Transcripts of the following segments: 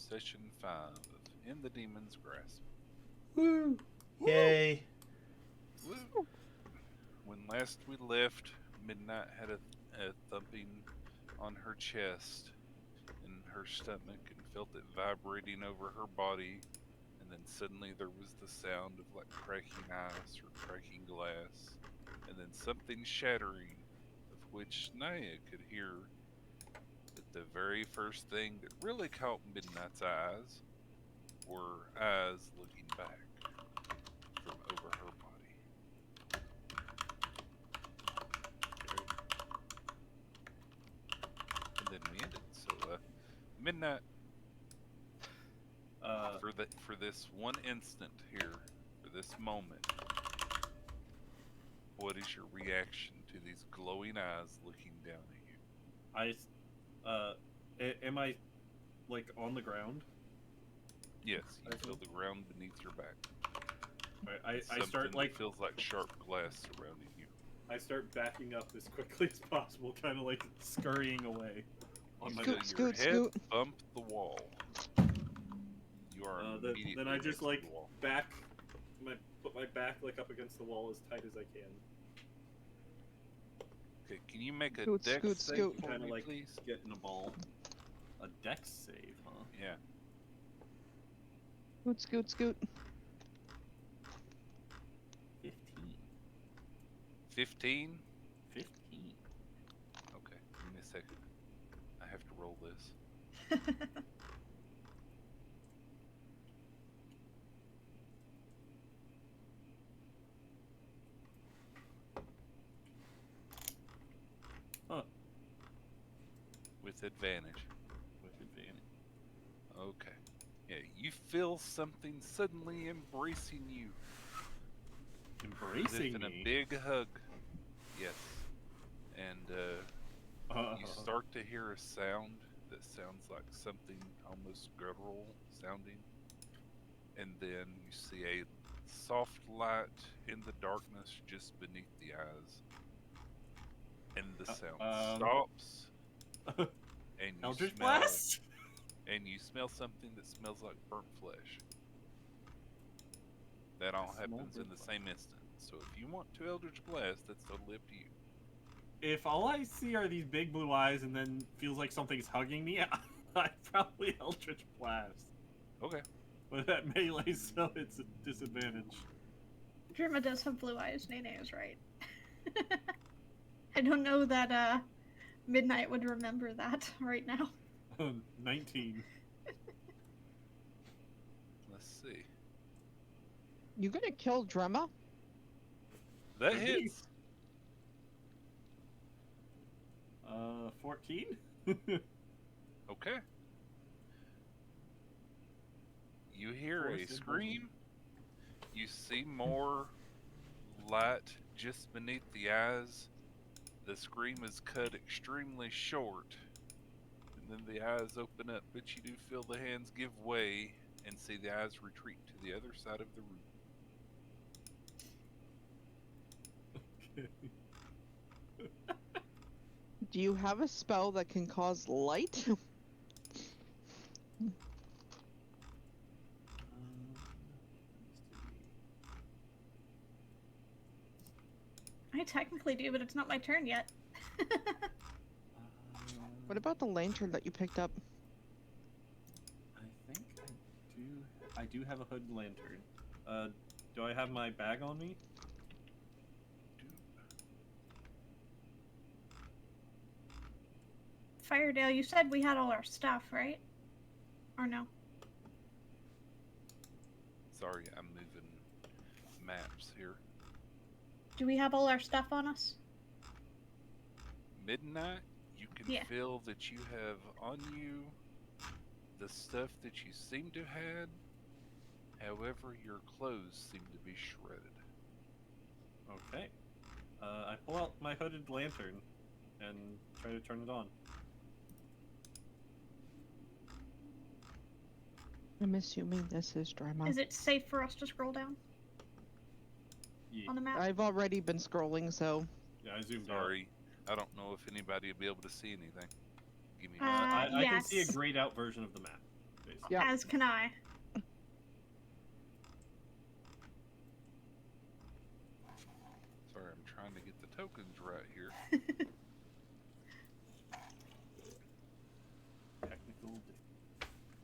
Session 5 of In the Demon's Grasp. Woo! Woo! Yay! Woo! When last we left, Midnight had a thumping on her chest and her stomach and felt it vibrating over her body. And then suddenly there was the sound of like cracking ice or cracking glass. And then something shattering, of which Naya could hear. But the very first thing that really caught Midnight's eyes were eyes looking back from over her body. And then we ended. So, Midnight, for this one instant here, for this moment, what is your reaction to these glowing eyes looking down at you? Am I like on the ground? Yes, you feel the ground beneath your back. Right, I start like feels like sharp glass surrounding you. I start backing up as quickly as possible, kind of like scurrying away. On your head bump the wall. You are immediately then I just like the wall. put my back like up against the wall as tight as I can. Okay, can you make a dex save for kind of me, like please? Get in a ball. A dex save, huh? Yeah. Scoot. 15. 15? 15. Okay, give me a second. I have to roll this. Huh. With advantage. With advantage. Okay. Yeah, you feel something suddenly embracing you. Embracing in me? a big hug. Yes. And you start to hear a sound that sounds like something almost guttural sounding. And then you see a soft light in the darkness just beneath the eyes. And the sound stops. And you Eldritch smell Blast? And you smell something that smells like burnt flesh. That all happens in the same instant. So if you want to Eldritch Blast, that's totally up to you. If all I see are these big blue eyes and then feels like something's hugging me, I'd probably Eldritch Blast. Okay. But that melee, so it's a disadvantage. Germa does have blue eyes. Nene is right. I don't know that Midnight would remember that right now. 19. Let's see. You gonna kill Drema? That hits. 14? Okay. You hear a scream. You see more light just beneath the eyes. The scream is cut extremely short. And then the eyes open up, but you do feel the hands give way and see the eyes retreat to the other side of the room. Do you have a spell that can cause light? I technically do, but it's not my turn yet. What about the lantern that you picked up? I think I do have a hooded lantern. Do I have my bag on me? Firedale, you said we had all our stuff, right? Or no? Sorry, I'm moving maps here. Do we have all our stuff on us? Midnight, you can feel that you have on you the stuff that you seem to have. However, your clothes seem to be shredded. Okay. I pull out my hooded lantern and try to turn it on. I'm assuming this is Drema. Is it safe for us to scroll down? Yeah. On the map? I've already been scrolling, so... Yeah, I zoomed Sorry. I don't know if anybody will be able to see anything. Give me I can see a grayed out version of the map. basically. Yeah. As can I. Sorry, I'm trying to get the tokens right here. Technical.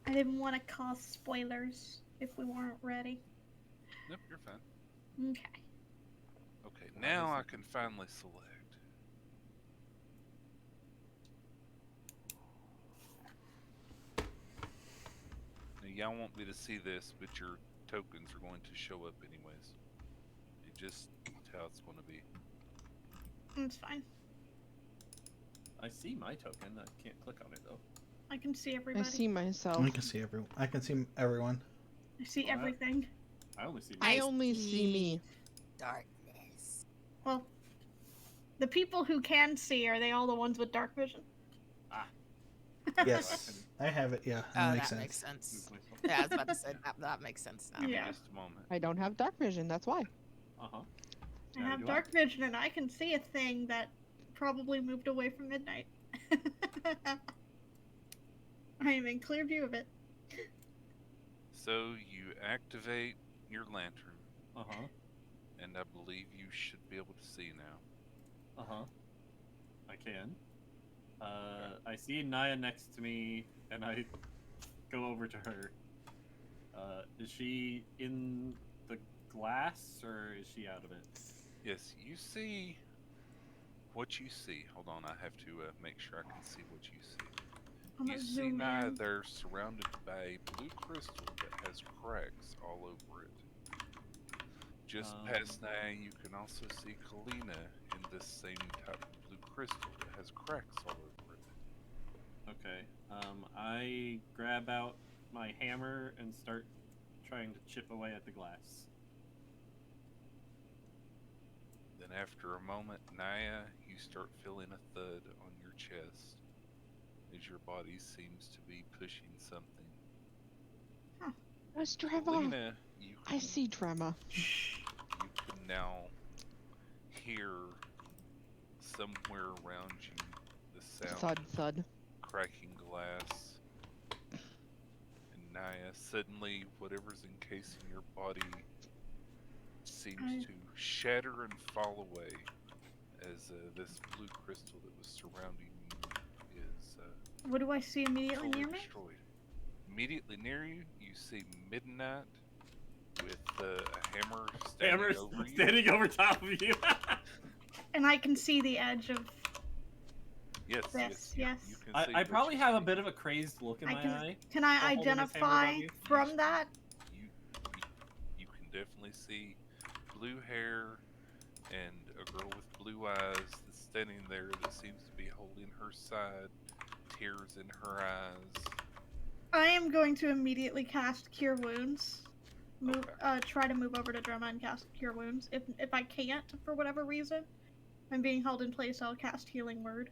I didn't want to cause spoilers if we weren't ready. Nope, you're fine. Okay. Okay, now I can finally select. Now, y'all want me to see this, but your tokens are going to show up anyways. It just how it's going to be. That's fine. I see my token. I can't click on it though. I can see I everybody. see myself. I can see everyone. I can see everyone. I see What? everything. I only see. I Me. only see me. Darkness. Well, the people who can see, are they all the ones with dark vision? Ah. Yes, I have it. Yeah, Oh, makes that sense. makes sense. Move myself. Yeah, I was about to say that makes sense now. Give Yeah. me just a moment. I don't have dark vision, that's why. Uh-huh. I Now have do dark vision and I can see a thing that probably moved away from midnight. I am in clear view of it. So you activate your lantern, Uh-huh. and I believe you should be able to see now. Uh-huh. I can. I see Naya next to me, and I go over to her. Is she in the glass, or is she out of it? Yes, you see what you see. Hold on, I have to make sure I can see what you see. I'm You gonna see zoom Naya in. there surrounded by a blue crystal that has cracks all over it. Just past Naya, you can also see Kalina in this same type of blue crystal that has cracks all over it. Okay. I grab out my hammer and start trying to chip away at the glass. Then after a moment, Naya, you start feeling a thud on your chest as your body seems to be pushing something. Where's Drema? Kalina, you I see Drema. you can now hear somewhere around you the sound Thud, of thud. cracking glass. And Naya, suddenly whatever's encasing your body seems to shatter and fall away as this blue crystal that was surrounding you is What do I see immediately totally near me? destroyed. Immediately near you, you see Midnight with a hammer Hammer's standing over you. standing over top of you. And I can see the edge of. Yes, This, you, yes. you can see I what probably you have a see. bit of a crazed look in I my can. eye. Can I while holding this hammer identify above you. from that? You can definitely see blue hair and a girl with blue eyes that's standing there that seems to be holding her side, tears in her eyes. I am going to immediately cast Cure Wounds. Move. Okay. Try to move over to Drema and cast Cure Wounds. If I can't for whatever reason, I'm being held in place. I'll cast Healing Word.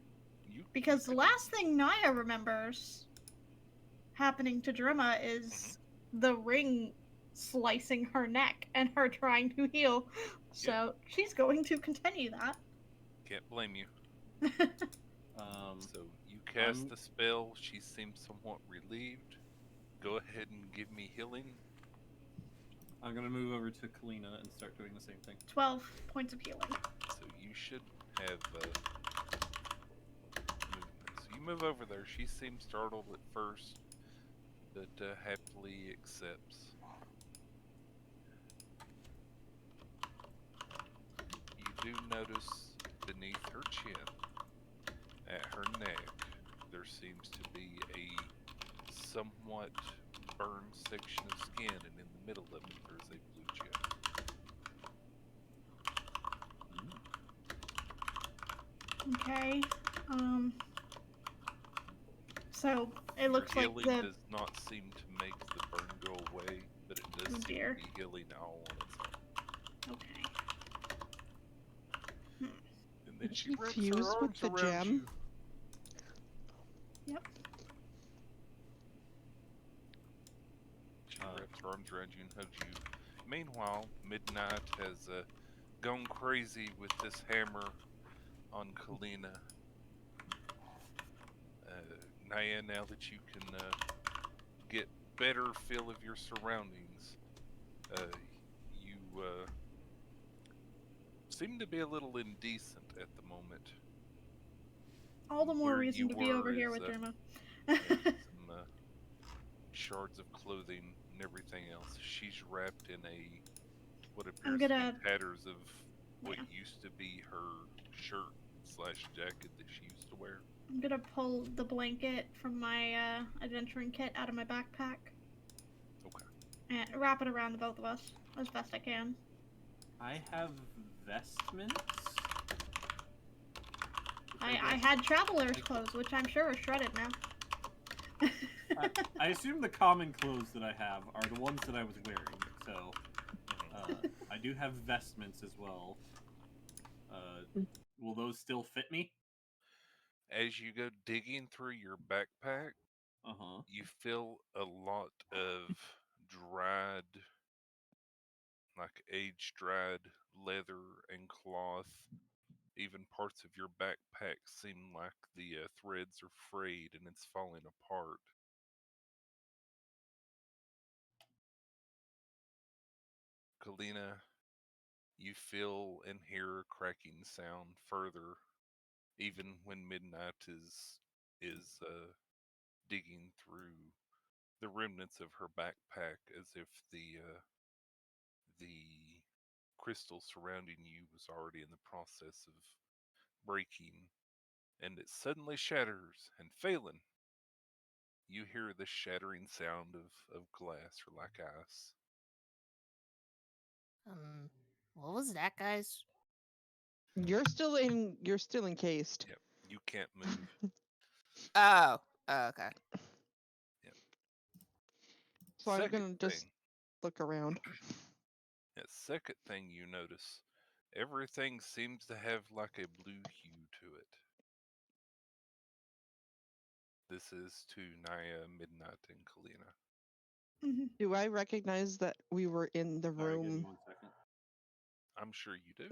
Because the last thing Naya remembers happening to Drema is the ring slicing her neck and her trying to heal. So she's going to continue that. Can't blame you. Um, So you cast the spell. She seems somewhat relieved. Go ahead and give me healing. I'm gonna move over to Kalina and start doing the same thing. 12 points of healing. So you should have movement. So you move over there. She seems startled at first, but happily accepts. You do notice beneath her chin, at her neck, there seems to be a somewhat burned section of skin, and in the middle of it, there's a blue gem. Okay. So it looks Your like healing the. does not seem to make the burn go away, but it does Oh, seem dear. to be healing all on its own. Okay. And then Did she she wraps fuse her with arms the around gem? you. Yep. She wraps her arms around you and hugs you. Meanwhile, Midnight has gone crazy with this hammer on Kalina. Naya, now that you can get better feel of your surroundings. You seem to be a little indecent at the moment. All the more Where reason you to be over were here is, with Drima. some shards of clothing and everything else. She's wrapped in what I'm appears to gonna- be tatters of what Yeah. used to be her shirt / jacket that she used to wear. I'm gonna pull the blanket from my adventuring kit out of my backpack. Okay. And wrap it around the both of us as best I can. I have vestments. I had traveler's clothes, which I'm sure are shredded now. I assume the common clothes that I have are the ones that I was wearing, so I do have vestments as well. Will those still fit me? As you go digging through your backpack, Uh-huh. you feel a lot of dried, like age-dried leather and cloth. Even parts of your backpack seem like the threads are frayed and it's falling apart. Kalina, you feel and hear a cracking sound further, even when midnight is digging through the remnants of her backpack, as if the crystal surrounding you was already in the process of breaking, and it suddenly shatters. And Phelan, you hear the shattering sound of glass or like ice. What was that, guys? You're still encased. Yep, you can't move. Oh, okay. Yep. So I'm Second gonna just thing, look around. second thing you notice, everything seems to have like a blue hue to it. This is to Naya, Midnight, and Kalina. Mhm. Do I recognize that we were in the Sorry, give me room? 1 second. I'm sure you do.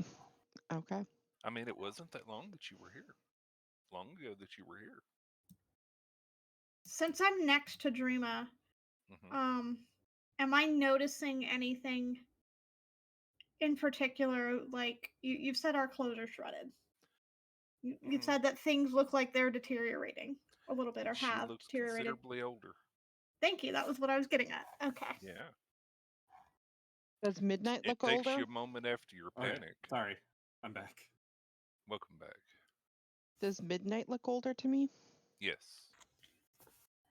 Okay. I mean, it wasn't that long that you were here. Long ago that you were here. Since I'm next to Drima, Hmm. am I noticing anything in particular? Like you've said, our clothes are shredded. You've said that things look like they're deteriorating a little bit, or She have looks deteriorated. considerably older. Thank you. That was what I was getting at. Okay. Yeah. Does Midnight It look takes older? you a moment after your Okay, panic. sorry. I'm back. Welcome back. Does Midnight look older to me? Yes.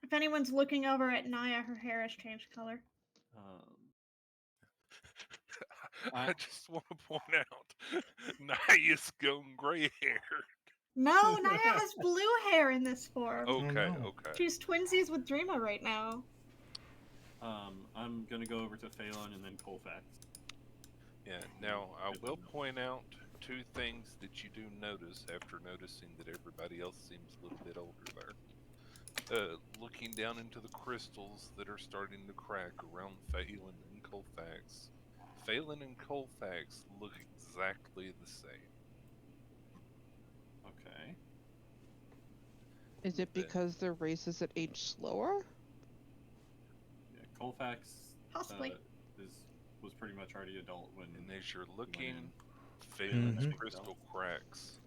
If anyone's looking over at Naya, her hair has changed color. I just want to point out, Naya's going gray hair. No, Naya has blue hair in this form. Okay, no. okay. She's twinsies with Dreama right now. I'm gonna go over to Phelan and then Colfax. Yeah, now I will point out two things that you do notice after noticing that everybody else seems a little bit older there. Looking down into the crystals that are starting to crack around Phelan and Colfax. Phelan and Colfax look exactly the same. Okay. Is it because their races that age slower? Yeah, Colfax Possibly. was pretty much already adult when. And as you're we went looking, in. Phelan's Mhm. crystal cracks.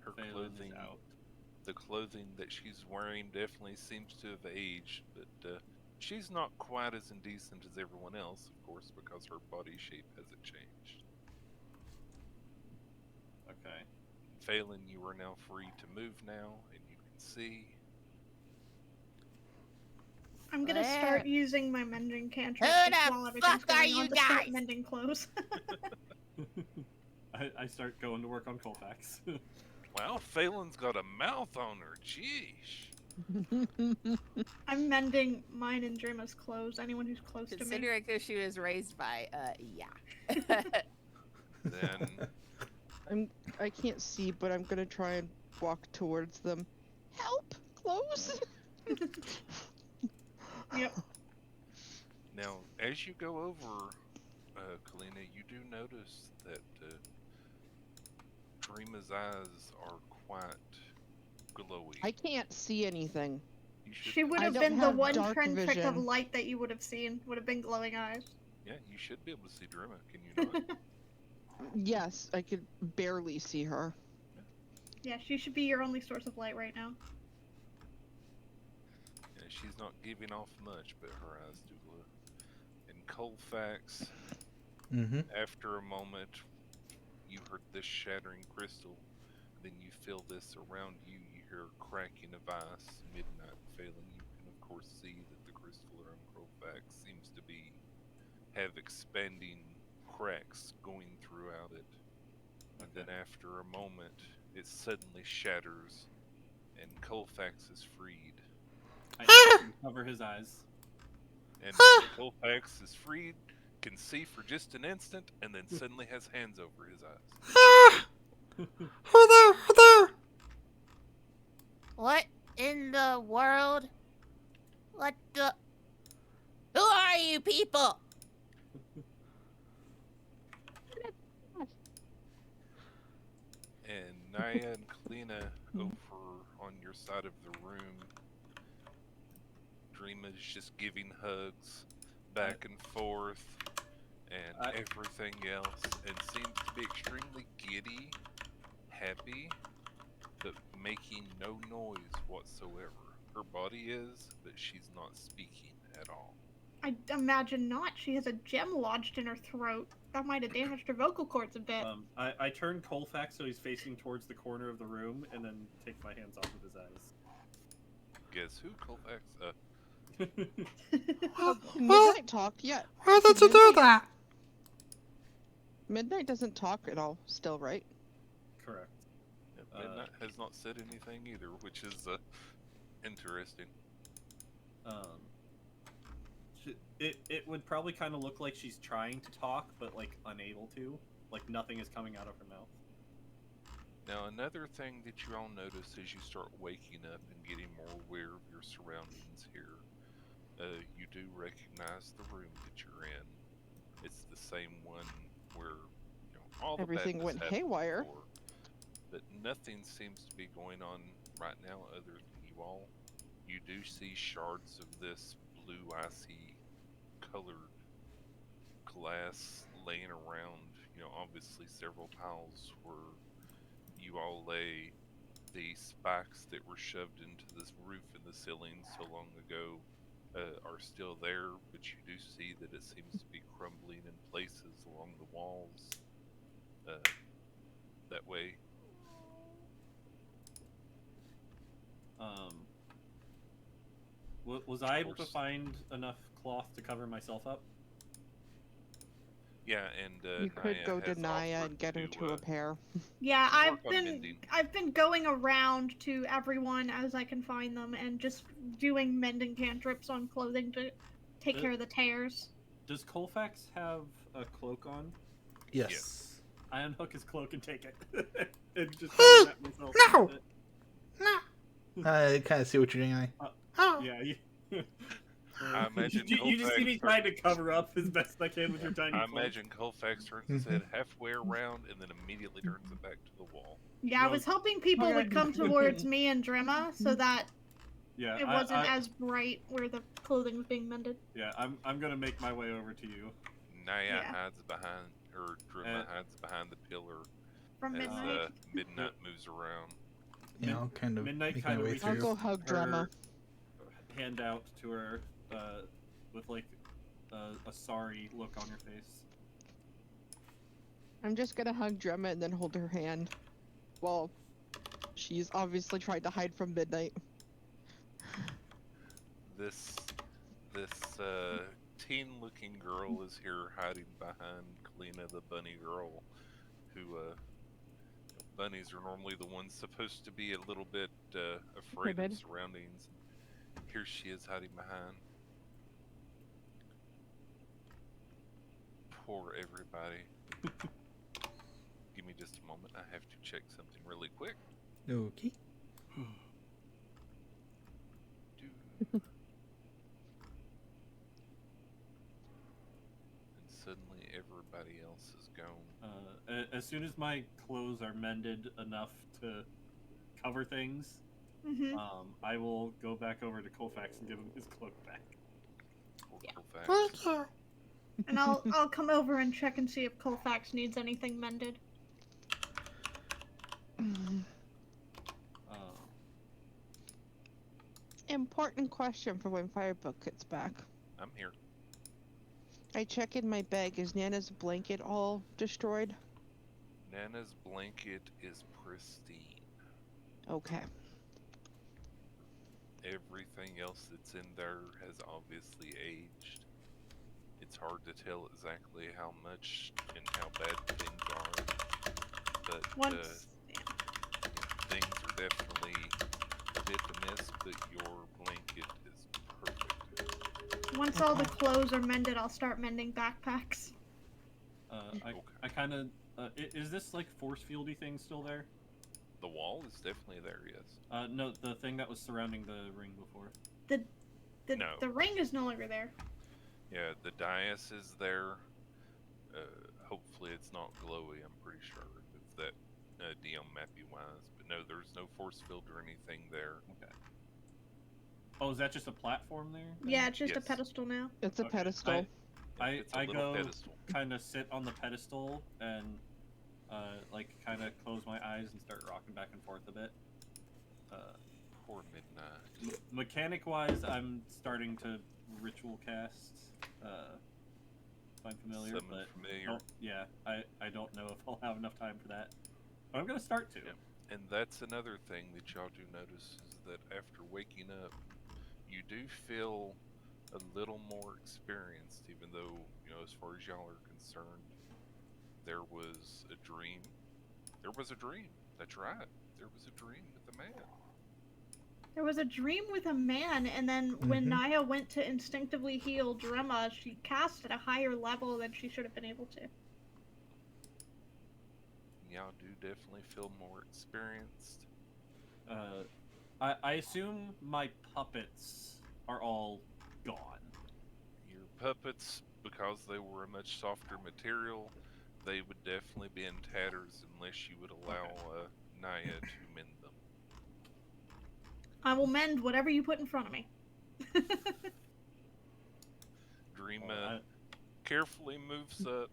Her Phelan clothing, is out. the clothing that she's wearing definitely seems to have aged, but she's not quite as indecent as everyone else, of course, because her body shape hasn't changed. Okay. Phelan, you are now free to move now, and you can see. I'm gonna Where? start using my mending cantrip Who just the while everything's fuck are going on you to start guys? mending clothes. I start going to work on Colfax. Wow, Phelan's got a mouth on her. Jeesh. I'm mending mine and Dreama's clothes. Anyone who's close to me. Considering who she was raised by, yeah. Then I can't see, but I'm gonna try and walk towards them. Help! Close! Yep. now, as you go over, Kalina, you do notice that Drima's eyes are quite glowy. I can't see anything. You should She be would I have don't been the have one dark pinprick of vision. light that you would have seen. Would have been glowing eyes. Yeah, you should be able to see Drima. Can you not? Yes, I could barely see her. Yeah, she should be your only source of light right now. Yeah, she's not giving off much, but her eyes do glow. And Colfax, Mm-hmm. after a moment, you heard this shattering crystal. Then you feel this around you. You hear a cracking of ice. Midnight failing. You can of course see that the crystal around Colfax seems to have expanding cracks going throughout it. And then after a moment, it suddenly shatters, and Colfax is freed. I cover his eyes. And Colfax is freed, can see for just an instant, and then suddenly has hands over his eyes. Who there? Who there? What in the world? What the? Who are you people? And Naya and Kalina over on your side of the room. Dreama's just giving hugs back and forth and everything else, and seems to be extremely giddy, happy, but making no noise whatsoever. Her body is, but she's not speaking at all. I imagine not. She has a gem lodged in her throat. That might have damaged her vocal cords a bit. I turn Colfax so he's facing towards the corner of the room, and then take my hands off of his eyes. Guess who, Colfax? Midnight talked yet. Why did you do that? Midnight doesn't talk at all still, right? Correct. Midnight has not said anything either, which is interesting. It would probably kind of look like she's trying to talk, but like unable to. Like nothing is coming out of her mouth. Now, another thing that you all notice as you start waking up and getting more aware of your surroundings here, you do recognize the room that you're in. It's the same one where all the Everything badness went happened haywire. before, but nothing seems to be going on right now other than you all. You do see shards of this blue icy colored glass laying around. Obviously several piles where you all lay. The spikes that were shoved into this roof and the ceiling so long ago are still there, but you do see that it seems to be crumbling in places along the walls. That way. Was I able to find enough cloth to cover myself up? Yeah, and You could Naya go to has Naya offered and get her to repair. Yeah, to work on mending. I've been going around to everyone as I can find them and just doing mending cantrips on clothing to take care of the tears. Does Colfax have a cloak on? Yes. I unhook his cloak and take it. And just wrap myself No! with it. No! I kind of see what you're doing. Yeah. I imagine you just see me trying to cover up as best I can with your tiny I cloak. imagine Colfax turns his head halfway around and then immediately turns it back to the wall. Yeah, I was hoping people Okay. would come towards me and Drima so that Yeah, it wasn't as bright where the clothing was being mended. Yeah, I'm gonna make my way over to you. Naya hides behind, or Drima hides behind the pillar From as Midnight. Midnight moves around. Yeah, I'll kind of Midnight make kind my of way reaches I'll through. go hug Drama. hand out to her with like a sorry look on her face. I'm just gonna hug Drama and then hold her hand. Well, she's obviously tried to hide from Midnight. This teen-looking girl is here hiding behind Kalina, the bunny girl, who bunnies are normally the ones supposed to be a little bit afraid of surroundings. Here she is hiding behind. Poor everybody. Give me just a moment. I have to check something really quick. Okay. And suddenly everybody else is gone. as soon as my clothes are mended enough to cover things, Mm-hmm. I will go back over to Colfax and give him his cloak back. Colfax. And I'll come over and check and see if Colfax needs anything mended. Important question for when Firebook gets back. I'm here. I check in my bag. Is Nana's blanket all destroyed? Nana's blanket is pristine. Okay. Everything else that's in there has obviously aged. It's hard to tell exactly how much and how bad things are, but Once, things are definitely a bit amiss, but your blanket is perfect. once all the clothes are mended, I'll start mending backpacks. I kind of. Is this like force fieldy thing still there? The wall is definitely there, yes. No, the thing that was surrounding the ring before. No. The ring is no longer there. Yeah, the dais is there. Hopefully it's not glowy, I'm pretty sure, if that DM mappy wise. But no, there's no force field or anything there. Okay. Oh, is that just a platform there? Yeah, it's just a Yes. pedestal now. It's a Okay. pedestal. It's a I little go pedestal. kind of sit on the pedestal and like kind of close my eyes and start rocking back and forth a bit. Poor Midnight. Mechanic wise, I'm starting to ritual cast. If I'm familiar, Summon but familiar. yeah, I don't know if I'll have enough time for that. But I'm gonna start to. Yeah. And that's another thing that y'all do notice is that after waking up, you do feel a little more experienced, even though, you know, as far as y'all are concerned, there was a dream. There was a dream. That's right. There was a dream with a man. There was a dream with a man, and then when Naya went to instinctively heal Drema, she cast at a higher level than she should have been able to. Y'all do definitely feel more experienced. I assume my puppets are all gone. Your puppets, because they were a much softer material, they would definitely be in tatters unless you would allow Naya to mend them. I will mend whatever you put in front of me. Dreama carefully moves up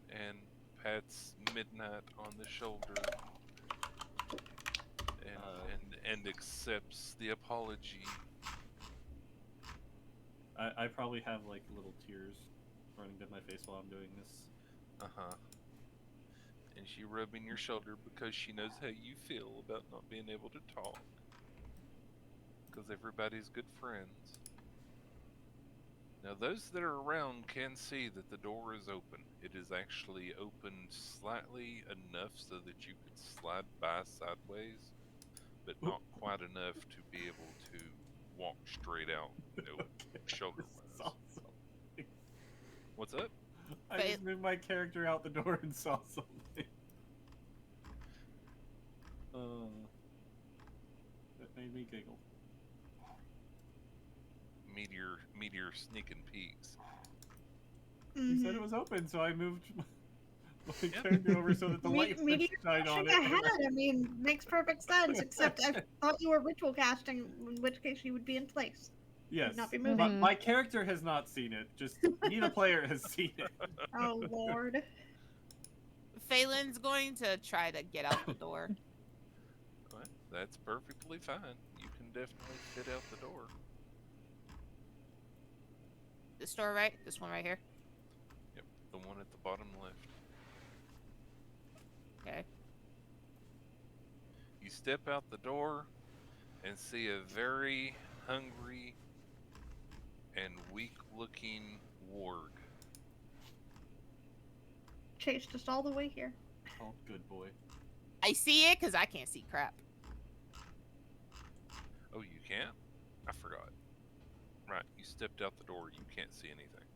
and pats Midnight on the shoulder and accepts the apology. I probably have like little tears running down my face while I'm doing this. And she rubbing your shoulder because she knows how you feel about not being able to talk. Because everybody's good friends. Now those that are around can see that the door is open. It is actually open slightly enough so that you could slide by sideways, but not quite enough to be able to walk straight out, you know, shoulder wise. What's up? I just moved my character out the door and saw something. That made me giggle. Meteor sneaking peeks. You said it was open, so I moved my character over so that the light would shine on it. Ahead. I mean, makes perfect sense, except I thought you were ritual casting, in which case you would be in place. Yes, not be moving. My character has not seen it, just me, the player, has seen it. Oh, Lord. Phelan's going to try to get out the door. Well, that's perfectly fine. You can definitely fit out the door. This door, right? This one right here? Yep, the one at the bottom left. Okay. You step out the door and see a very hungry and weak-looking warg. Chased us all the way here. Oh, good boy. I see it because I can't see crap. Oh, you can't? I forgot. Right, you stepped out the door. You can't see anything.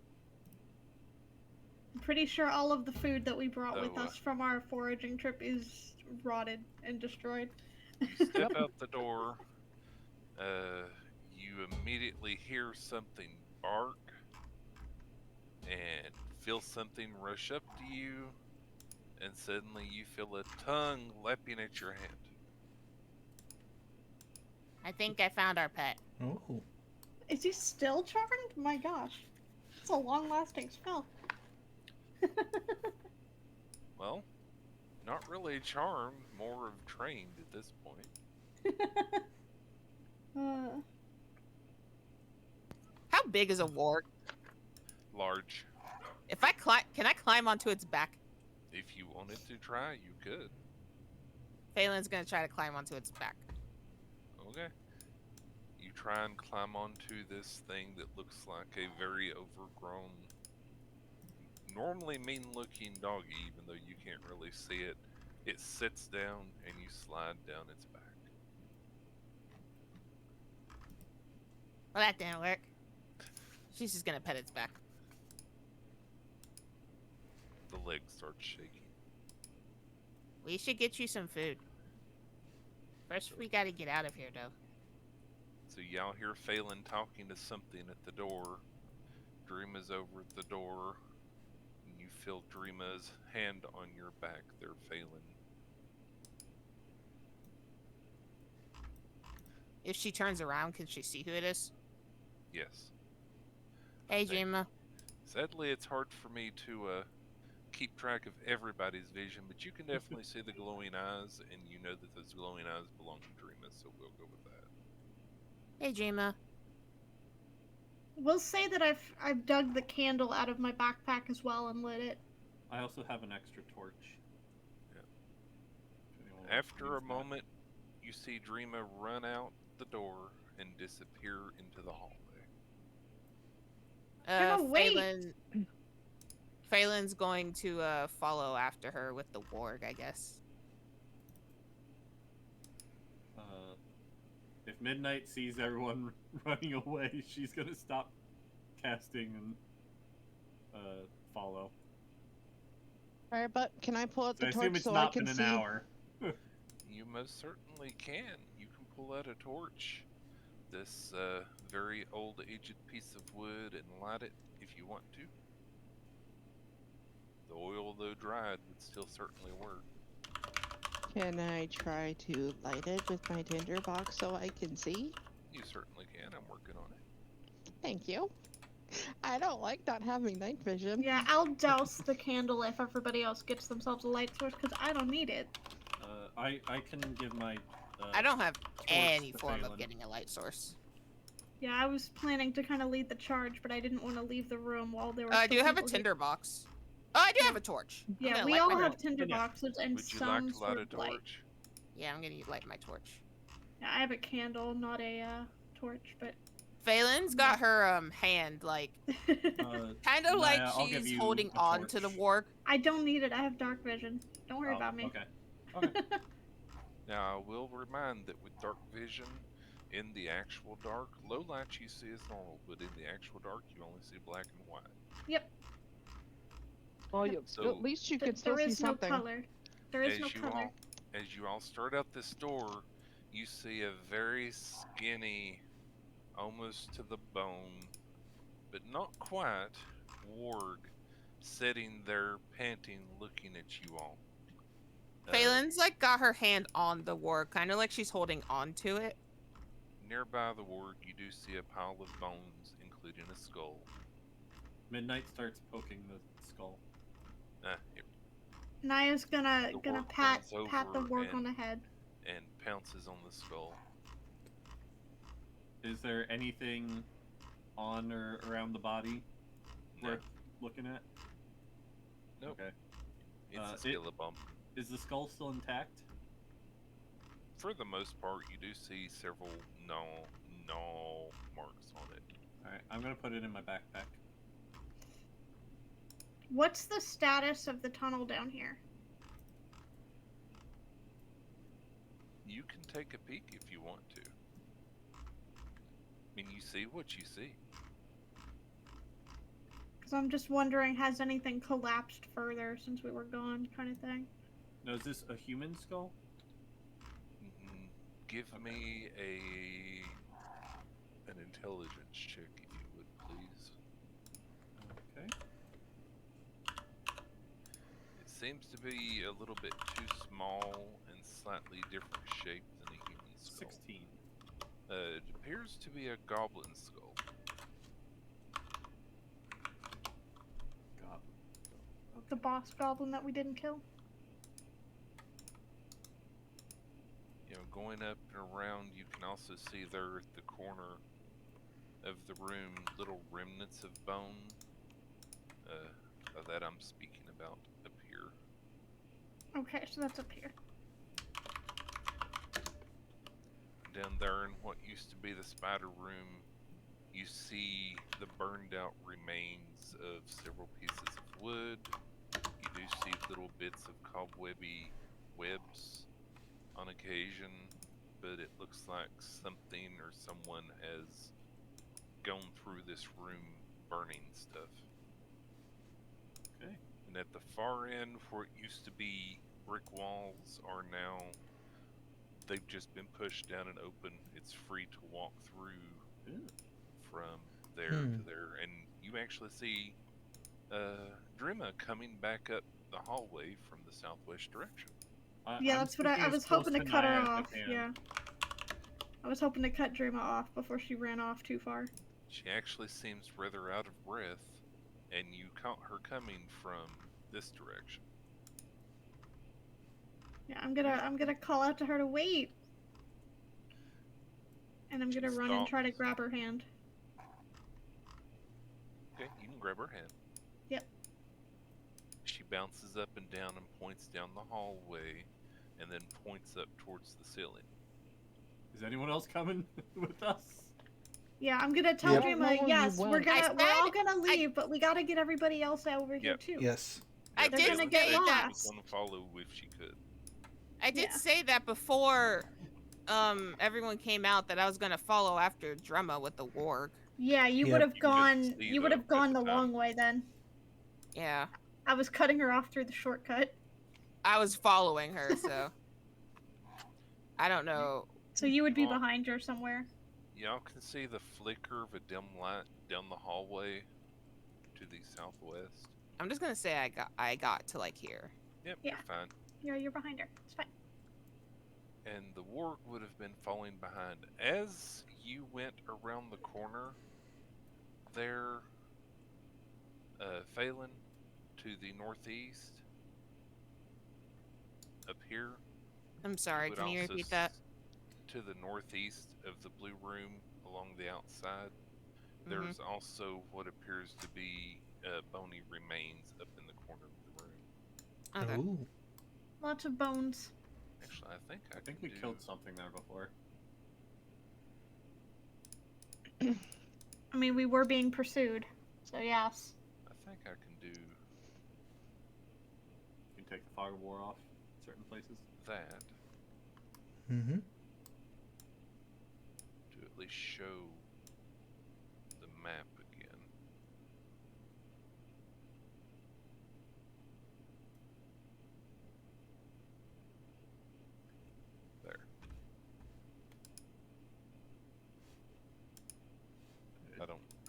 I'm pretty sure all of the food that we brought with Oh, us from our foraging trip is rotted and destroyed. You step out the door. You immediately hear something bark and feel something rush up to you. and suddenly you feel a tongue lapping at your hand. I think I found our pet. Oh. Is he still charmed? My gosh. It's a long-lasting spell. Well, not really charmed, more of trained at this point. How big is a warg? Large. If I climb, can I climb onto its back? If you wanted to try, you could. Phelan's gonna try to climb onto its back. Okay. You try and climb onto this thing that looks like a very overgrown, normally mean-looking doggy, even though you can't really see it. It sits down and you slide down its back. Well, that didn't work. She's just gonna pet its back. The leg starts shaking. We should get you some food. First, we gotta get out of here, though. So y'all hear Phelan talking to something at the door. Dreama's over at the door. And you feel Dreama's hand on your back there, Phelan. If she turns around, can she see who it is? Yes. Hey, Thank- Dreama. Sadly, it's hard for me to keep track of everybody's vision, but you can definitely see the glowing eyes, and you know that those glowing eyes belong to Dreama, so we'll go with that. Hey, Dreama. We'll say that I've dug the candle out of my backpack as well and lit it. I also have an extra torch. Yeah. If anyone wants to After a use that. moment, you see Dreama run out the door and disappear into the hallway. Dreama, wait! Phelan's going to follow after her with the warg, I guess. If Midnight sees everyone running away, she's gonna stop casting and follow. Alright, but can I pull out So I the assume torch it's so I not can been see? an hour. You most certainly can. You can pull out a torch, this very old, aged piece of wood, and light it if you want to. The oil, though dried, would still certainly work. Can I try to light it with my tinderbox so I can see? You certainly can. I'm working on it. Thank you. I don't like not having night vision. Yeah, I'll douse the candle if everybody else gets themselves a light source, because I don't need it. I can give my. I don't have torch any to form of Phelan. getting a light source. Yeah, I was planning to kind of lead the charge, but I didn't want to leave the room while there were I do still have a people here. tinderbox. Oh, I do have a torch. I'm Yeah, gonna we light all my have torch. tinder boxes and Would you some like to light sort a of light. torch? Yeah, I'm gonna light my torch. Yeah, I have a candle, not a torch, but Phelan's got her hand like kind of like Naya, I'll give she's you holding a on to the torch. warg. I don't need it. I have dark vision. Don't worry Oh, about me. Okay. Okay. Now, I will remind that with dark vision, in the actual dark, low light you see is normal, but in the actual dark, you only see black and white. Yep. Well, So- at least you can still There see is no something. color. There is As no you color. as you all start out this door, you see a very skinny, almost to the bone, but not quite, warg sitting there panting, looking at you all. Phelan's like got her hand on the warg, kind of like she's holding on to it. Nearby the warg, you do see a pile of bones, including a skull. Midnight starts poking the skull. Here, Naya's gonna The gonna warg pat runs pat the over work on and- the head. and pounces on the skull. Is there anything on or around the body No, worth looking at? Nope. Okay. it's a skillabump. Is the skull still intact? For the most part, you do see several no marks on it. Alright, I'm gonna put it in my backpack. What's the status of the tunnel down here? You can take a peek if you want to. I mean, you see what you see. Because I'm just wondering, has anything collapsed further since we were gone, kind of thing. Now, is this a human skull? Give me an intelligence check, if you would, please. Okay. It seems to be a little bit too small and slightly different shape than a human skull. 16. It appears to be a goblin skull. God. The boss goblin that we didn't kill. You know, going up and around, you can also see there at the corner of the room little remnants of bone. That I'm speaking about up here. Okay, so that's up here. Down there in what used to be the spider room, you see the burned out remains of several pieces of wood. You do see little bits of cobwebby webs on occasion, but it looks like something or someone has gone through this room burning stuff. Okay. And at the far end, where it used to be brick walls, are now, they've just been pushed down and open. It's free to walk through from there to there. And you actually see Drima coming back up the hallway from the southwest direction. Yeah, I'm that's what I sticking as was close hoping to cut her Naya as I off. can. Yeah. I was hoping to cut Dreama off before she ran off too far. She actually seems rather out of breath, and you caught her coming from this direction. Yeah, I'm gonna call out to her to wait. And I'm gonna She run and try to stops. grab her hand. Okay, you can grab her hand. Yep. She bounces up and down and points down the hallway, and then points up towards the ceiling. Is anyone else coming with us? Yeah, I'm gonna tell Yep. Dreama, No, you yes, we're won't. all gonna leave, but we gotta get everybody else over here Yep. too. Yes. I They're did gonna Jalen get said she that. was lost. gonna follow if she could. I did Yeah. say that before everyone came out that I was gonna follow after Drumma with the warg. Yeah, you Yep. would have You couldn't gone. see You would though have gone at the the time. long way then. Yeah. I was cutting her off through the shortcut, I was following her, so I don't know. so you would be Well, behind her somewhere. Y'all can see the flicker of a dim light down the hallway to the southwest. I'm just gonna say I got to like here. Yep, Yeah. you're fine. Yeah, you're behind her. It's fine. And the warg would have been falling behind. As you went around the corner there, Phelan, to the northeast, up here. I'm sorry, would can you also repeat that? To the northeast of the blue room along the outside, Mm-hmm. there's also what appears to be bony remains up in the corner of the room. Okay. Ooh. Lots of bones. Actually, I I think can we do, killed something there before. I mean, we were being pursued, so yes. I think I can do You can take the fog of war off certain places. that Mm-hmm. to at least show the map again. There.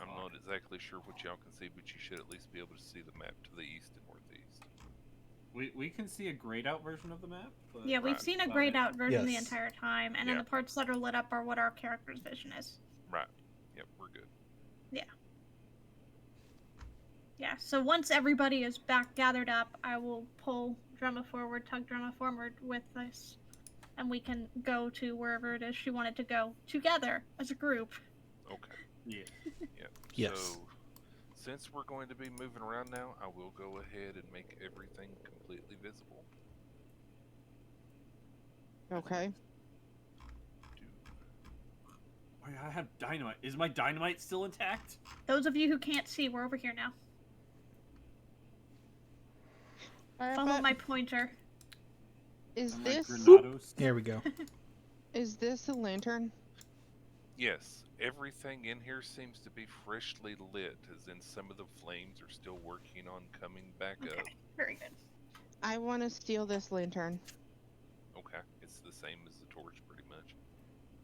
I'm not exactly sure what y'all can see, but you should at least be able to see the map to the east and northeast. We can see a grayed out version of the map. But Yeah, we've Right. seen a About grayed it. out version the Yes. entire time, and then Yeah. the parts that are lit up are what our character's vision is. Right. Yep, we're good. Yeah, so once everybody is back gathered up, I will pull Drumma forward, tug Drumma forward with us, and we can go to wherever it is she wanted to go together as a group. Okay. Yeah. Yep. Yes. So, since we're going to be moving around now, I will go ahead and make everything completely visible. Okay. Oh yeah, I have dynamite. Is my dynamite still intact? Those of you who can't see, we're over here now. Follow my pointer. Is My this Granados? There we go. is this a lantern? Yes, everything in here seems to be freshly lit, as in some of the flames are still working on coming back up. Okay, very good. I want to steal this lantern. Okay, it's the same as the torch, pretty much.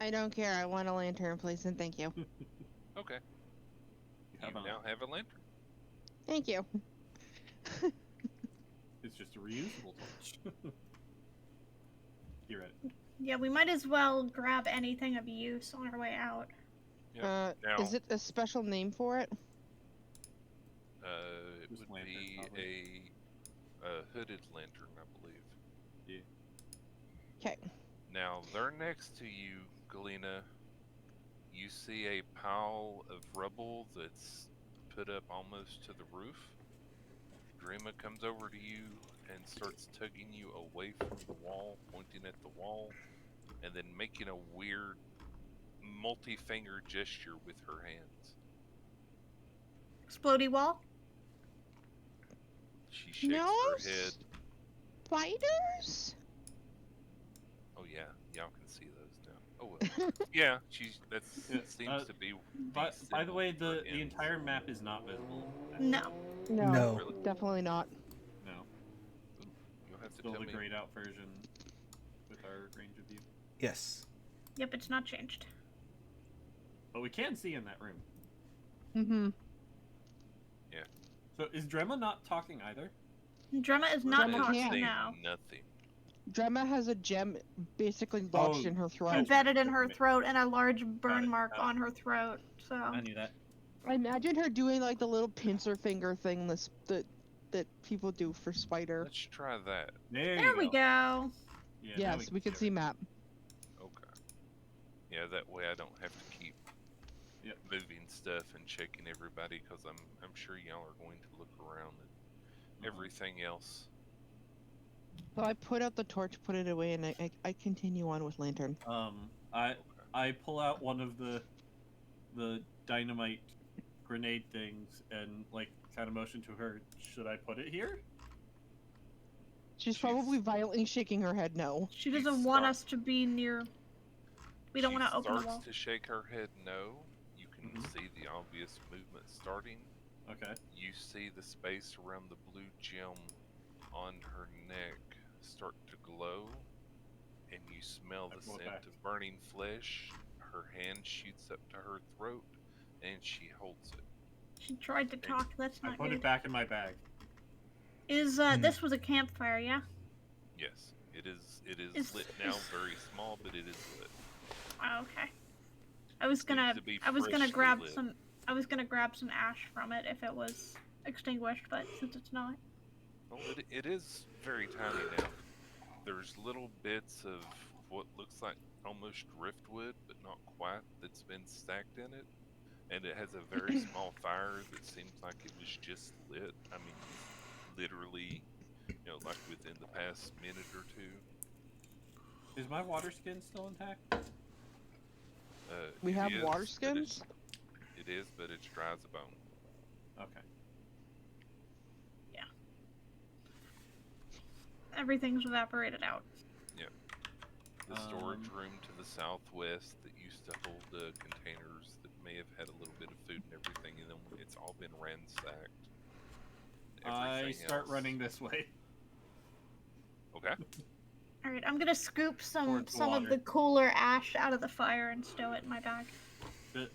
I don't care. I want a lantern, please, and thank you. Okay, You have you a- now have a lantern. Thank you. It's just a reusable torch. You're right. Yeah, we might as well grab anything of use on our way out. Yep. Now, Is it a special name for it? it Just would lantern, be probably. a hooded lantern, I believe. Yeah. Okay. Now, they're next to you, Galena. You see a pile of rubble that's put up almost to the roof. Dreama comes over to you and starts tugging you away from the wall, pointing at the wall, and then making a weird multi-finger gesture with her hands. Explodey wall? She shakes No her head. spiders? Oh yeah, y'all can see those now. Oh well. Yeah, that Yeah, seems to be. By the way, symbol for the hands. entire map is not visible. No. No, No. Really? definitely not. No. Ooh, you'll have to Still tell the me. grayed out version with our range of view. Yes. Yep, it's not changed. But we can see in that room. Mm-hmm. So is Drema not talking either? Drema is not Drema talking can't. Saying now. nothing. Drema has a gem basically lodged in her throat. Embedded in her throat and a large burn it, mark got it. on her throat. So I knew that. I imagine her doing like the little pincer finger thing that people do for spider. Let's try that. there we go. Yeah, now Yes, we can see map. Okay. Yeah, that way I don't have to keep Yep. moving stuff and checking everybody, because I'm sure y'all are going to look around at everything else. So I put out the torch, put it away, and I continue on with lantern. I pull out one of the dynamite grenade things and like kind of motion to her. Should I put it here? She's probably violently shaking her head no. She doesn't want us to be near. We don't want to open the She wall. starts to shake her head no. You can Mhm. see the obvious movement starting. Okay. You see the space around the blue gem on her neck start to glow, and you smell I the pull it scent back. of burning flesh. Her hand shoots up to her throat, and she holds it. She tried to talk. That's I not put good. it back in my bag. Is this was a campfire, yeah? Yes, it is. It is Is- lit now, is- very small, but it is lit. Oh, okay. I was Seems gonna to be grab freshly lit. some. I was gonna grab some ash from it if it was extinguished, but since it's not. Well, it is very tiny now. There's little bits of what looks like almost driftwood, but not quite, that's been stacked in it. And it has a very small fire that seems like it was just lit. I mean, literally, like within the past minute or two. Is my water skin still intact? We It have is, water but skins? It is, but it's dry as a bone. Okay. Everything's evaporated out. The storage room to the southwest that used to hold the containers that may have had a little bit of food and everything in them, it's all been ransacked. I Everything start else- running this way. Okay. All right, I'm gonna scoop some Towards the of water. the cooler ash out of the fire and stow it in my bag. Once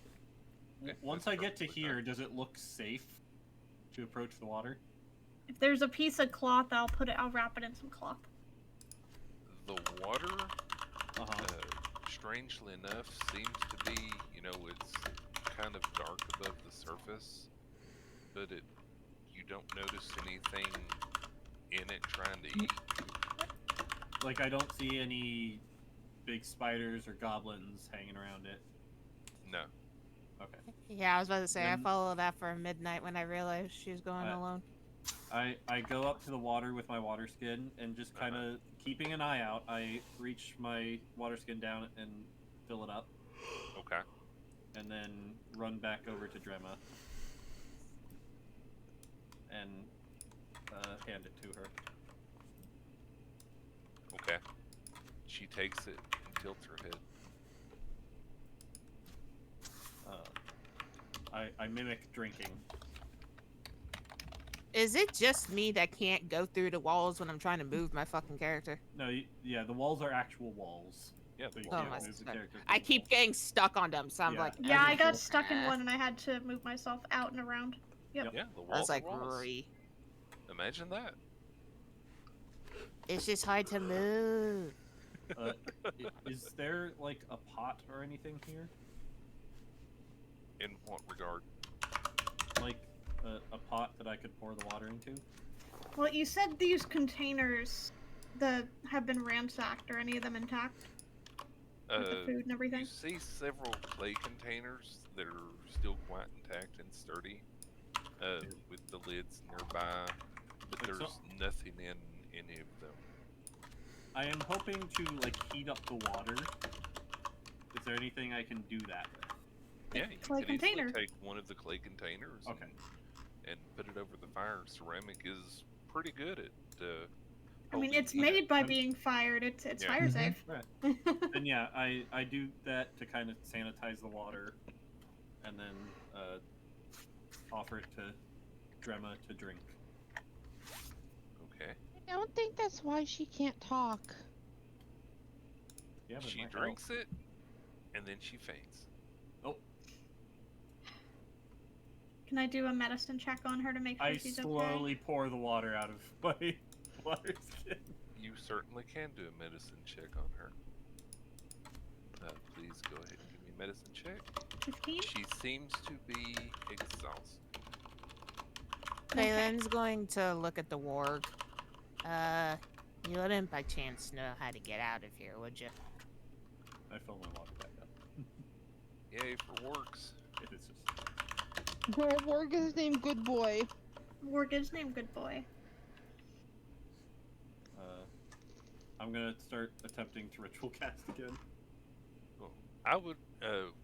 let's I start get to with here, that. does it look safe to approach the water? If there's a piece of cloth, I'll wrap it in some cloth. The water, Uh-huh. strangely enough, seems to be, it's kind of dark above the surface, but you don't notice anything in it trying to eat. Like, I don't see any big spiders or goblins hanging around it. No. Okay. Yeah, I was about to say, I Then- followed after midnight when I realized she was going alone. I go up to the water with my water skin and just kind of keeping an eye out. I reach my water skin down and fill it up, Okay. and then run back over to Drema and hand it to her. Okay. She takes it and tilts her head. I mimic drinking. Is it just me that can't go through the walls when I'm trying to move my fucking character? No, yeah, the walls are actual walls. Yeah, So you the Oh can't my walls. move the God. character. I through the keep walls. getting stuck on them, so I'm Yeah. like, Yeah, I got usual. stuck in one and I had to move myself out and around. Yep. Yeah, the I walls was like, are walls. "Ree." Imagine that. It's just hard to move. Is there like a pot or anything here? In what regard? Like a pot that I could pour the water into? Well, you said these containers that have been ransacked. Are any of them intact? With the food and everything? You see several clay containers that are still quite intact and sturdy, with the lids nearby, but Like, there's nothing in any of them. I am hoping to like heat up the water. Is there anything I can do that with? Yeah, you Clay could easily container. take one of the clay containers Okay. and put it over the fire. Ceramic is pretty good at. I mean, holding it's heat. made by being fired. It's Yeah. fire Mhm. safe. Right. And yeah, I do that to kind of sanitize the water, and then offer it to Drema to drink. Okay. I don't think that's why she can't talk. Yeah, but it She might drinks it, and then she faints. help. Oh, Can I do a medicine check on her to make sure I she's slowly okay? pour the water out of my water skin. You certainly can do a medicine check on her. Please go ahead and give me a medicine check. 15? She seems to be exhausted. Kaylin's going to look at the warg. You wouldn't by chance know how to get out of here, would you? I fill my water back up. Yay for works. It is just. Warg is named Good Boy. Warg is named Good Boy. I'm gonna start attempting to ritual cast again. Well, I would.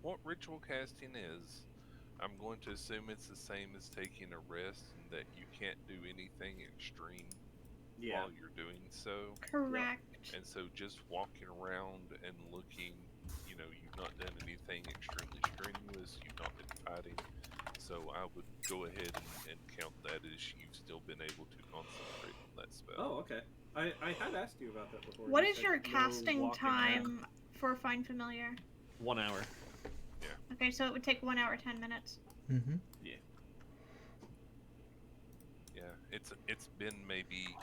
What ritual casting is, I'm going to assume it's the same as taking a rest, and that you can't do anything extreme while you're doing so. Correct. And so just walking around and looking, you've not done anything extremely strenuous, you've not been fighting. So I would go ahead and count that as you've still been able to concentrate on that spell. Oh, okay. I had asked you about that before. What You is said your no casting walking time around. for Find Familiar? 1 hour. Okay, so it would take 1 hour, 10 minutes. Mm-hmm. Yeah, it's been maybe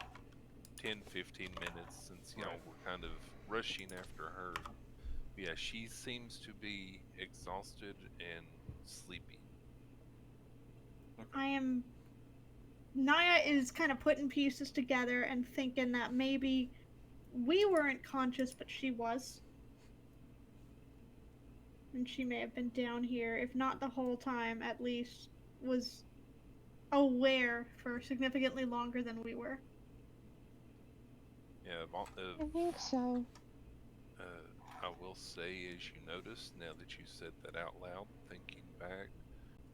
10-15 minutes since y'all were kind of rushing after her. Yeah, she seems to be exhausted and sleepy. Naya is kind of putting pieces together and thinking that maybe we weren't conscious, but she was. And she may have been down here, if not the whole time, at least was aware for significantly longer than we were. Yeah, I think so. I will say, as you notice, now that you said that out loud, thinking back,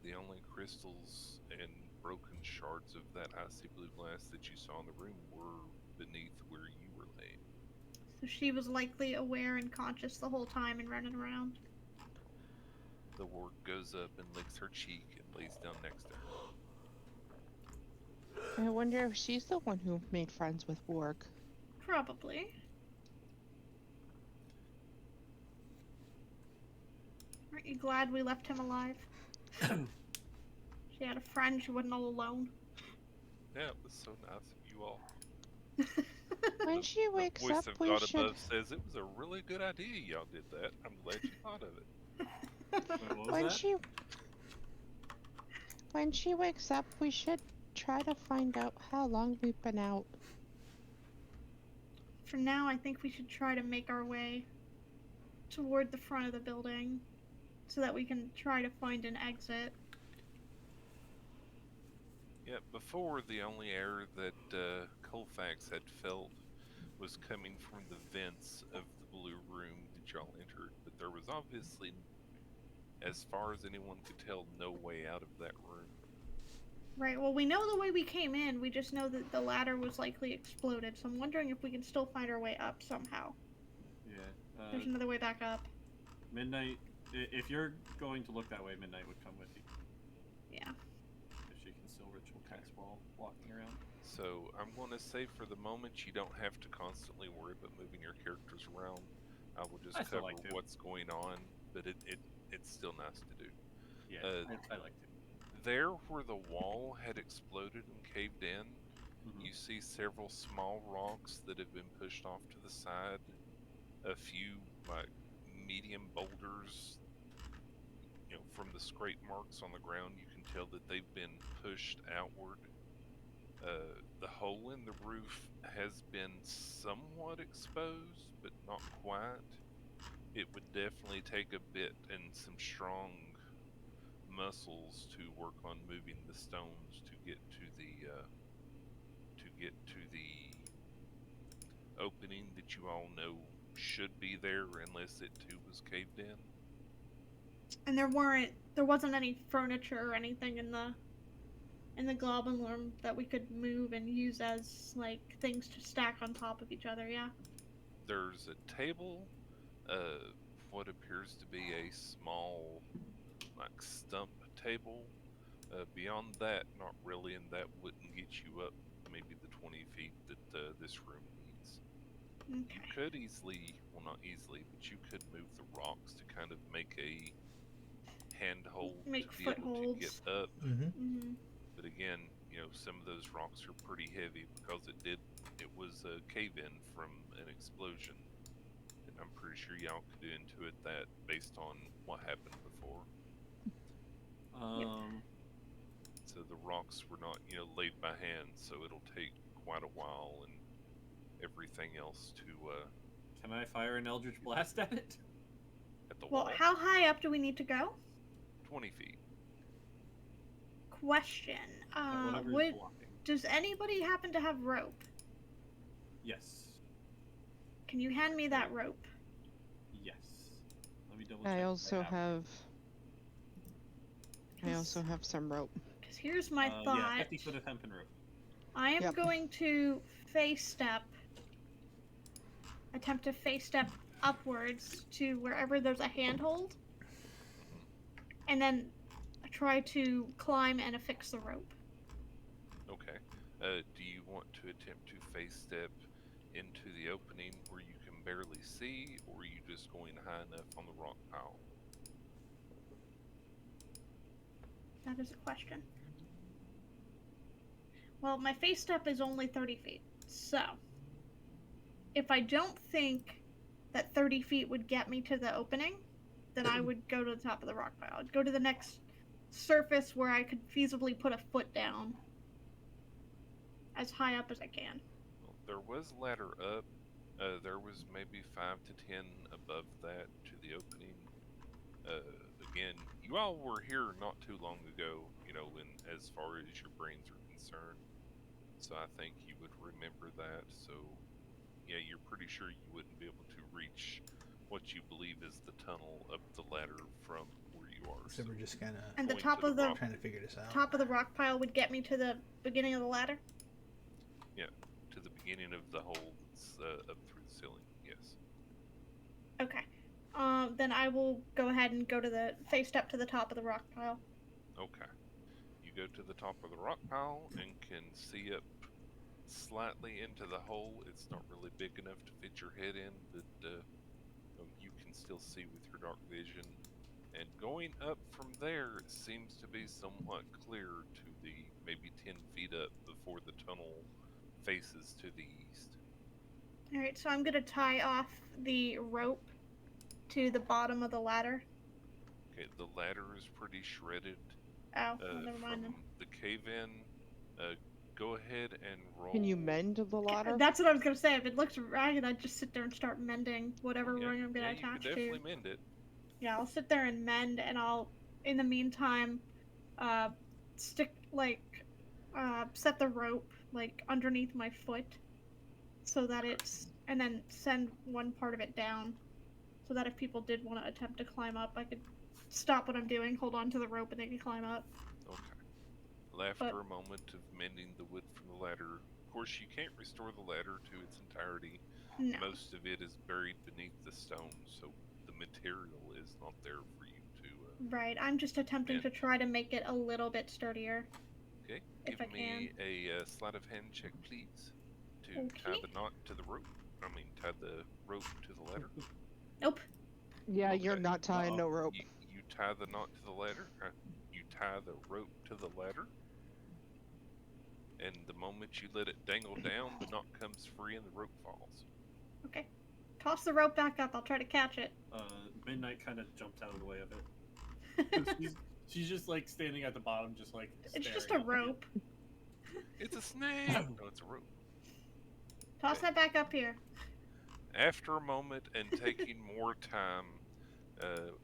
the only crystals and broken shards of that icy blue glass that you saw in the room were beneath where you were laying. So she was likely aware and conscious the whole time and running around. The ward goes up and licks her cheek and lays down next to her. I wonder if she's the one who made friends with Warg. Probably. Aren't you glad we left him alive? She had a friend, she wasn't all alone. Yeah, it was so nice of you all. When she wakes the voice up, of we God should. above says it was a really good idea y'all did that. I'm glad you thought of it. Wait, what was that? When she wakes up, we should try to find out how long we've been out. For now, I think we should try to make our way toward the front of the building so that we can try to find an exit. Yeah, before the only air that Colfax had felt was coming from the vents of the blue room that y'all entered, but there was obviously, as far as anyone could tell, no way out of that room. Right, well, we know the way we came in, we just know that the ladder was likely exploded, so I'm wondering if we can still find our way up somehow. Yeah. There's another way back up. Midnight. If you're going to look that way, Midnight would come with you. Yeah. If she can still ritual cast while walking around. So I'm going to say for the moment you don't have to constantly worry about moving your characters around. I will just I still cover like to. what's going on, but it's still nice to do. Yeah, I like to. There where the wall had exploded and caved in, You see several small rocks that have been pushed off to the side. A few like medium boulders. From the scrape marks on the ground, you can tell that they've been pushed outward. The hole in the roof has been somewhat exposed, but not quite. It would definitely take a bit and some strong muscles to work on moving the stones to get to the opening that you all know should be there, unless it too was caved in. And there wasn't any furniture or anything in the goblin room that we could move and use as like things to stack on top of each other. Yeah. There's a table, what appears to be a small, like, stump table. Beyond that, not really, and that wouldn't get you up maybe the 20 feet that this room needs. Okay. You could easily, well, not easily, but you could move the rocks to kind of make a handhold Make to be able to get footholds. up. Mm-hmm. But again, some of those rocks are pretty heavy because it was a cave-in from an explosion. And I'm pretty sure y'all could do intuit that based on what happened before. So the rocks were not, laid by hand, so it'll take quite a while and everything else to, Can I fire an Eldritch Blast at it? at the Well, wall. how high up do we need to go? 20 feet. Question. At whatever is blocking. Does anybody happen to have rope? Yes. Can you hand me that rope? Yes. Let me double check. I also have some rope. Because here's my Yeah, thought. 50 foot of hempen rope. I am Yep. going to attempt to face step upwards to wherever there's a handhold, and then try to climb and affix the rope. Okay. Do you want to attempt to face step into the opening where you can barely see, or are you just going high enough on the rock pile? That is a question. Well, my face step is only 30 feet, so if I don't think that 30 feet would get me to the opening, then I would go to the top of the rock pile. I'd go to the next surface where I could feasibly put a foot down as high up as I can. Well, there was ladder up. There was maybe 5 to 10 above that to the opening. Again, you all were here not too long ago, in as far as your brains are concerned. So I think you would remember that. So, yeah, you're pretty sure you wouldn't be able to reach what you believe is the tunnel up the ladder from where you are. So we're just kind of And the Going top to of the the rock. trying to figure this out. top of the rock pile would get me to the beginning of the ladder. To the beginning of the hole that's up through the ceiling, yes. Okay. Then I will go ahead and go to the face step to the top of the rock pile. Okay. You go to the top of the rock pile and can see up slightly into the hole. It's not really big enough to fit your head in, but you can still see with your dark vision. And going up from there, it seems to be somewhat clear to the maybe 10 feet up before the tunnel faces to the east. Alright, so I'm gonna tie off the rope to the bottom of the ladder. Okay, the ladder is pretty shredded. Oh, well, never mind From then. the cave-in. Go ahead and roll. Can you mend the ladder? That's what I was gonna say. If it looks ragged, I'd just sit there and start mending whatever Yeah, ring I'm gonna yeah, attach you can to. definitely mend it. Yeah, I'll sit there and mend, and I'll, in the meantime, set the rope underneath my foot, so that and then send one part of it down, so that if people did want to attempt to climb up, I could stop what I'm doing, hold on to the rope, and they could climb up. Okay. Well, after a moment of mending the wood from the ladder, of course you can't restore the ladder to its entirety. No. Most of it is buried beneath the stone, so the material is not there for you to. Right, I'm just attempting to try to make it a little bit sturdier. Okay. If Give I me a sleight of hand check, please, to tie Okay. the knot to the rope. Tie the rope to the ladder. Nope. Yeah, you're Okay. not tying no rope. You tie the knot to the ladder. You tie the rope to the ladder. and the moment you let it dangle down, the knot comes free and the rope falls. Okay. Toss the rope back up. I'll try to catch it. Midnight kind of jumps out of the way of it. she's just like standing at the bottom, just like. It's just a staring up rope. It's a snake! No, it's a rope. Toss that back up here. After a moment and taking more time,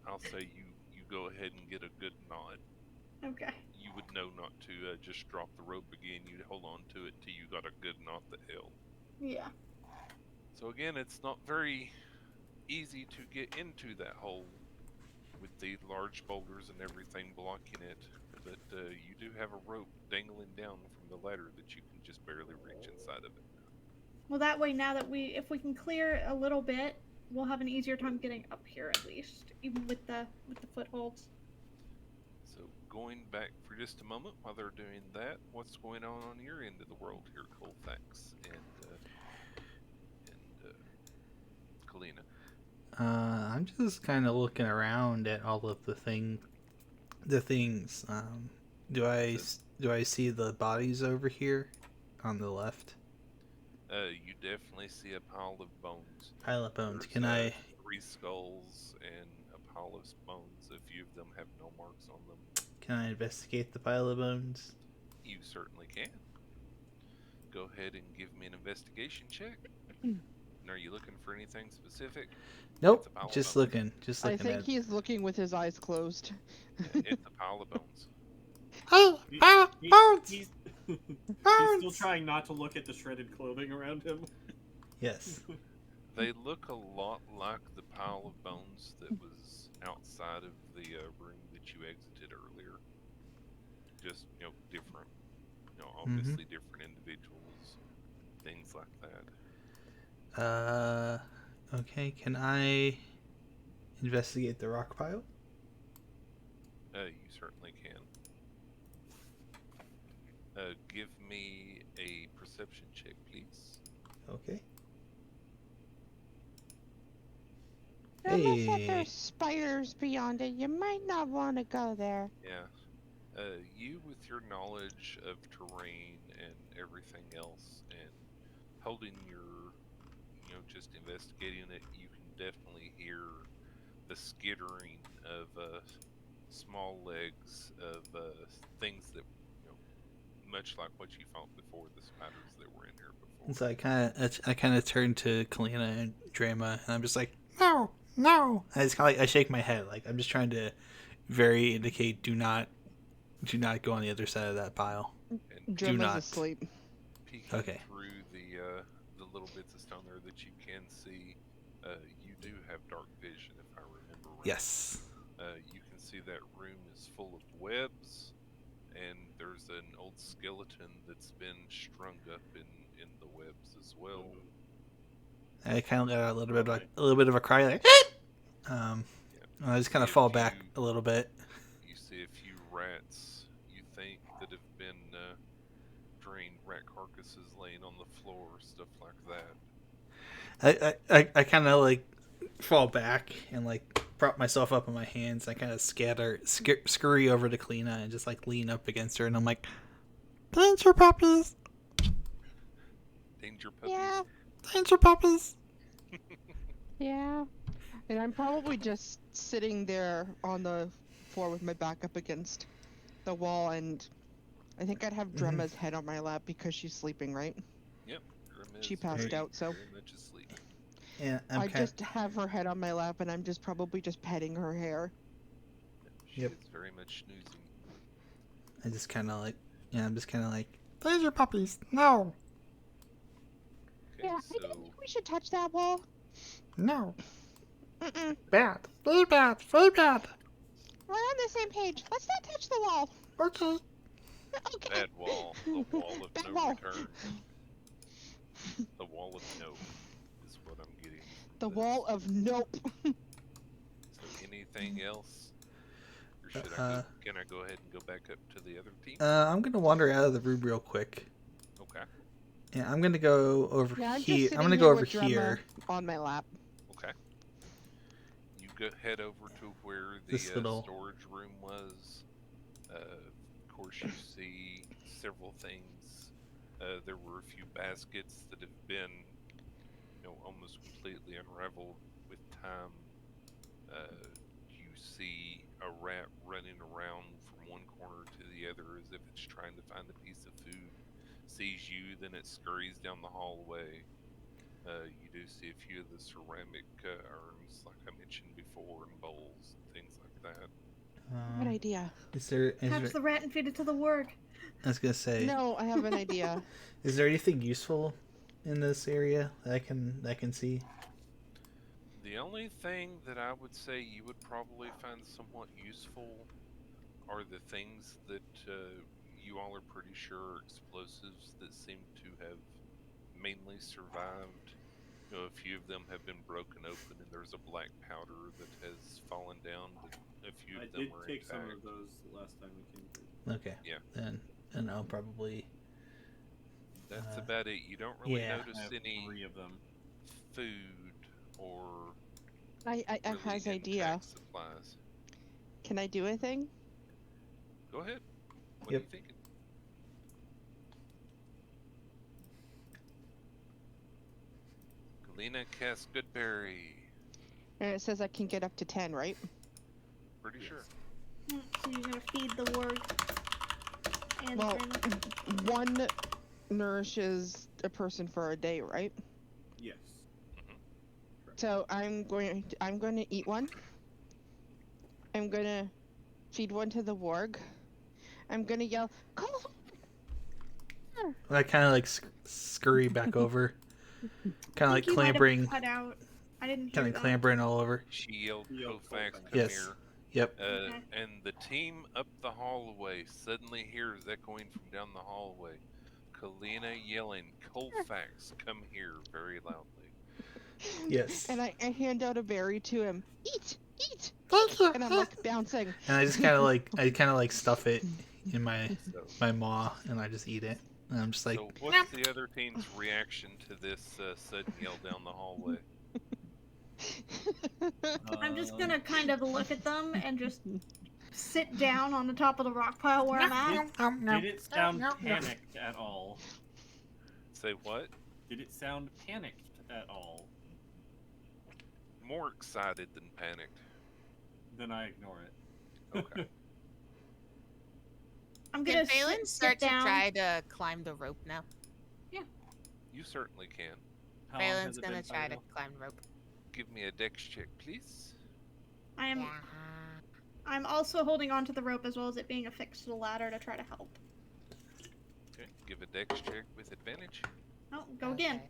I'll say you go ahead and get a good nod. Okay. You would know not to just drop the rope again. You'd hold on to it till you got a good knot that held. Yeah. So again, it's not very easy to get into that hole with the large boulders and everything blocking it. But you do have a rope dangling down from the ladder that you can just barely reach inside of it. Well, that way, now that if we can clear a little bit, we'll have an easier time getting up here at least, even with the footholds. So going back for just a moment while they're doing that, what's going on your end of the world here, Colfax and Kalina? I'm just kind of looking around at all of the things. Do I see the bodies over here on the left? You definitely see a pile of bones. Pile of bones. There's, Can I? 3 skulls and a pile of bones. A few of them have no marks on them. Can I investigate the pile of bones? You certainly can. Go ahead and give me an investigation check. And are you looking for anything specific? Nope. It's a pile of Just bones. looking. Just I looking think at. he's looking with his eyes closed. Yeah, it's a pile of bones. Hey, He- bones. He's still Bones. trying not to look at the shredded clothing around him. Yes. They look a lot like the pile of bones that was outside of the room that you exited earlier. Just, different. Obviously different individuals, things like that. Okay. Can I investigate the rock pile? You certainly can. Give me a perception check, please. Okay. Unless if Hey. there's spiders beyond it, you might not want to go there. Yeah. You, with your knowledge of terrain and everything else, and holding your, just investigating it, you can definitely hear the skittering of small legs of things that, much like what you fought before, the spiders that were in here before. So I kind of turn to Kalina and Drama, and I'm just like, no, no. And I just kind of I shake my head, like I'm just trying to very indicate, do not go on the other side of that pile. And Do Drema's not. asleep. peeking Okay. through the little bits of stone there that you can see, you do have dark vision, if I remember right. Yes. You can see that room is full of webs, and there's an old skeleton that's been strung up in the webs as well. I kind of got a little bit of a cry, like, Yeah. I just kind of See a fall back few- a little bit. You see a few rats, you think, that have been drained, rat carcasses laying on the floor, stuff like that. I kind of like fall back and like prop myself up on my hands. I kind of scurry over to Kalina and just like lean up against her, and I'm like, danger puppies, Danger puppies. Yeah, danger puppies. yeah. And I'm probably just sitting there on the floor with my back up against the wall, and I think I'd have Drema's head on my lap because she's sleeping, right? Yep. Grim She is passed very, out, so- very much asleep. Yeah, I just have her head on my lap, and I'm just probably just petting her hair. She Yep. is very much snoozing. I just kind of like, I'm just kind of like, danger puppies, no, Okay, Yeah, I so don't think we should touch that wall. no, Mm-mm. bad, very bad, very bad. We're on the same page. Let's not touch the wall. Okay. Okay. bad wall, the wall of Bad no wall. return. The wall of no is what I'm getting. from The this. wall of nope. So anything else? Or should can I go ahead and go back up to the other team? I'm gonna wander out of the room real quick. Okay. Yeah, I'm gonna go over Yeah, I'm just here. sitting I'm gonna here go over with Drema here. on my lap. Okay. You go head over to where the This little- storage room was. Of course, you see several things there were a few baskets that have been, almost completely unraveled with time. You see a rat running around from one corner to the other as if it's trying to find a piece of food. Sees you, then it scurries down the hallway. You do see a few of the ceramic urns, like I mentioned before, and bowls and things like that. Good idea. Is there? Catch the rat and feed it to the warg. I was gonna say. No, I have an idea. Is there anything useful in this area that I can see? The only thing that I would say you would probably find somewhat useful are the things that you all are pretty sure are explosives that seem to have mainly survived. A few of them have been broken open and there's a black powder that has fallen down, but a few I of them did are take intact. some of those last time we came through. Okay. Yeah. Then I'll probably. That's about it. You don't really Yeah. I notice have any 3 of them. food or I really has idea. intact supplies. Can I do a thing? Go ahead. What Yep. are you thinking? Galena casts Goodberry. And it says I can get up to 10, right? Pretty Yes. sure. So you're gonna feed the warg. And Well, Drama. one nourishes a person for a day, right? Yes. So I'm going to eat one. I'm going to feed one to the warg. I'm going to yell, "Come on!" I kind of like scurry back over, kind of like You might have clambering, cut out. I didn't hear kind of that. clambering all over. She yelled, He yelled Kofax, Kofax. come Yes. here. Yep. Okay. And the team up the hallway suddenly hears echoing from down the hallway. Kalina yelling, Colfax, come here, very loudly. Yes. And I hand out a berry to him. Eat! Eat! Thank you. And I'm like bouncing. And I just kind of like stuff it in my maw, and I just eat it. And I'm just like, So what's the other team's reaction to this sudden yell down the hallway? I'm just gonna kind of look at them and just sit down on the top of the rock pile where I'm at. Did it sound panicked at all? Say what? Did it sound panicked at all? More excited than panicked. Then I ignore it. Okay. I'm Can gonna Phelan sit start to down. try to climb the rope now? You certainly can. How long Phelan's has it gonna been, try to Cyril? climb the rope. Give me a dex check, please. I'm also holding onto the rope as well as it being affixed to the ladder to try to help. Okay. Give a dex check with advantage. Oh, go again. Okay.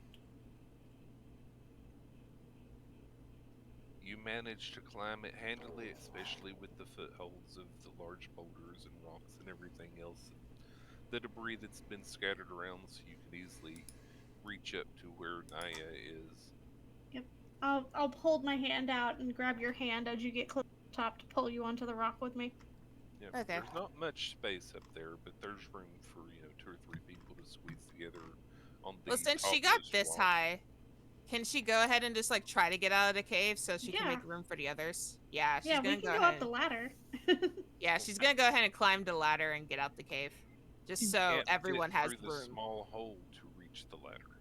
You manage to climb it handily, especially with the footholds of the large boulders and rocks and everything else. The debris that's been scattered around, so you can easily reach up to where Naya is. I'll hold my hand out and grab your hand as you get close to the top to pull you onto the rock with me. Yeah, Okay. There's not much space up there, but there's room for 2 or 3 people to squeeze together on the Well, since she got topmost this wall. high, can she go ahead and just like try to get out of the cave so she can Yeah. make room for the others? Yeah, she's Yeah, gonna we go can go ahead. up the ladder. Yeah, she's gonna go ahead and climb the ladder and get out the cave, just so Can't everyone fit has through the room. small hole to reach the ladder.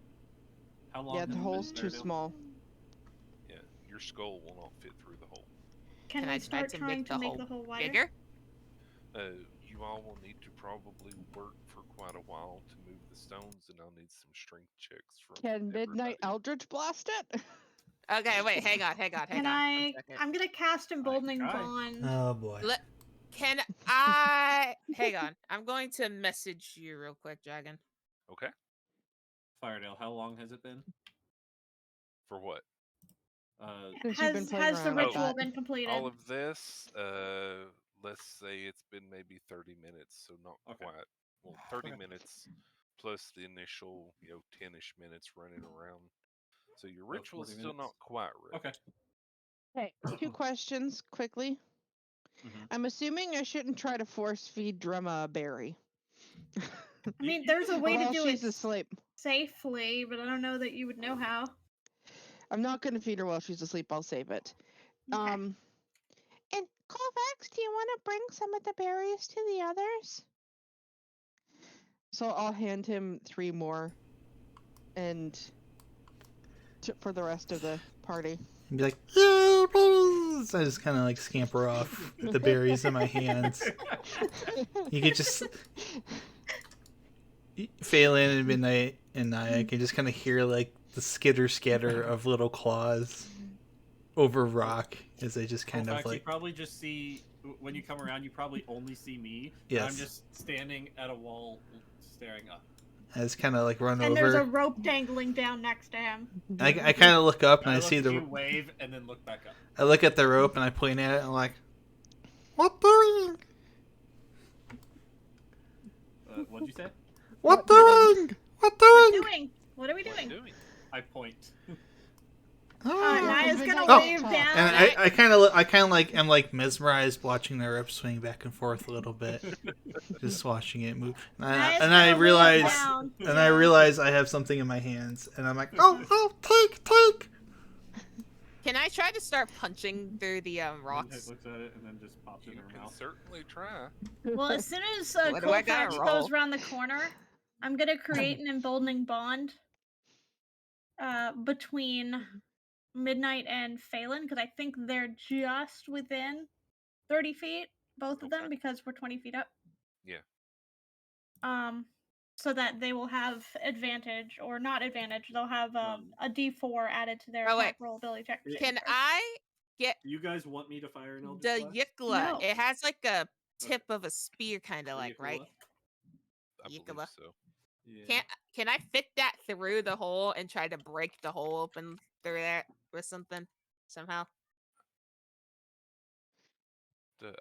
How long Yeah, has the it hole's been, too Cyril? small. Yeah, your skull will not fit through the hole. Can Can we I try start to trying make to the make hole the hole wider? bigger? You all will need to probably work for quite a while to move the stones, and I'll need some strength checks from Can Midnight everybody. Eldritch blast it? Okay, wait, hang on. Can One I? second. I'm gonna cast Emboldening try. Bond. oh boy. Can I? Hang on. I'm going to message you real quick, Dragon. Okay. Firedale, how long has it been? For what? Since you've been Has playing has the around with ritual that. been completed? All of this, let's say it's been maybe 30 minutes, so not Okay. quite. Well, 30 Okay. minutes plus the initial, 10-ish minutes running around. So your About ritual's 40 still minutes. not quite ready. Okay. Okay, 2 questions quickly. Mhm. I'm assuming I shouldn't try to force feed Drema a berry. I mean, there's a way to While do she's it asleep. safely, but I don't know that you would know how. I'm not gonna feed her while she's asleep. I'll save it. Okay. And Kovacs, do you want to bring some of the berries to the others? So I'll hand him 3 more, and for the rest of the party. And be like, "Yay, berries!" I just kind of like scamper off with the berries in my hands. You could just Phelan and Midnight and Naya can just kind of hear like the skitter scatter of little claws over rock as they just kind of You like. probably just see when you come around. You probably only see me. Yes. And I'm just standing at a wall, staring up. I just kind of like run And over. there's a rope dangling down next to him. I kind of look up and I look see at the. you, wave and then look back up. I look at the rope and I point at it and I'm like, "What doing? What'd you say? What doing? What doing? What are we doing? I point. Naya's gonna Oh, wave down. And I kind of like am like mesmerized watching the rope swing back and forth a little bit, just watching it move. Naya's And I gonna wave realize, down. and I realize I have something in my hands, and I'm like, oh, take. Can I try to start punching through the rocks? Looks at it and then just pops it in You her can mouth. certainly try. Well, as soon as What do I gotta Colfax roll? goes around the corner, I'm gonna create an emboldening bond between Midnight and Phelan, because I think they're just within 30 feet, both of them, Okay. because we're 20 feet up. Yeah. So that they will have advantage, or not advantage, they'll have a D4 added to their Oh, wait. attack roll ability check. Can I get You guys want me to fire an Eldritch the Blast? Yikla? No. It has like a tip of a spear, kind of The like, right? Yikla? I believe Yikla. so. Yeah. Can I fit that through the hole and try to break the hole open through there with something somehow?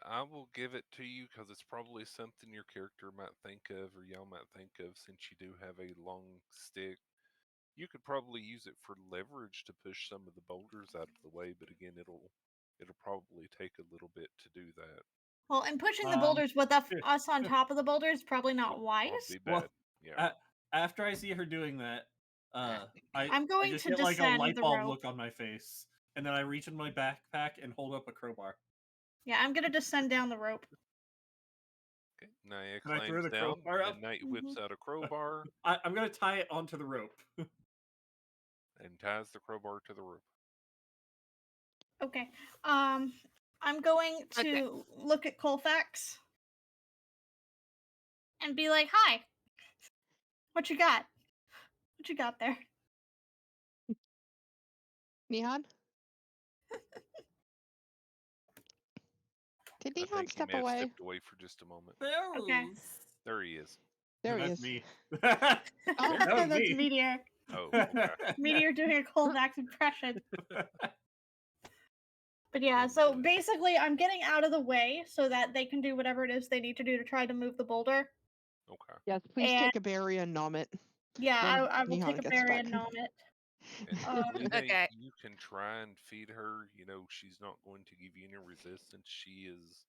I will give it to you because it's probably something your character might think of, or y'all might think of, since you do have a long stick. You could probably use it for leverage to push some of the boulders out of the way, but again, it'll probably take a little bit to do that. Well, and pushing the boulders with us on top of the boulders probably not Would wise. be bad. Yeah. After I see her doing that, I'm going I just to get like a descend light the bulb rope. look on my face, and then I reach in my backpack and hold up a crowbar. Yeah, I'm gonna descend down the rope. Okay. Naya Can I throw climbs the down. crowbar up? Midnight whips out a crowbar I'm gonna tie it onto the rope. and ties the crowbar to the rope. Okay. I'm going to look at Colfax and be like, "Hi. What you got? What you got there?" Neon? Did I Neon think he step may have away? stepped away for just a moment. Okay. There he is. There he That's is. me. Oh, That was that's me. Meteor. Oh, okay. Meteor doing a Colfax impression. But yeah, so basically I'm getting out of the way so that they can do whatever it is they need to do to try to move the boulder. Okay. Yes, please And- take a berry and nom it. Yeah, When I will Neon take a gets berry back. and nom it. And Midnight, Okay. you can try and feed her. You know, she's not going to give you any resistance. She is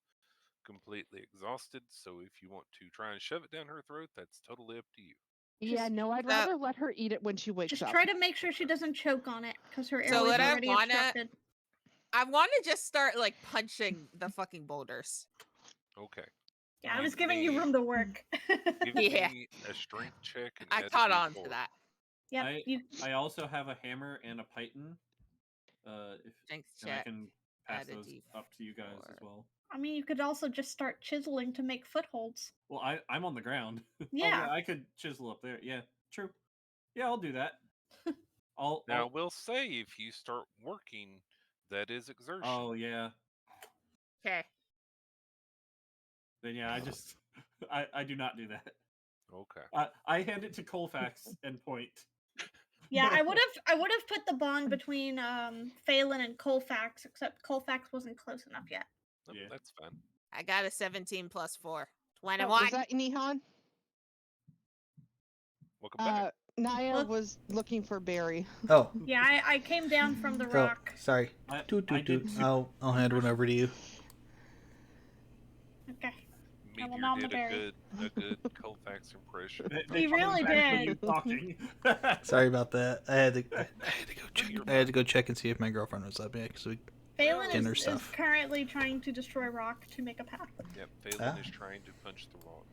completely exhausted. So if you want to try and shove it down her throat, that's totally up to you. Yeah, no, I'd rather let her eat it when she wakes Just up. try to make sure she doesn't choke on it, because her So airway's what I already wanna- obstructed. I want to just start like punching the fucking boulders. Okay. Yeah, I Give was giving you me- room to work. Give Yeah. me a strength check and I add a caught on D4. to that. Yep, I also have a hammer and a python. Strength And I check. can pass add a those up to you guys as D4. well. I mean, you could also just start chiseling to make footholds. Well, I'm on the ground. Yeah. I could chisel up there. Yeah, true. Yeah, I'll do that. Now, I will say, if you start working, that is exertion. Oh yeah. Okay. Then yeah, I do not do that. Okay. I hand it to Colfax and point. Yeah, I would have put the bond between Phelan and Colfax, except Colfax wasn't close enough yet. Nope, Yeah. that's fine. I got a 17 plus 4. Oh, 21. was that Nehan? Welcome back. Naya Look- was looking for berry. Oh, Yeah, I came down from the rock. sorry. I Toot, did toot, toot. too. I'll hand one over to you. Okay. I will Meteor nom the did berry. a good Colfax impression. He really did. Talking. Sorry about that. I had to go check. I had to go check and see if my girlfriend was up yet. So Phelan Dinner is stuff. currently trying to destroy rock to make a path. Yep, Phelan is trying to punch the rock.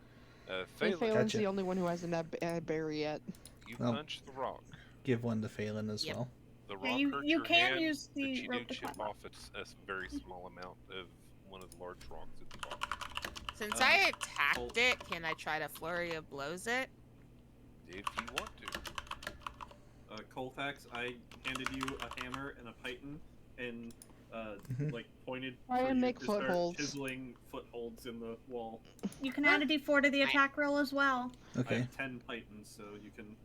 And Phelan, Phelan's Gotcha. the only one who hasn't had a berry yet. you Well- punch the rock. Give one to Phelan as Yep. well. The Yeah, rock you hurts you your can hand, use but the you do rope to chip climb up. off a very small amount of one of the large rocks at the bottom. Since Uh, I attacked Col- it, can I try to flurry of blows it? If you want to. Colfax, I handed you a hammer and a python, and like pointed Try for and you make to start footholds. chiseling footholds in the wall. You can add a d4 to the attack roll as well. I Okay. have 10 pythons, so you can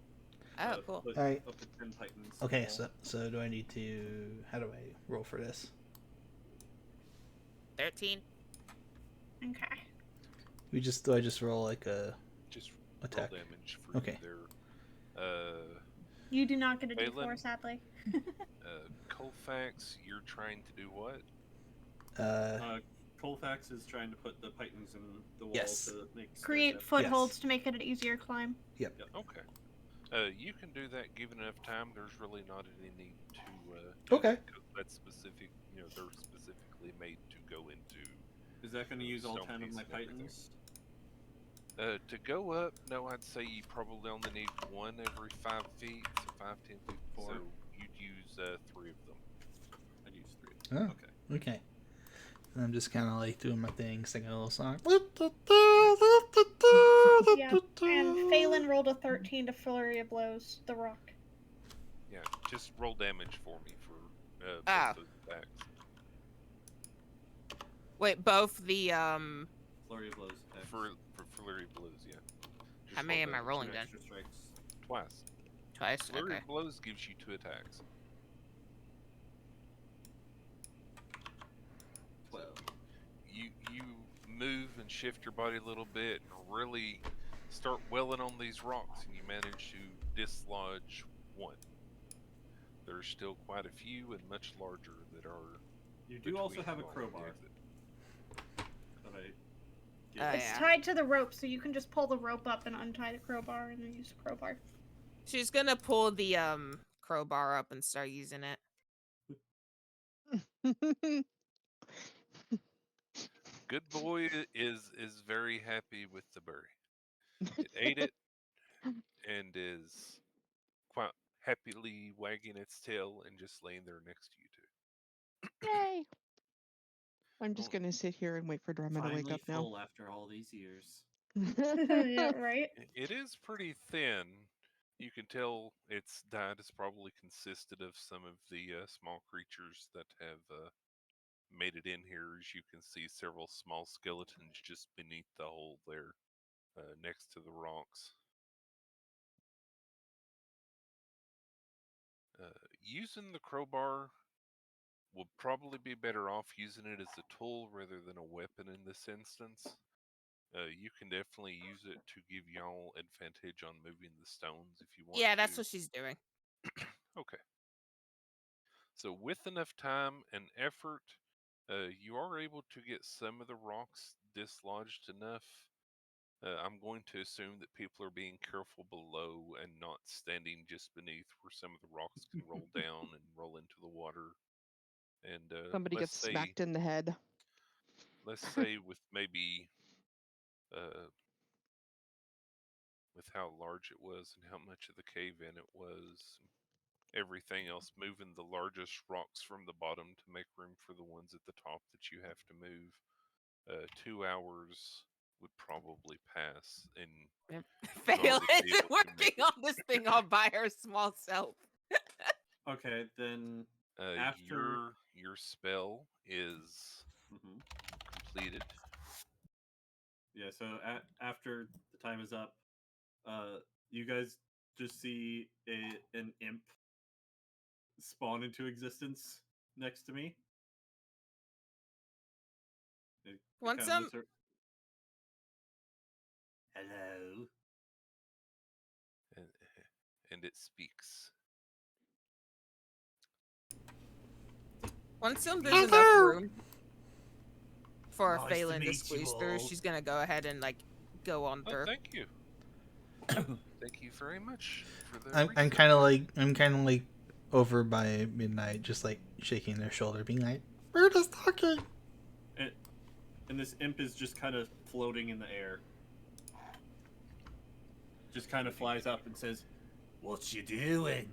Oh, cool. put Alright. up to 10 pythons. Okay, in the wall. so do I need to... How do I roll for this? 13. Okay. Do I just roll like a Just attack? roll damage for Okay. you there. You do not get a Phelan? d4, sadly. Colfax, you're trying to do what? Colfax is trying to put the pythons in the wall Yes. to make Create stairsteps. footholds to make it an easier climb. Okay. You can do that given enough time. There's really not any need to do Okay. that 'cause that's specific, they're specifically made to go into. Is that going to use all Stone 10 of piece my and everything. pythons? To go up, no, I'd say you probably only need one every 5 feet, so 5, 10, 15. Four. So you'd use 3 of them. I'd use 3. Oh. Okay. Okay. And I'm just kind of like doing my thing, singing a little song. Yeah. And Phelan rolled a 13 to flurry of blows the rock. Yeah, just roll damage for me for Ah. both those attacks. Wait, both the Flurry of blows. Attack. For flurry blows, yeah. Just How many roll am I damage. rolling 2 then? extra strikes. Twice. Twice. Flurry Okay. blows gives you 2 attacks. 12. You move and shift your body a little bit and really start welling on these rocks, and you manage to dislodge one. There's still quite a few and much larger that are. You do also between have a you all and the crowbar exit. that I gave Oh, you. It's yeah. tied to the rope, so you can just pull the rope up and untie the crowbar and then use the crowbar. She's gonna pull the crowbar up and start using it. Good boy is very happy with the berry. It ate it and is quite happily wagging its tail and just laying there next to you two. Yay! I'm just Well, gonna sit here and wait for Drama to wake Finally up now. full after all these years. Yeah, right? It is pretty thin. You can tell its diet has probably consisted of some of the small creatures that have made it in here. As you can see, several small skeletons just beneath the hole there, next to the rocks. Using the crowbar would probably be better off using it as a tool rather than a weapon in this instance. You can definitely use it to give y'all advantage on moving the stones if you want Yeah, that's to. what she's doing. Okay. So with enough time and effort, you are able to get some of the rocks dislodged enough. I'm going to assume that people are being careful below and not standing just beneath where some of the rocks can roll down and roll into the water. And Somebody let's gets say, smacked in the head. with maybe with how large it was and how much of the cave in it was, everything else, moving the largest rocks from the bottom to make room for the ones at the top that you have to move. 2 hours would probably pass, and Phelan be is able to make working it. on this thing all by her small self. Okay, then after your spell is Mhm. completed. Yeah, so after the time is up, you guys just see an imp spawn into existence next to me. It Want kinda some? looks ar- Hello. and, and it speaks. Once there's enough room for Nice to Phelan to meet you squeeze through, all. she's gonna go ahead and go on Oh, through. thank you. Thank you very much for the. I'm research. kind of like over by midnight, just like shaking their shoulder, being like, "We're just talking." And this imp is just kind of floating in the air. just kind of flies up and says, "What you doing?"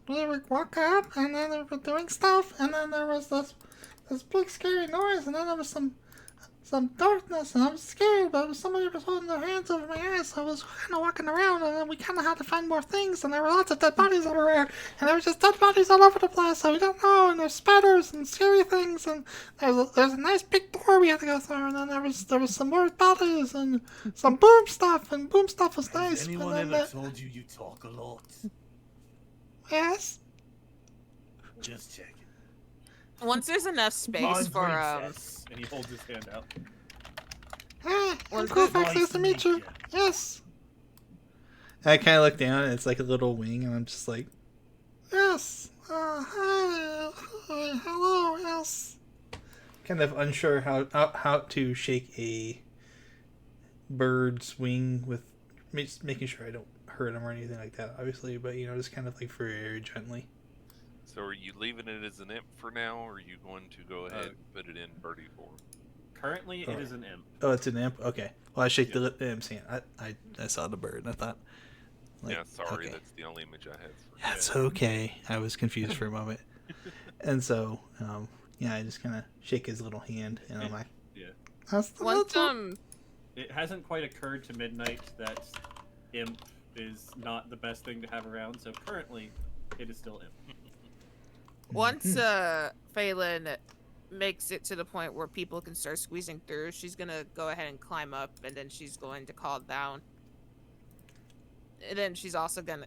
Well, we woke up and then we were doing stuff and then there was this big scary noise and then there was some darkness and I was scared, but somebody was holding their hands over my eyes, so I was kind of walking around and then we kind of had to find more things and there were lots of dead bodies everywhere and there was just dead bodies all over the place, so we don't know, and there's spiders and scary things and there's a nice big door we had to go through and then there was some more bodies and some boom stuff, and boom stuff was nice. Has anyone and ever told you talk a lot? Yes? Just checking. Once there's enough space Mind for princess. And he holds his hand out. Hey, Was cool, it nice to meet you. Yes. I kind of look down and it's like a little wing and I'm just like, yes. Hi. Hello. Yes. Kind of unsure how to shake a bird's wing with making sure I don't hurt him or anything like that, obviously, but just kind of like very gently. So are you leaving it as an imp for now, or are you going to go ahead and put it in birdie form? Currently, it is an imp. Oh, it's an imp? Okay. Well, I shake the imp's hand. I saw the bird and I thought... Yeah, sorry, okay. that's the only image I had. That's okay. I was confused for a moment. And so, I just kind of shake his little hand and I'm like... Yeah. That's It hasn't quite occurred to Midnight that imp is not the best thing to have around, so currently, it is still imp. Once Phelan makes it to the point where people can start squeezing through, she's gonna go ahead and climb up, and then she's going to call down. And then she's also gonna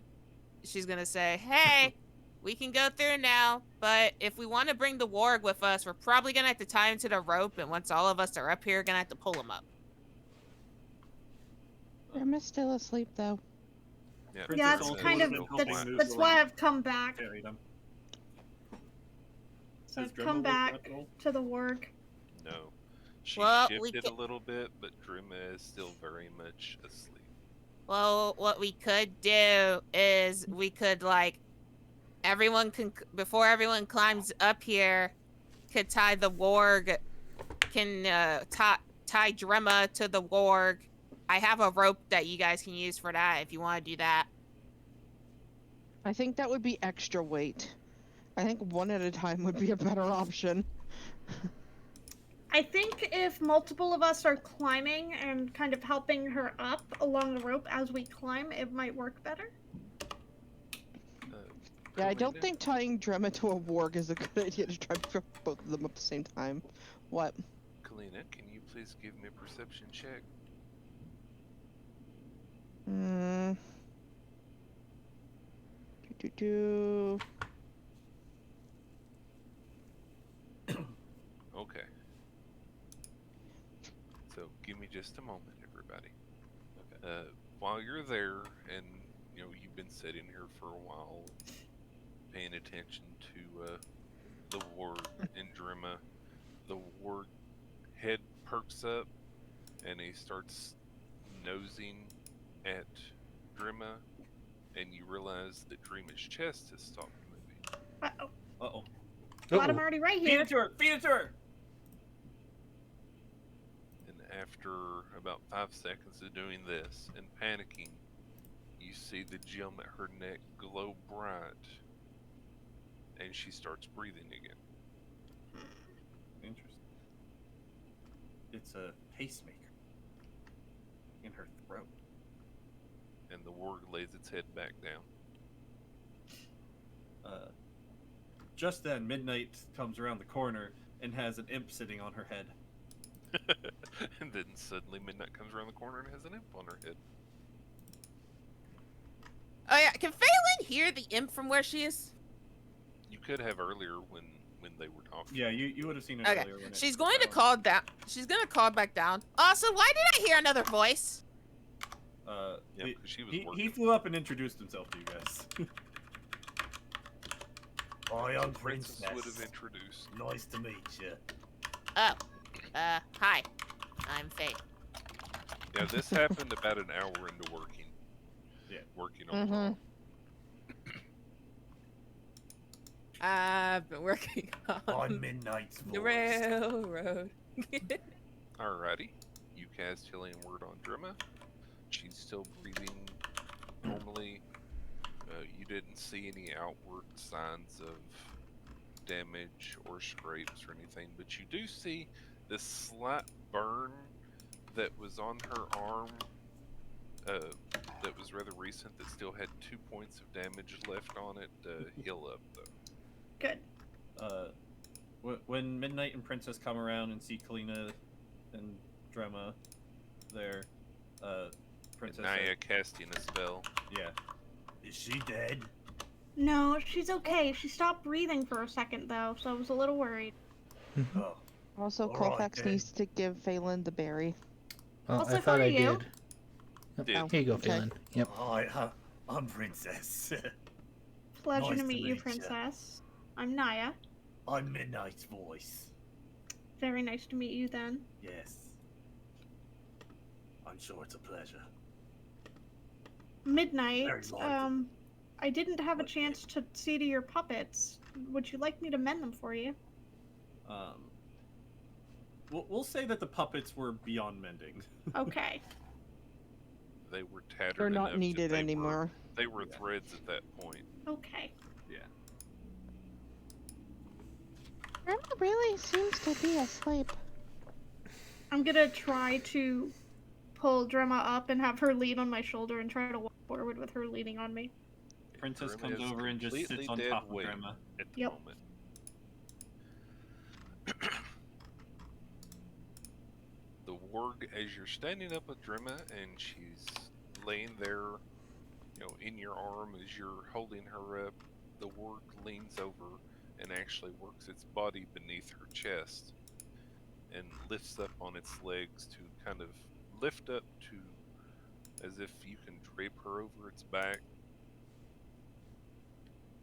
say, "Hey, we can go through now, but if we want to bring the warg with us, we're probably gonna have to tie him to the rope, and once all of us are up here, we're gonna have to pull him up." Emma's still asleep though. Yeah, it's kind of that's why I've come back. So I've come back to the work. No. She Well, shifted a little bit, but Drima is still very much asleep. Well, what we could do is we could, like, before everyone climbs up here, could tie the warg, tie Drema to the warg. I have a rope that you guys can use for that if you want to do that. I think that would be extra weight. I think one at a time would be a better option. I think if multiple of us are climbing and kind of helping her up along the rope as we climb, it might work better. Yeah, I don't think tying Drema to a warg is a good idea to try to pick both of them at the same time. What? Kalina, can you please give me a perception check? Okay. So give me just a moment, everybody. Okay. While you're there, and you've been sitting here for a while, paying attention to the warg and Drima, the warg head perks up, and he starts nosing at Drima, and you realize that Drima's chest has stopped moving. Uh-oh. Uh-oh. Glad I'm already right Feed here. it to her! Feed it to her! And after about 5 seconds of doing this and panicking, you see the gem at her neck glow bright, and she starts breathing again. Interesting. It's a pacemaker in her throat. And the warg lays its head back down. Just then, Midnight comes around the corner and has an imp sitting on her head. And then suddenly Midnight comes around the corner and has an imp on her head. Oh yeah, can Phelan hear the imp from where she is? You could have earlier when they were talking. Yeah, you would have seen it Okay, earlier. When she's going to call down. She's going to call back down. Also, why did I hear another voice? Yeah, because she was working. He flew up and introduced himself to you guys. I am Princess Princess. would have introduced. Nice to meet you. Oh, hi. I'm Faye. Yeah, this happened about an hour into working. Yeah. Working on it all. I've been working I'm on Midnight's the voice. railroad. Alrighty. You cast Healing Word on Drima. She's still breathing normally. You didn't see any outward signs of damage or scrapes or anything, but you do see this slight burn that was on her arm that was rather recent that still had 2 points of damage left on it. Heal up, though. Good. When Midnight and Princess come around and see Kalina and Drema there, Princess And Naya says, casting a spell. yeah. Is she dead? No, she's okay. She stopped breathing for a second though, so I was a little worried. Oh, Also, All right, Colfax then. needs to give Phelan the berry. Well, Also I thought for I you. did. Yep. Did. Here you go, Okay. Phelan. Yep. Hi, I'm Princess. Pleasure Nice to to meet you, meet ya. Princess. I'm Naya. I'm Midnight's voice. Very nice to meet you then. Yes. I'm sure it's a pleasure. Midnight, Very likely. I didn't have a What chance to see to your puppets. Would you like me to mend them for you? We'll say that the puppets were beyond mending. Okay. They were tattered They're enough not that needed they anymore. They were Yeah. threads at that point. Okay. Yeah. Grandma really seems to be asleep. I'm gonna try to pull Drema up and have her lean on my shoulder and try to walk forward with her leaning on me. Princess Drima comes is over and just completely sits on dead top of weight Drema. at the Yep. moment. The warg, as you're standing up with Drima and she's laying there, in your arm as you're holding her up, the warg leans over and actually works its body beneath her chest and lifts up on its legs to kind of lift up to as if you can drape her over its back.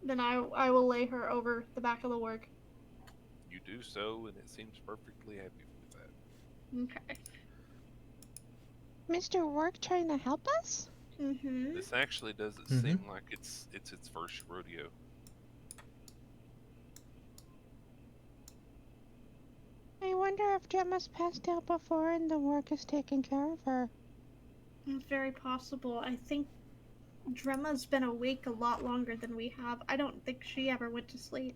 Then I will lay her over the back of the work. You do so, and it seems perfectly happy with that. Okay. Mr. Work trying to help us? Mm-hmm. This actually doesn't Mhm. seem like it's its first rodeo. I wonder if Gemma's passed out before and the work is taking care of her. It's very possible. I think Drema's been awake a lot longer than we have. I don't think she ever went to sleep.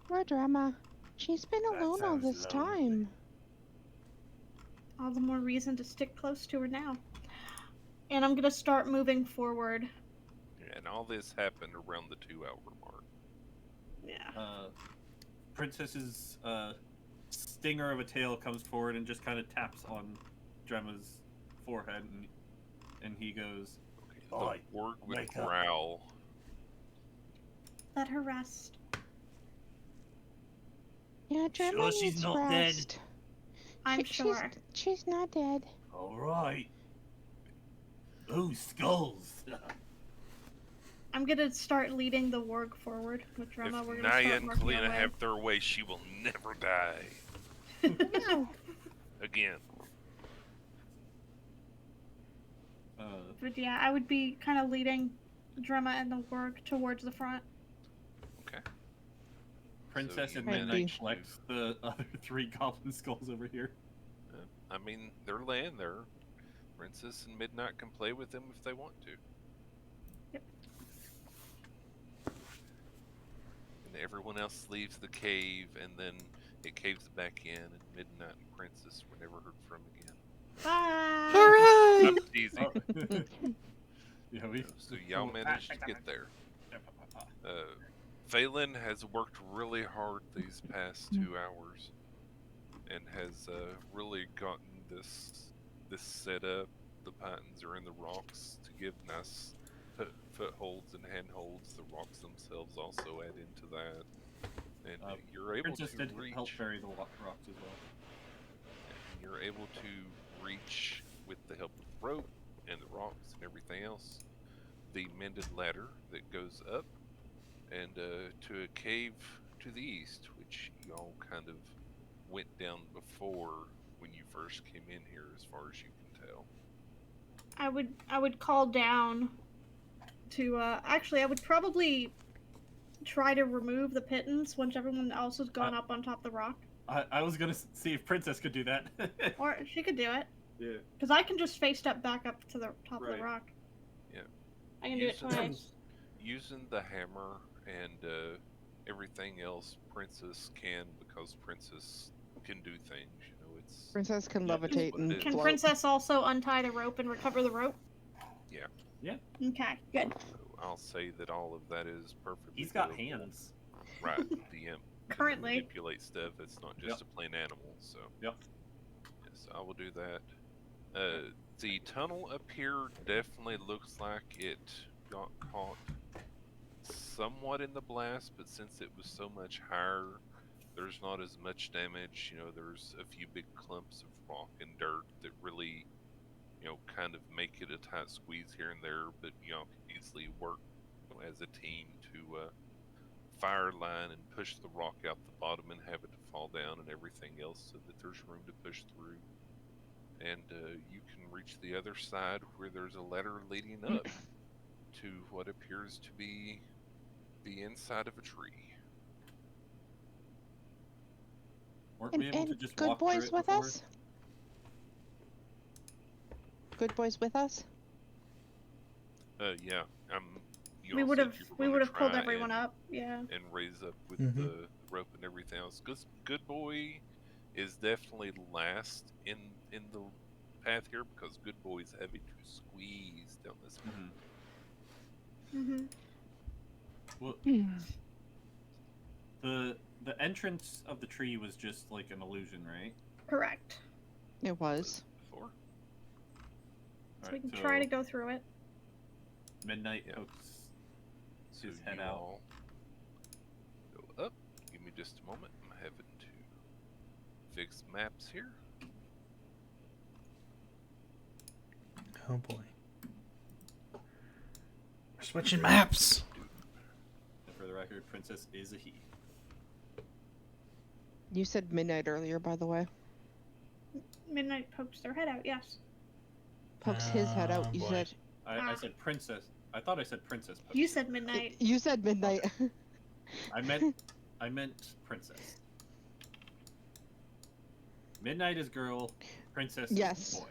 Poor Gemma. She's been That alone all sounds this lonely. time. All the more reason to stick close to her now. And I'm gonna start moving forward. And all this happened around the 2-hour mark. Yeah. Princess's stinger of a tail comes forward and just kind of taps on Drema's forehead, and he goes, Okay, Oi, the warg would wake up. growl. Let her rest. Yeah, Gemma Sure she's needs not dead? rest. I'm She's- sure. She's not dead. All right. Ooh, skulls. I'm gonna start leading the warg forward with Drema. If We're gonna Naya start and working our Kalina way. have their way, she will never die. No. Again. But yeah, I would be kind of leading Drema and the warg towards the front. Okay. Princess So and you Might Midnight managed collect the other 3 goblin skulls over here. I mean, they're laying there. Princess and Midnight can play with them if they want to. Yep. And everyone else leaves the cave, and then it caves back in, and Midnight and Princess were never heard from again. Bye. Hooray! I'm teasing. Yeah, we. So y'all managed to get there. Phelan has worked really hard these past 2 hours, and has really gotten this set up. The patterns are in the rocks to give nice footholds and handholds. The rocks themselves also add into that, and you're able Princess to did reach. help bury the rocks as well. And you're able to reach with the help of the rope and the rocks and everything else. The mended ladder that goes up and to a cave to the east, which y'all kind of went down before when you first came in here, as far as you can tell. I would call down to actually I would probably try to remove the pittance once everyone else has gone up on top of the rock. I was gonna see if Princess could do that. Or she could do it. Yeah. Because I can just face step back up to the top of Right. the rock. Yeah. I can do it twice. Using the hammer and everything else, Princess can, because Princess can do things. You know, it's Princess can Yeah, levitate what it and is. Can float. Princess also untie the rope and recover the rope? Yeah. Yeah. Okay, good. So I'll say that all of that is perfectly. He's got doable. hands. Right. The imp can Currently. manipulate stuff. It's not just a plain animal. So. Yep. Yes, I will do that. The tunnel up here definitely looks like it got caught somewhat in the blast, but since it was so much higher, there's not as much damage. You know, there's a few big clumps of rock and dirt that really, you know, kind of make it a tight squeeze here and there, but you know, can easily work as a team to fire line and push the rock out the bottom and have it to fall down and everything else so that there's room to push through. And you can reach the other side where there's a ladder leading up to what appears to be the inside of a tree. Weren't we able to And just good walk through boys it with before? us? Good boys with us? Yeah. You We all would said have you were we gonna would have pulled try everyone and, up. Yeah. and raise up with Mhm. the rope and everything else. Because Good Boy is definitely last in the path here, because Good Boy is having to squeeze down this path. Mm-hmm. Mhm. Well, the entrance of the tree was just like an illusion, right? Correct. It was. Before. So we can try to go through it. Midnight Yeah. pokes So his head you out. all go up. Give me just a moment. I'm having to fix maps here. Oh boy. We're switching maps. And for the record, Princess is a he. You said midnight earlier, by the way. Midnight pokes their head out. Yes. Pokes his head Oh, out. You boy. said. I said princess. I thought I said princess. Pokes You her. said midnight. You said midnight. I meant princess. Midnight is girl. Princess Yes. is boy.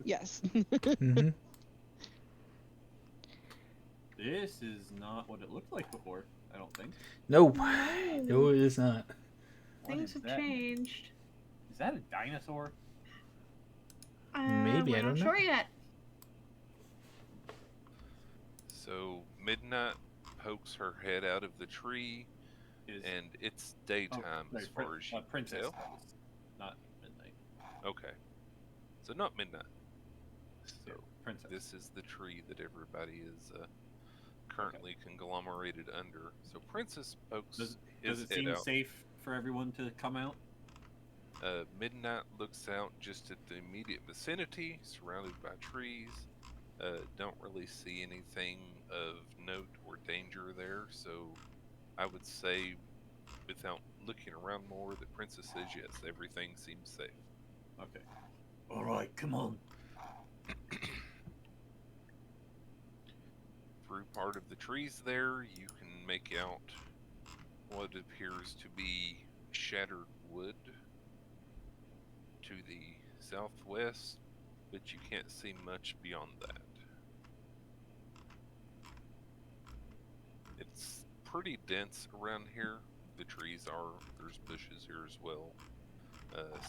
Yes. Mm-hmm. This is not what it looked like before. I don't think. Nope. No. No, it is not. What Things is have that? changed. Is that a dinosaur? Maybe, We're I don't not know. sure yet. So Midnight pokes her head out of the tree, Is and it's daytime sorry, as far as you princess can tell. knows, not midnight. Okay, so not Midnight. So Princess. this is the tree that everybody is currently conglomerated under. So Princess pokes Does his it head seem out. safe for everyone to come out? Midnight looks out just at the immediate vicinity, surrounded by trees. Don't really see anything of note or danger there, so I would say, without looking around more, that Princess says yes, everything seems safe. Okay. All right, come on. Through part of the trees there, you can make out what appears to be shattered wood to the southwest, but you can't see much beyond that. It's pretty dense around here. The trees are, there's bushes here as well.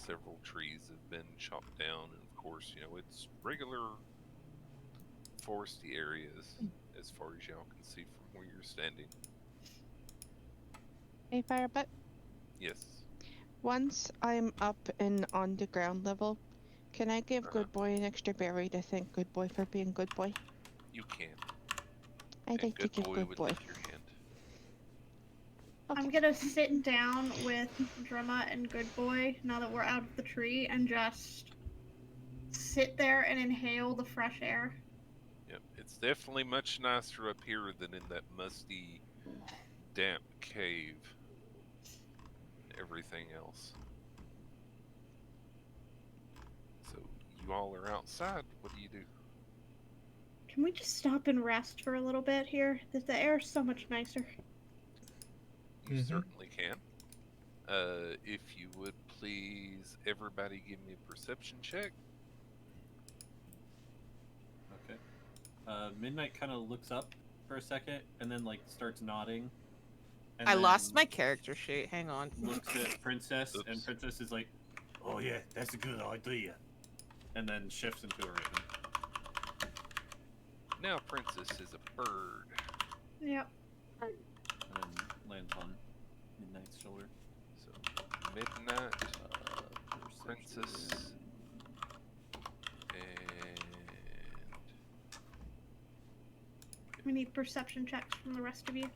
Several trees have been chopped down, and of course, you know, it's regular foresty areas as far as y'all can see from where you're standing. Hey, Firebutt. Yes. Once I'm up and on the ground level, can I give Good Boy an extra berry to thank Good Boy for being Good Boy? You can. I'd like to give Good would Boy. lick your hand. Okay. I'm gonna sit down with Drema and Good Boy now that we're out of the tree and just sit there and inhale the fresh air. Yep, it's definitely much nicer up here than in that musty, damp cave. Everything else. So you all are outside. What do you do? Can we just stop and rest for a little bit here? The air's so much nicer. You Mhm. certainly can. If you would please, everybody give me a perception check. Okay. Midnight kind of looks up for a second and then like starts nodding. And I lost then my character sheet. Hang on. looks at Princess, and Oops. Princess is like, Oh yeah, that's a good idea. and then shifts into a raven. Now, Princess is a bird. Yep. And then lands on Midnight's shoulder. So, Midnight, Perception. Princess, and We need perception checks from the rest of you.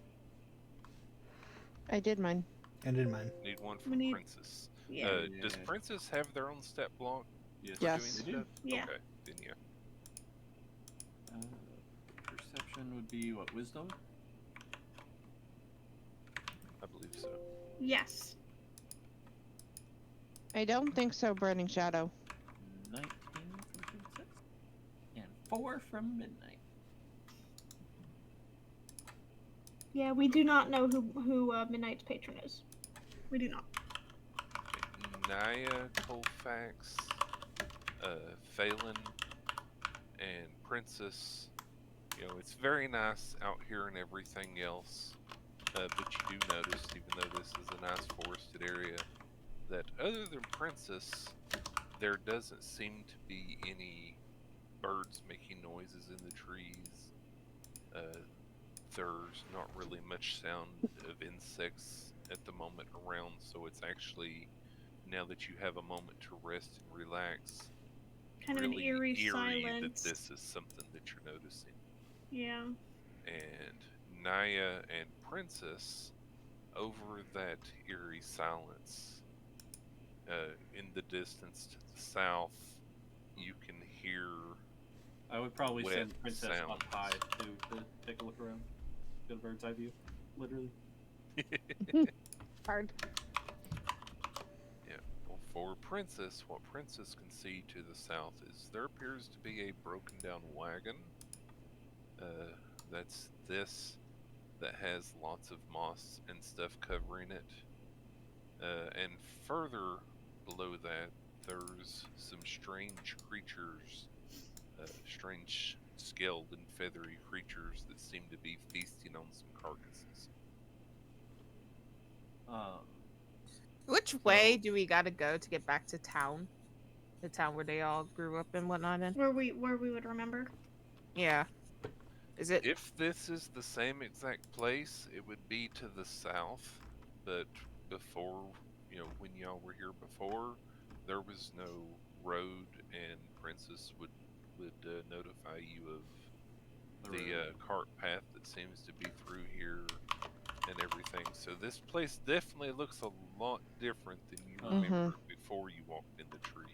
I did mine. And in mine. need one We from need- Princess. Yeah. Does Yeah. Princess have their own stat block Yes. for Yes. doing They do. stuff? Yeah. Okay, then yeah. Perception would be what? Wisdom? I believe so. Yes. I don't think so, Burning Shadow. 19 from Princess. And 4 from Midnight. Yeah, we do not know who Midnight's patron is. We do not. Naya, Colfax, Phelan, and Princess. You know, it's very nice out here and everything else, but you do notice, even though this is a nice forested area, that other than Princess, there doesn't seem to be any birds making noises in the trees. There's not really much sound of insects at the moment around, so it's actually, now that you have a moment to rest and relax, Kind of really an eerie that silence. this is something that you're noticing. Yeah. And Naya and Princess, over that eerie silence, in the distance to the south, you can hear I would probably wet send Princess up sounds. high too to take a look around. Get a bird's eye view. Literally. Hard. Yeah, well, for Princess, what Princess can see to the south is there appears to be a broken down wagon. That's this, that has lots of moss and stuff covering it. And further below that, there's some strange creatures, strange scaled and feathery creatures that seem to be feasting on some carcasses. Which way do we gotta go to get back to town? The town where they all grew up and whatnot in? Where we would remember. Yeah. Is it? If this is the same exact place, it would be to the south, but before, you know, when y'all were here before, there was no road, and Princess would notify you of the cart path that seems to be through here and everything. So this place definitely looks a lot different than you remember before you walked in the tree.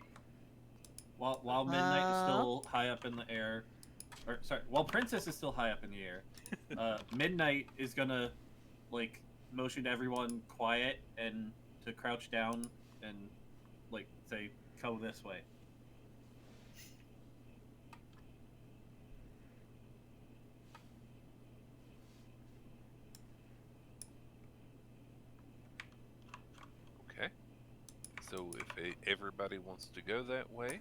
While Midnight is still high up in the air, or sorry, while Princess is still high up in the air, Midnight is gonna like motion to everyone quiet and to crouch down and like say, "Go this way." Okay. So if everybody wants to go that way,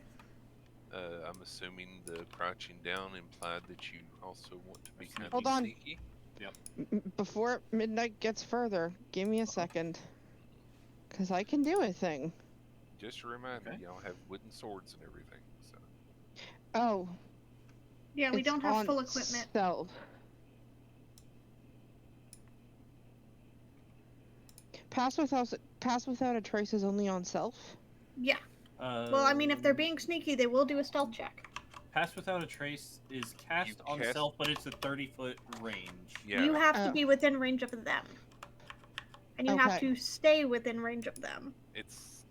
I'm assuming the crouching down implied that you also want to be kind Hold of on. sneaky. Before Midnight gets further, give me a second. Because I can do a thing. Just a reminder, Okay. y'all have wooden swords and everything. So Oh. Yeah, we it's don't have on full equipment. Stealth. Pass without a trace is only on self. Yeah. Well, I mean, if they're being sneaky, they will do a stealth check. Pass Without a Trace is cast on cast- self, but it's a 30-foot range. yeah, You have to Oh. be within range of them. And you have Okay. to stay within range of them.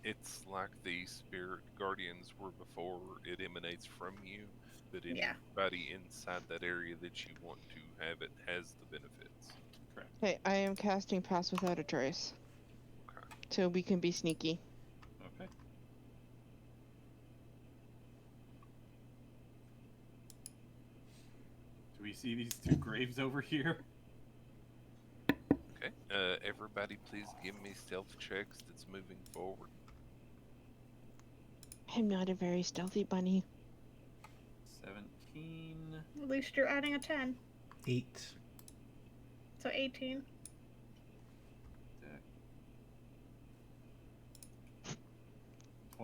it's like the spirit guardians were before. It emanates from you, but Yeah. anybody inside that area that you want to have it has the benefits. Okay, I am casting Pass Without a Trace. Okay. So we can be sneaky. Okay. you see these two graves over here? Okay. Everybody, please give me stealth checks that's moving forward. I'm not a very stealthy bunny. 17. At least you're adding a 10. 8. So 18.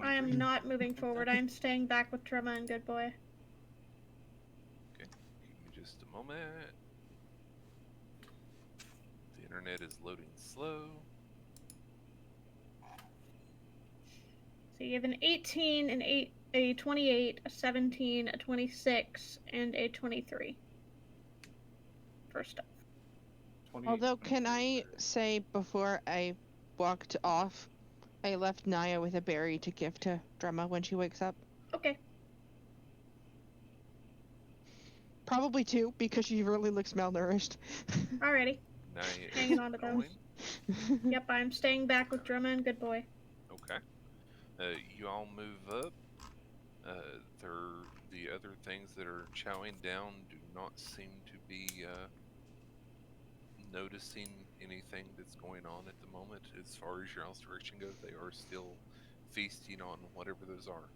I am not moving forward. I'm staying back with Trema and Good Boy. Okay. Give me just a moment. The internet is loading slow. So you have an 18, a 28, a 17, a 26, and a 23. First up. Although, can I say before I walked off, I left Naya with a berry to give to Drema when she wakes up. Okay. Probably 2, because she really looks malnourished. Alrighty. Naya Hanging is on to those. going. Yep, I'm staying back with Drema and Good Boy. Okay. You all move up. The other things that are chowing down do not seem to be noticing anything that's going on at the moment. As far as your house direction goes, they are still feasting on whatever those are.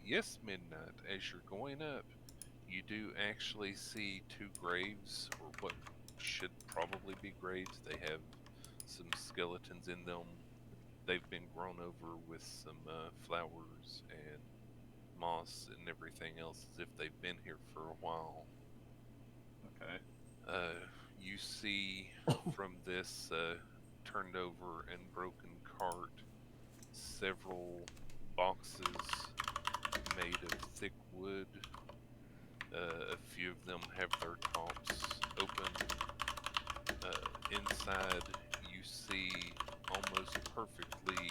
Yes, Midnight, as you're going up, you do actually see 2 graves, or what should probably be graves. They have some skeletons in them. They've been grown over with some flowers and moss and everything else, as if they've been here for a while. Okay. You see from this turned over and broken cart several boxes made of thick wood. A few of them have their tops open. Inside, you see almost perfectly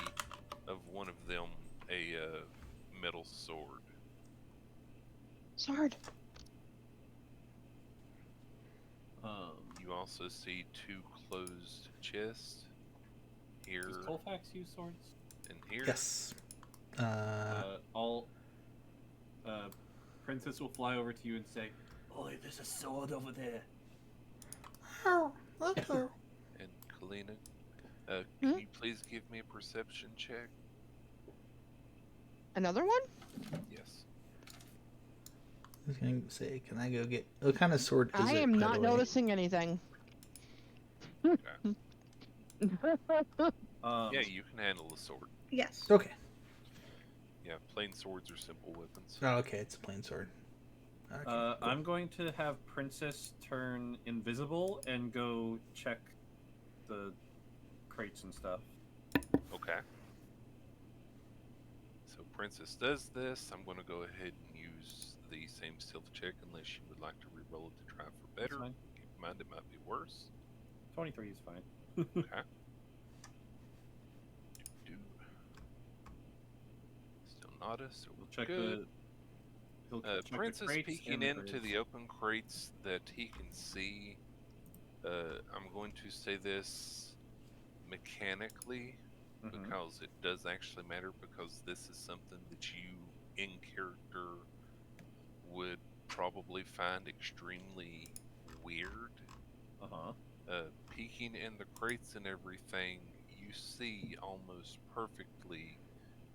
of one of them a metal sword. Sword. You also see 2 closed chests here Does Colfax use swords? and here. Yes. Princess will fly over to you and say, Oi, there's a sword over there. And Kalina, can you please give me a perception check? Another one? Yes. I was gonna say, can I go get... What kind of sword is I it, am by not the way? noticing anything. Yeah, you can handle the sword. Yes. Okay. Yeah, plain swords are simple weapons. Oh, okay, it's a plain sword. Okay, cool. I'm going to have Princess turn invisible and go check the crates and stuff. Okay. So Princess does this. I'm going to go ahead and use the same stealth check unless you would like to reroll it to try for better. fine. Keep in mind it might be worse. 23 is fine. Okay. Still not us, so we'll Check good. He'll check the Princess crates peeking and the into crates. the open crates that he can see. I'm going to say this mechanically Mhm. because it does actually matter, because this is something that you in character would probably find extremely weird. Peeking in the crates and everything, you see almost perfectly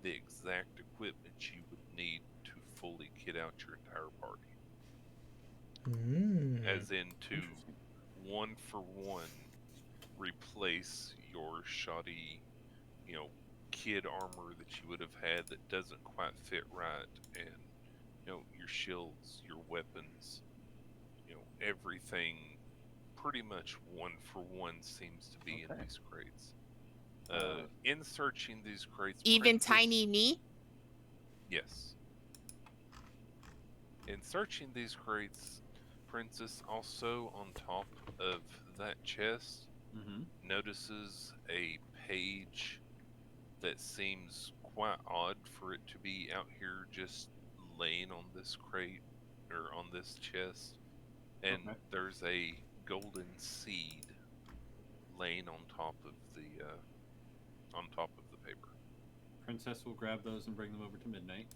the exact equipment you would need to fully kit out your entire party. As in to Interesting. 1-for-1 replace your shoddy, kid armor that you would have had that doesn't quite fit right, and your shields, your weapons, everything pretty much 1-for-1 seems to be in Okay. these crates. In searching these crates, Even Princess- tiny me? Yes. In searching these crates, Princess also on top of that chest notices a page that seems quite odd for it to be out here just laying on this crate or on this chest, and Okay. there's a golden seed laying on top of the paper. Princess will grab those and bring them over to Midnight.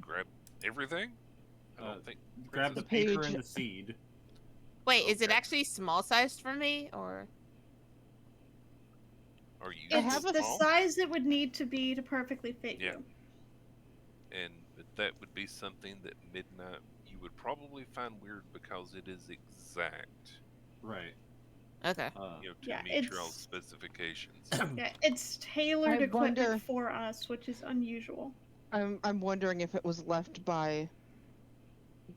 Grab everything? I don't think. Grab the Princess- paper Page- and the seed. Wait, is it Okay. actually small sized for me or? Are you I It's have so a the small? size it would need to be to perfectly fit Yeah. you. And that would be something that Midnight you would probably find weird because it is exact, Right. Okay. to Yeah, meet your own it's- specifications. Yeah, it's tailored I equipment wonder- for us, which is unusual. I'm wondering if it was left by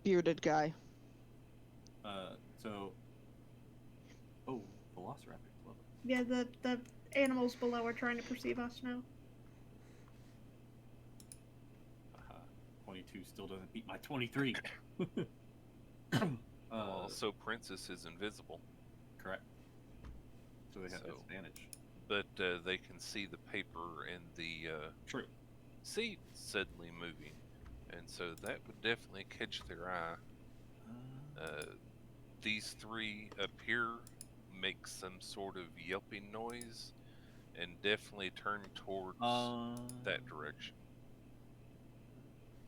bearded guy. So. Oh, Velociraptor. Love it. Yeah, the animals below are trying to perceive us now. Haha. 22 still doesn't beat my 23. Also, Princess is invisible, Correct. So they have So- disadvantage. but they can see the paper and the True. seed suddenly moving, and so that would definitely catch their eye. These three up here make some sort of yelping noise and definitely turn towards that direction.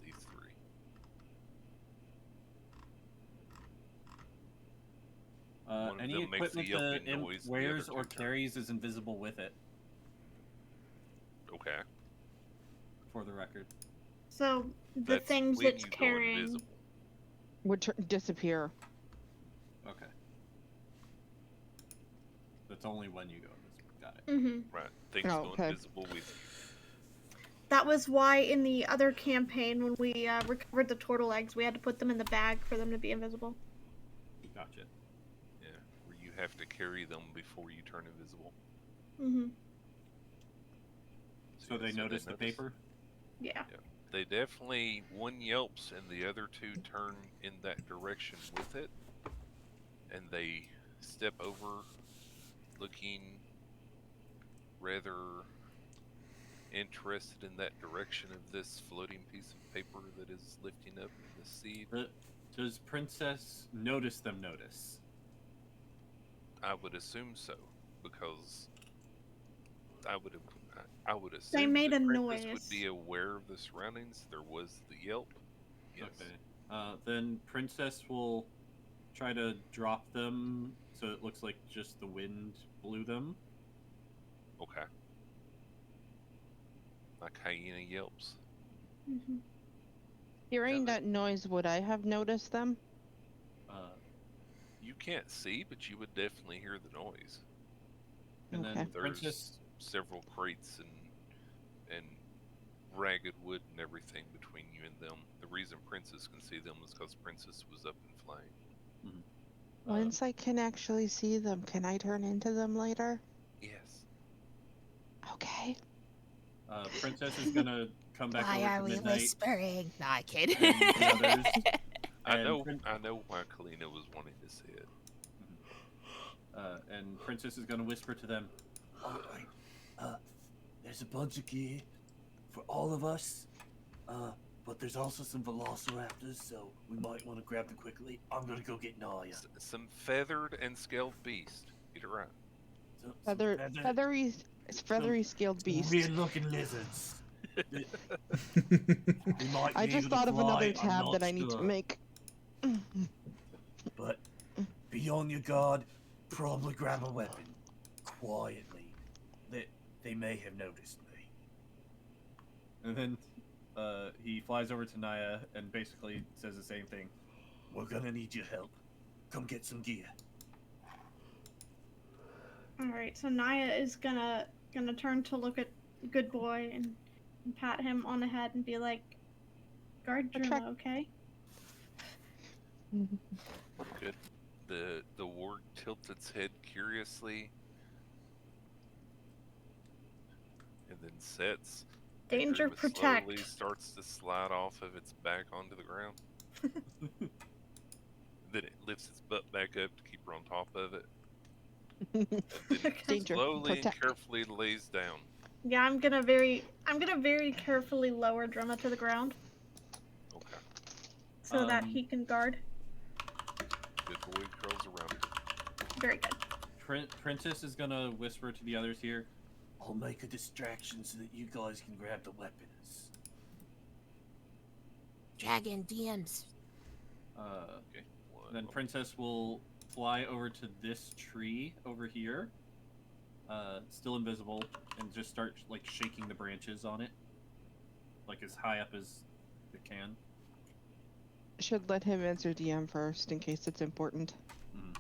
These three. One of Any them makes a equipment the yelping imp noise, the wears other or two turn. carries is invisible with it, Okay. for the record. So the That's things when it's you go carrying. invisible. Would disappear. Okay. That's only when you go invisible. Got it. Mm-hmm. Right. Things Oh, go okay. invisible with you. That was why in the other campaign, when we recovered the turtle eggs, we had to put them in the bag for them to be invisible. Gotcha. Yeah. Where you have to carry them before you turn invisible. Mm-hmm. So they notice the paper? Yeah. They definitely, one yelps and the other two turn in that direction with it, and they step over, looking rather interested in that direction of this floating piece of paper that is lifting up in the seed. Does Princess notice them notice? I would assume so, because I would assume They made that a Princess would noise. be aware of the surroundings. There was the yelp. Yes. Okay. Then Princess will try to drop them so it looks like just the wind blew them. Okay. Like hyena yelps. Mm-hmm. Hearing Yeah, that noise, would I have noticed them? You can't see, but you would definitely hear the noise. And Okay. then There's Princess. several crates and ragged wood and everything between you and them. The reason Princess can see them is because Princess was up in flame. Once I can actually see them, can I turn into them later? Yes. Okay. Princess is gonna come back Why over are to we Midnight. whispering? No, I kid. and the others. I And know why Kalina was wanting to see it. And Princess is gonna whisper to them. Alright. There's a bunch of gear for all of us. But there's also some velociraptors, so we might want to grab them quickly. I'm gonna go get Naya. Some feathered and scaled beast. Get it right. Some Feathery scaled beast. weird looking lizards. They might I be just able to thought of fly, another I'm tab not that I need to sure. make. But be on your guard. Probably grab a weapon quietly. They may have noticed me. And then he flies over to Naya and basically says the same thing. We're gonna need your help. Come get some gear. All right. So Naya is gonna turn to look at Good Boy and pat him on the head and be like, "Guard Attract- Druma, okay?" Good. The ward tilts its head curiously, and then sets. Danger, Druma protect. slowly starts to slide off of its back onto the ground. Then it lifts its butt back up to keep her on top of it. And then it Danger, slowly and protect. carefully lays down. Yeah, I'm gonna very carefully lower Druma to the ground Okay. so that he can guard. Good boy curls around it. Very good. Princess is gonna whisper to the others here. I'll make a distraction so that you guys can grab the weapons. Dragon DMs. Okay. Then Princess will fly over to this tree over here, still invisible, and just start like shaking the branches on it, like as high up as it can. Should let him answer DM first in case it's important. Mm.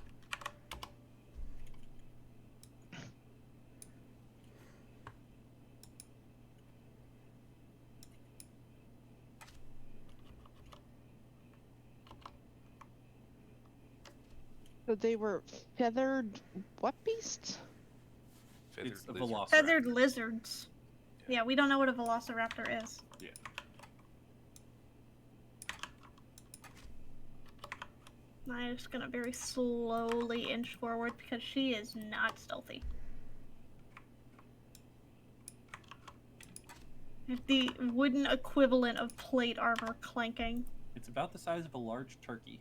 So they were feathered what beasts? It's a lizard. velociraptor. Feathered lizards. Yeah, we don't know what a velociraptor is. Yeah. I'm just gonna very slowly inch forward because she is not stealthy. The wooden equivalent of plate armor clanking. It's about the size of a large turkey.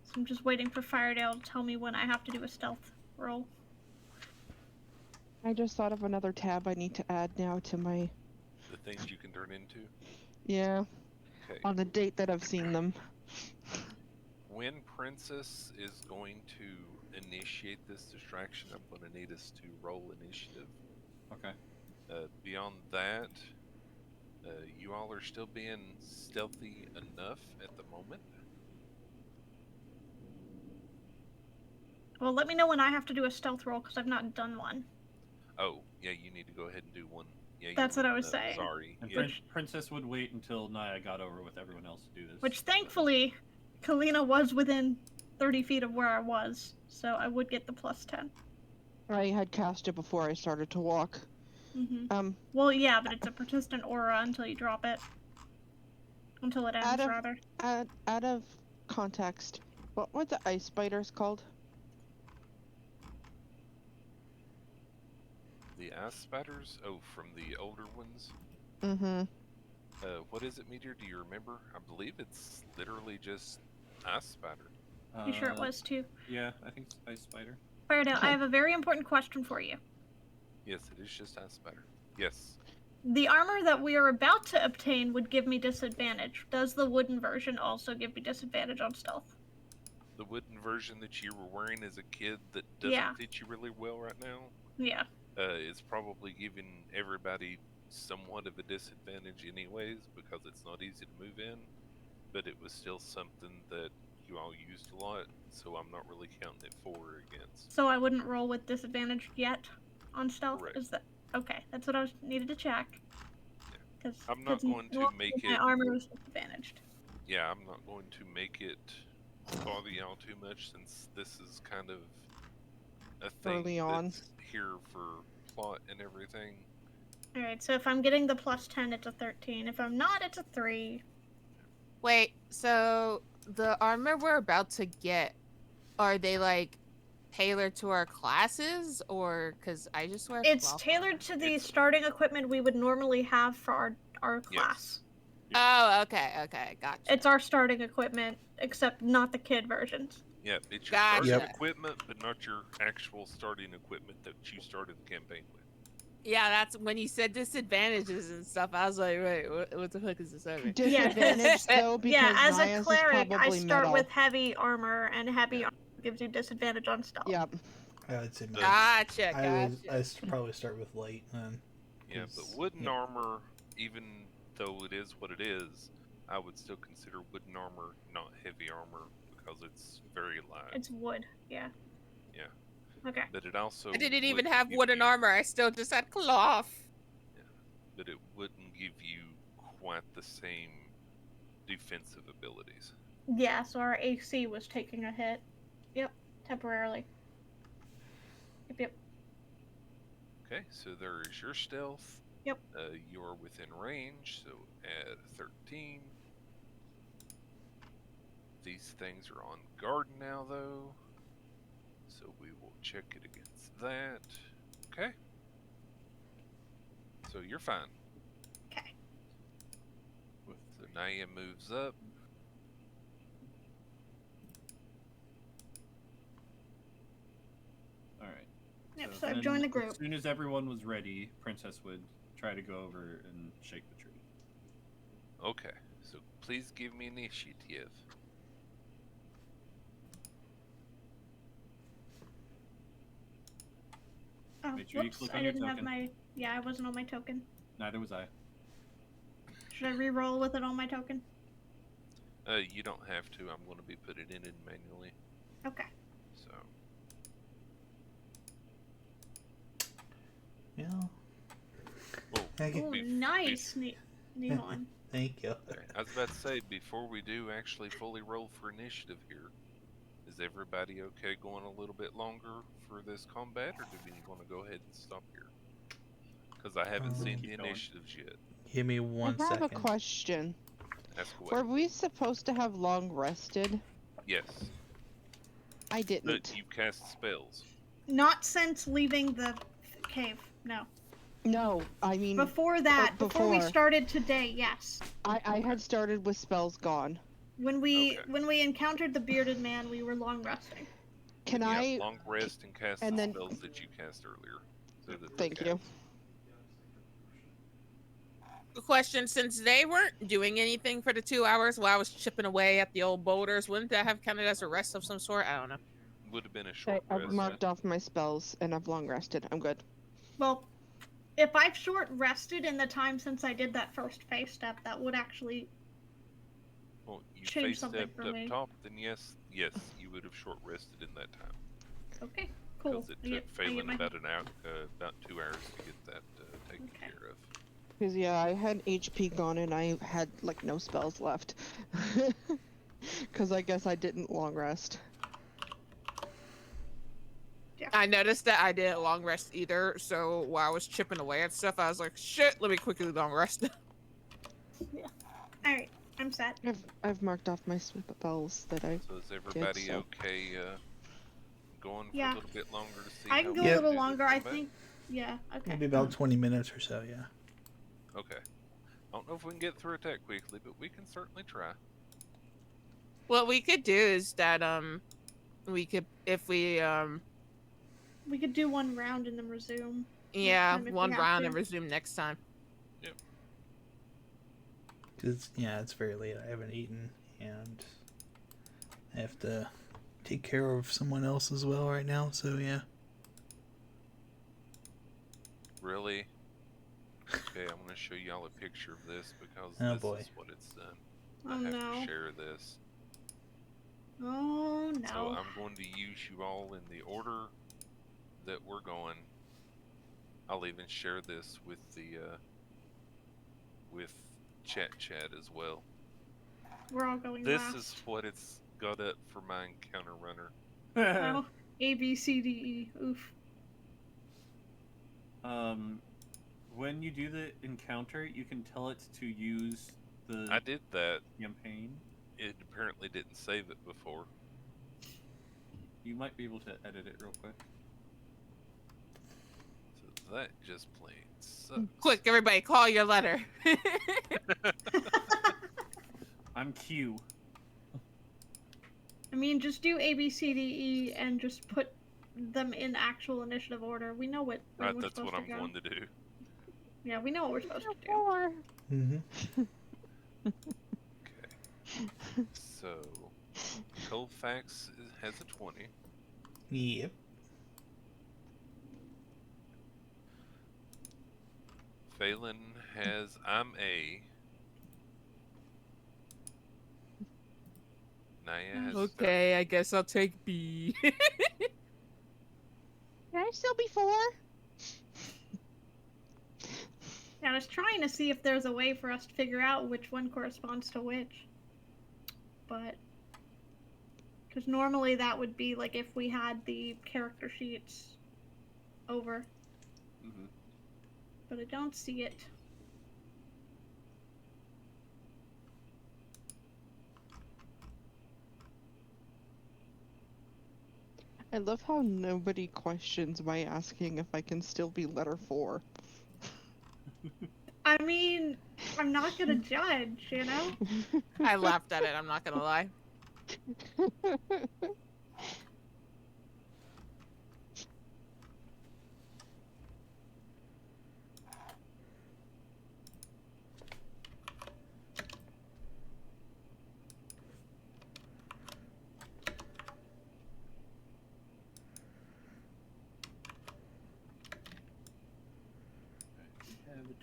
So I'm just waiting for Firedale to tell me when I have to do a stealth roll. I just thought of another tab I need to add now to my... The things you can turn into. Yeah. Okay. On the date that I've seen them. When Princess is going to initiate this distraction, I'm going to need us to roll initiative. Okay. Beyond that, you all are still being stealthy enough at the moment. Well, let me know when I have to do a stealth roll because I've not done one. Oh, yeah, you need to go ahead and do one. Yeah, That's you what I would, was saying. Sorry. And Yeah. Princess would wait until Naya got over with everyone else to do this. Which thankfully, Kalina was within 30 feet of where I was, so I would get the +10. I had cast it before I started to walk. Mm-hmm. Well, yeah, but it's a persistent aura until you drop it. Until it ends, rather. Out of context, what were the ice spiders called? The ice spiders? Oh, from the older ones? Mm-hmm. What is it, Meteor? Do you remember? I believe it's literally just ice spider. You sure it was too? Yeah, I think it's Ice Spider. Firedale, I have a very important question for you. Yes, it is just ice spider. Yes. The armor that we are about to obtain would give me disadvantage. Does the wooden version also give me disadvantage on stealth? The wooden version that you were wearing as a kid that doesn't fit you really well right now Yeah. is probably giving everybody somewhat of a disadvantage anyways because it's not easy to move in, but it was still something that you all used a lot, so I'm not really counting it for or against. So I wouldn't roll with disadvantage yet on stealth? Correct. Is that okay? That's what I needed to check. Yeah. I'm not going to make my it... armor is disadvantaged. Yeah, I'm not going to make it bother y'all too much since this is kind of a thing Early on. that's here for plot and everything. Alright, so if I'm getting the +10, it's a 13. If I'm not, it's a 3. Wait, so the armor we're about to get, are they like tailored to our classes, or because I just wear? It's tailored to the starting equipment we would normally have for our class. Yes. Oh, okay, gotcha. It's our starting equipment, except not the kid versions. Yeah, it's your starting equipment, but not your actual starting equipment that you started the campaign with. Yeah, that's when you said disadvantages and stuff. I was like, wait, what the fuck is this over? Disadvantage though, because as a Naya's cleric, is I probably start metal. with heavy armor, and heavy armor gives you disadvantage on stealth. Yep. I would say Gotcha. I probably start with light then. Yeah, but wooden armor, even though it is what it is, I would still consider wooden armor not heavy armor because it's very light. It's wood, yeah. Yeah. Okay. But it also... I didn't even have wooden armor. I still just had cloth. Yeah. But it wouldn't give you quite the same defensive abilities. Yeah, so our AC was taking a hit. Yep, temporarily. Yep. Okay, so there is your stealth. Yep. You are within range, so add 13. These things are on guard now, though. So we will check it against that. Okay. So you're fine. Okay. So Naya moves up. then join the group. As soon as everyone was ready, Princess would try to go over and shake the tree. Okay, so please give me initiative. Oh, Make sure you whoops, click I on your didn't have token. my. Yeah, I wasn't on my token. Neither was I. Should I re-roll with it on my token? You don't have to. I'm going to be putting it in manually. Okay. So Yeah. Oh, Thank you. Oh, Be- nice, Neon. Thank you. I was about to say, before we do actually fully roll for initiative here, is everybody okay going a little bit longer for this combat, or do we want to go ahead and stop here? Because I haven't seen the Keep going. initiatives yet. Give me I 1 have second. a question. Ask away. Were we supposed to have long rested? Yes. I didn't. You cast spells. Not since leaving the cave. No. No, I mean, Before that, before we before. started today, yes. I had started with spells gone. When we Okay. encountered the bearded man, we were long resting. Can Yeah, I? long rest and cast and the then- spells that you cast earlier. So that they Thank you. count. Good question. Since they weren't doing anything for the 2 hours while I was chipping away at the old boulders, wouldn't that have counted as a rest of some sort? I don't know. Would have been a short I've rest. marked off my spells and I've long rested. I'm good. Well, if I've short rested in the time since I did that first phase step, that would actually Well, you change face something stepped for up me. top, then yes, you would have short rested in that time. Okay, cool. Because it I took get Phelan my- about about 2 hours to get that taken Okay. care of. Because yeah, I had HP gone and I had like no spells left. Because I guess I didn't long rest. I noticed that I didn't long rest either, so while I was chipping away at stuff, I was like, shit, let me quickly long rest. Alright, I'm set. I've marked off my spells that I. So is everybody so. okay going for Yeah. a little bit longer to see I how can we go Yep. a little do the longer, I combat? think. Yeah, okay. Maybe about 20 minutes or so, yeah. Okay. I don't know if we can get through it that quickly, but we can certainly try. What we could do is that, we could, if we, We could do one round and then resume. yeah, time if we one have round to. and resume next time. Because, yeah, it's very late. I haven't eaten, and I have to take care of someone else as well right now, so yeah. Really? Okay, I'm going to show y'all a picture of this because Oh, this boy. is what it's done. Oh I have no. to share this. Oh no. So I'm going to use you all in the order that we're going. I'll even share this with the with chat as well. We're all going This last. is what it's got up for my encounter runner. Oh, A, B, C, D, E. Oof. When you do the encounter, you can tell it to use the I did that. campaign. It apparently didn't save it before. You might be able to edit it real quick. So that just plain sucks. Quick, everybody, call your letter. I'm Q. I mean, just do A, B, C, D, E, and just put them in actual initiative order. We know what Right, we're that's supposed what I'm to go. going to do. Yeah, we know what we're supposed to do. Mm-hmm. Okay. So, Colfax has a 20. Yep. Phelan has I'm A. Naya has Okay, I guess I'll take B. Can I still be 4? Yeah, I was trying to see if there's a way for us to figure out which one corresponds to which. But. Because normally that would be like if we had the character sheets over. Mm-hmm. But I don't see it. I love how nobody questions my asking if I can still be letter 4. I mean, I'm not gonna judge, you know? I laughed at it, I'm not gonna lie.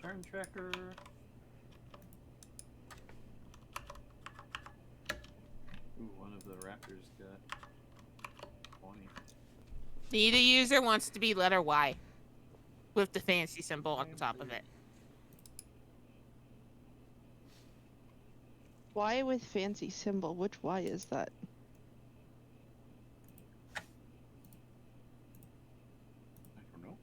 turn tracker. Ooh, one of the raptors got 20. Neither user wants to be letter Y with the fancy symbol on the top of it. Y with fancy symbol. Which Y is that? I don't know.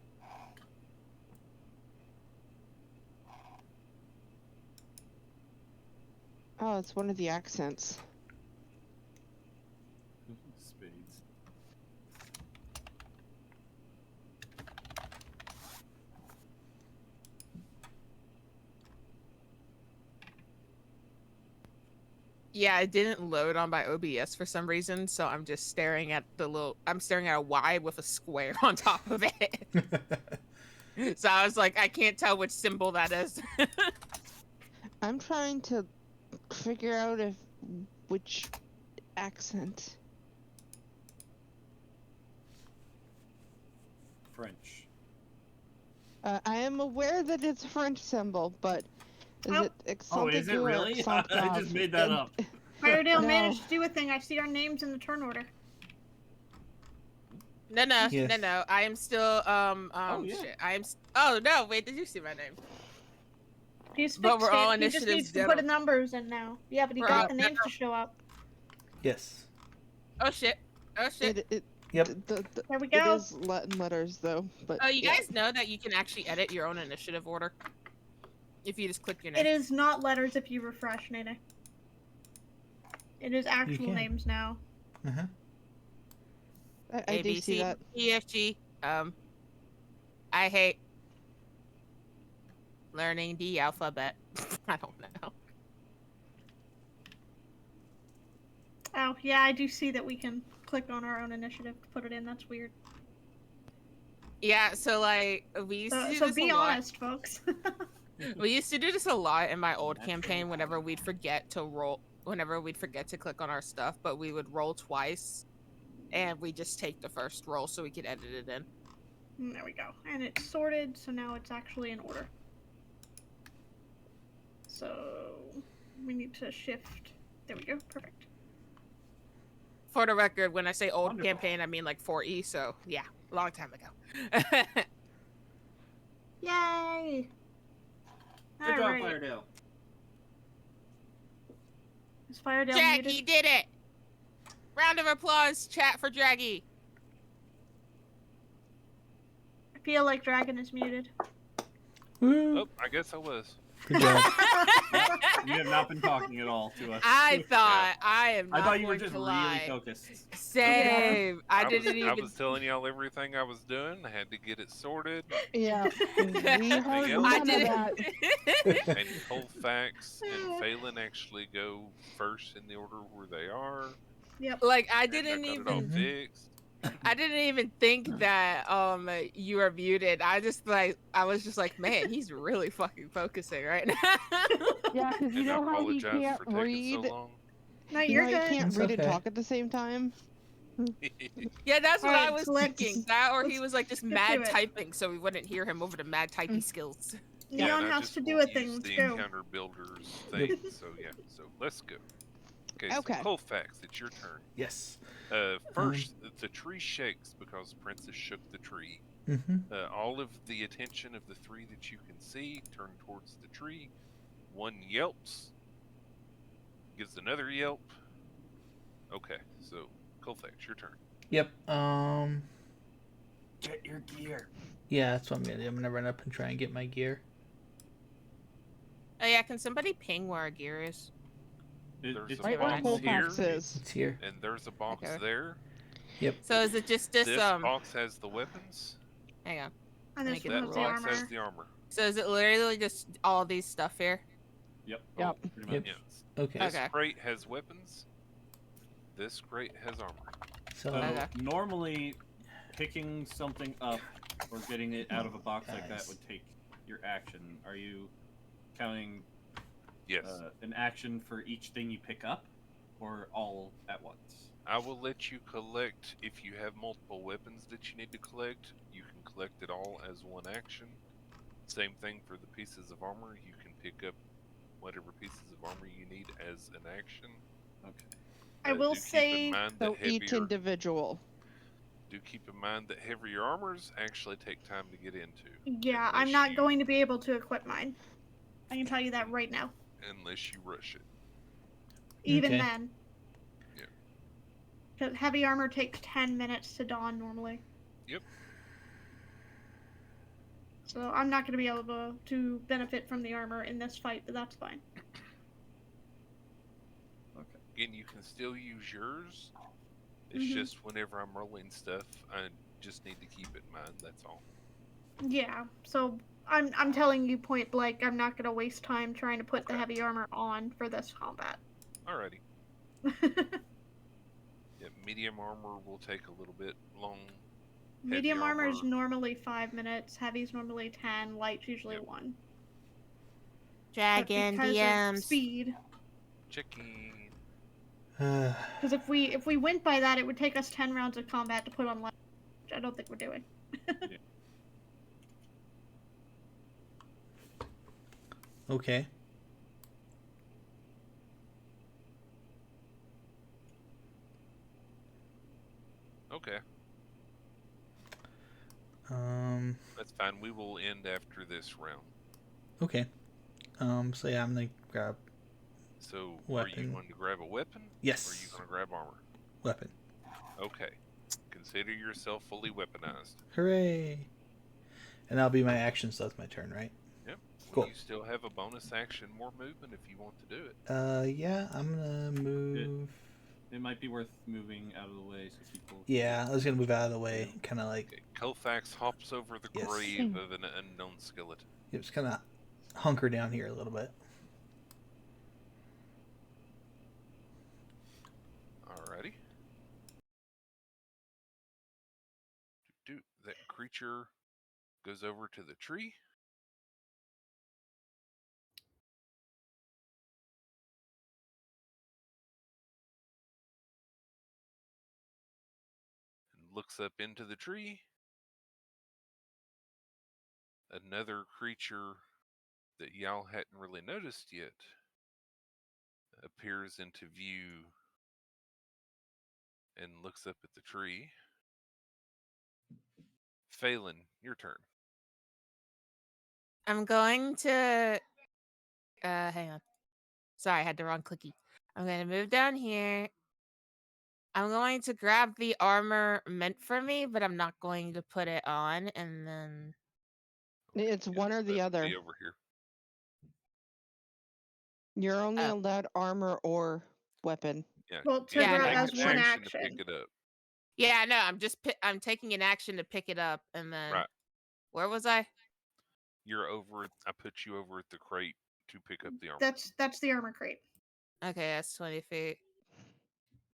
Oh, it's one of the accents. Spades. Yeah, it didn't load on my OBS for some reason, so I'm just staring at I'm staring at a Y with a square on top of it. So I was like, I can't tell which symbol that is. I'm trying to figure out which accent. French. I am aware that it's a French symbol, but is Oh. it Oh, is it accent or really? accent I grave? just made that up. Firedale No. managed to do a thing. I see our names in the turn order. No, Yes. no. I am still yeah. shit. Oh no, wait, did you see my name? He's But fixed we're all it. He just initiatives needs to ditto. put the numbers in now. Yeah, but he We're got all the names to show up. Yes. Oh shit. Oh shit. Yep. There we It go. is Latin letters though, but Oh, you yeah. guys know that you can actually edit your own initiative order if you just click your It name. is not letters if you refresh, Nene. It is actual can. names now. Uh-huh. I A do B see C that. E F G. I hate learning the alphabet. I don't know. Oh, yeah, I do see that we can click on our own initiative to put it in. That's weird. Yeah, so like we used to do So this be a lot. honest, folks. We used to do this a lot in my old campaign whenever we'd forget to click on our stuff, but we would roll twice and we just take the first roll so we could edit it in. There we go. And it's sorted, so now it's actually in order. So we need to shift. There we go. Perfect. For the record, when I say old Wonderful. campaign, I mean like 4E, so yeah, a long time ago. Yay! Good job, Alright. Firedale. Is Firedale Jackie muted? did it! Round of applause, chat for Draggy. I feel like Dragon is muted. Woo. Oh, I guess I was. Good job. You have not been talking at all to us. I thought I am not I thought you were going just to really lie. focused. Same. I didn't I even. was telling y'all everything I was doing. I had to get it sorted. Yeah, we heard else? I none of didn't. that. And Colfax and Phelan actually go first in the order where they are. Yep. Like I and didn't got it all even. fixed. I didn't even think that you were muted. I was just like, man, he's really fucking focusing right now. Yeah, because you And I know how he apologize can't for taking read. so long. No, You you're know he good. can't It's read and okay. talk at the same time. Yeah, that's what I Alright, was so let's- thinking. That or he let's was like just get to mad it. typing, so we wouldn't hear him over the mad typey skills. Yeah, Neon and I has just to do won't a thing. use Let's the go. encounter builders thing. So yeah, so let's go. Okay, Okay. so Colfax, it's your turn. Yes. First, the tree shakes because Princess shook the tree. Mm-hmm. All of the attention of the three that you can see turn towards the tree. One yelps, gives another yelp. Okay, so Colfax, your turn. Yep. Get your gear. Yeah, that's what I'm gonna do. I'm gonna run up and try and get my gear. Oh yeah, can somebody ping where our gear is? There's It's a Right where where box here, Colfax is. It's here. and there's a box Okay. there. So is it just this box has the weapons. hang on. And Make this it one That has the box armor. has the armor. So is it literally just all these stuff here? Yep. Yep. Pretty Yep. much. Yes. Okay. This Okay. crate has weapons. This crate has armor. So So Okay. normally, picking something up or getting it out of a box like that Guys. would take your action. Are you counting Yes. an action for each thing you pick up, or all at once? I will let you collect if you have multiple weapons that you need to collect. You can collect it all as one action. Same thing for the pieces of armor. You can pick up whatever pieces of armor you need as an action. Okay. I will do keep in say. mind So that each heavier. individual. Do keep in mind that heavier armors actually take time to get into. Yeah, I'm unless not you- going to be able to equip mine. I can tell you that right now. Unless you rush it. Even Okay. then. Yeah. Because heavy armor takes 10 minutes to don normally. Yep. So I'm not going to be able to benefit from the armor in this fight, but that's fine. Okay. Again, you can still use yours. It's Mhm. just whenever I'm rolling stuff, I just need to keep it in mind. That's all. Yeah, so I'm telling you point blank, I'm not going to waste time trying to put the Okay. heavy armor on for this combat. Alrighty. Yeah, medium armor will take a little bit long. Medium Heavy armor is armor- normally 5 minutes, heavy's normally 10, light's usually Yep. 1. But Dragon because of DMs. speed, Checking. because if we went by that, it would take us 10 rounds of combat to put on light, which I don't think we're doing. Okay. Okay, that's fine. We will end after this round. Okay. So yeah, I'm gonna grab So, are you Weapon. going to grab a weapon? Or are you yes going to grab armor? weapon. Okay. Consider yourself fully weaponized. Hooray! And that'll be my action, so that's my turn, right? Yep. Cool. You still have a bonus action, more movement if you want to do it. Yeah, I'm gonna move. It might be worth moving out of the way so people. Yeah, I was gonna move out of the way, Yeah. kind of like Okay. Koufax hops over the Yes. grave of an unknown skeleton. just kind of hunker down here a little bit. Alrighty. That creature goes over to the tree. And looks up into the tree. Another creature that y'all hadn't really noticed yet appears into view and looks up at the tree. Phelan, your turn. I'm going to. Hang on. Sorry, I had the wrong clicky. I'm going to move down here. I'm going to grab the armor meant for me, but I'm not going to put it on. And then. It's one or the That would other. be over here. You're only Oh. allowed armor or weapon. Yeah. Well, you have Yeah, to trigger no, take as an one action to action. pick it up. Yeah, no, I'm taking an action to pick it up, and then. Right. Where was I? You're over. I put you over at the crate to pick up the armor. That's the armor crate. Okay, that's 20 feet.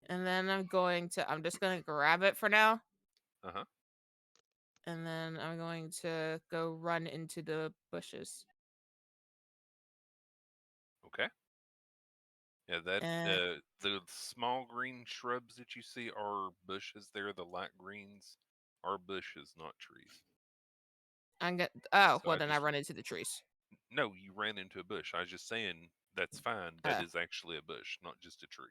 And then I'm just going to grab it for now. Uh-huh. And then I'm going to go run into the bushes. Okay. Yeah, that Uh, the small green shrubs that you see are bushes. There, the light greens are bushes, not trees. Oh, So well, then I run into the trees. No, you ran into a bush. I was just saying that's fine. That is actually a bush, not just a tree.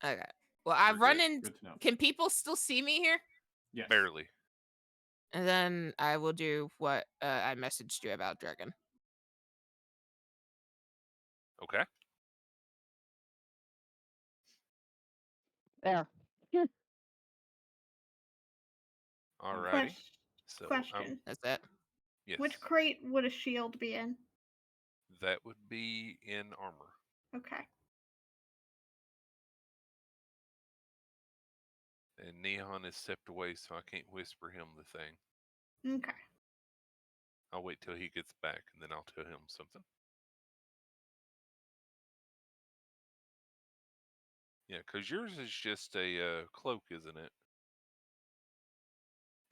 Okay. Well, I've run in. Good to know. Can people still see me here? Yes. Barely. And then I will do what I messaged you about, Dragon. Okay. There. Alrighty. So Question. That's it. yes, Which crate would a shield be in? that would be in armor. Okay. And Neon is stepped away, so I can't whisper him the thing. Okay. I'll wait till he gets back, and then I'll tell him something. Yeah, because yours is just a cloak, isn't it?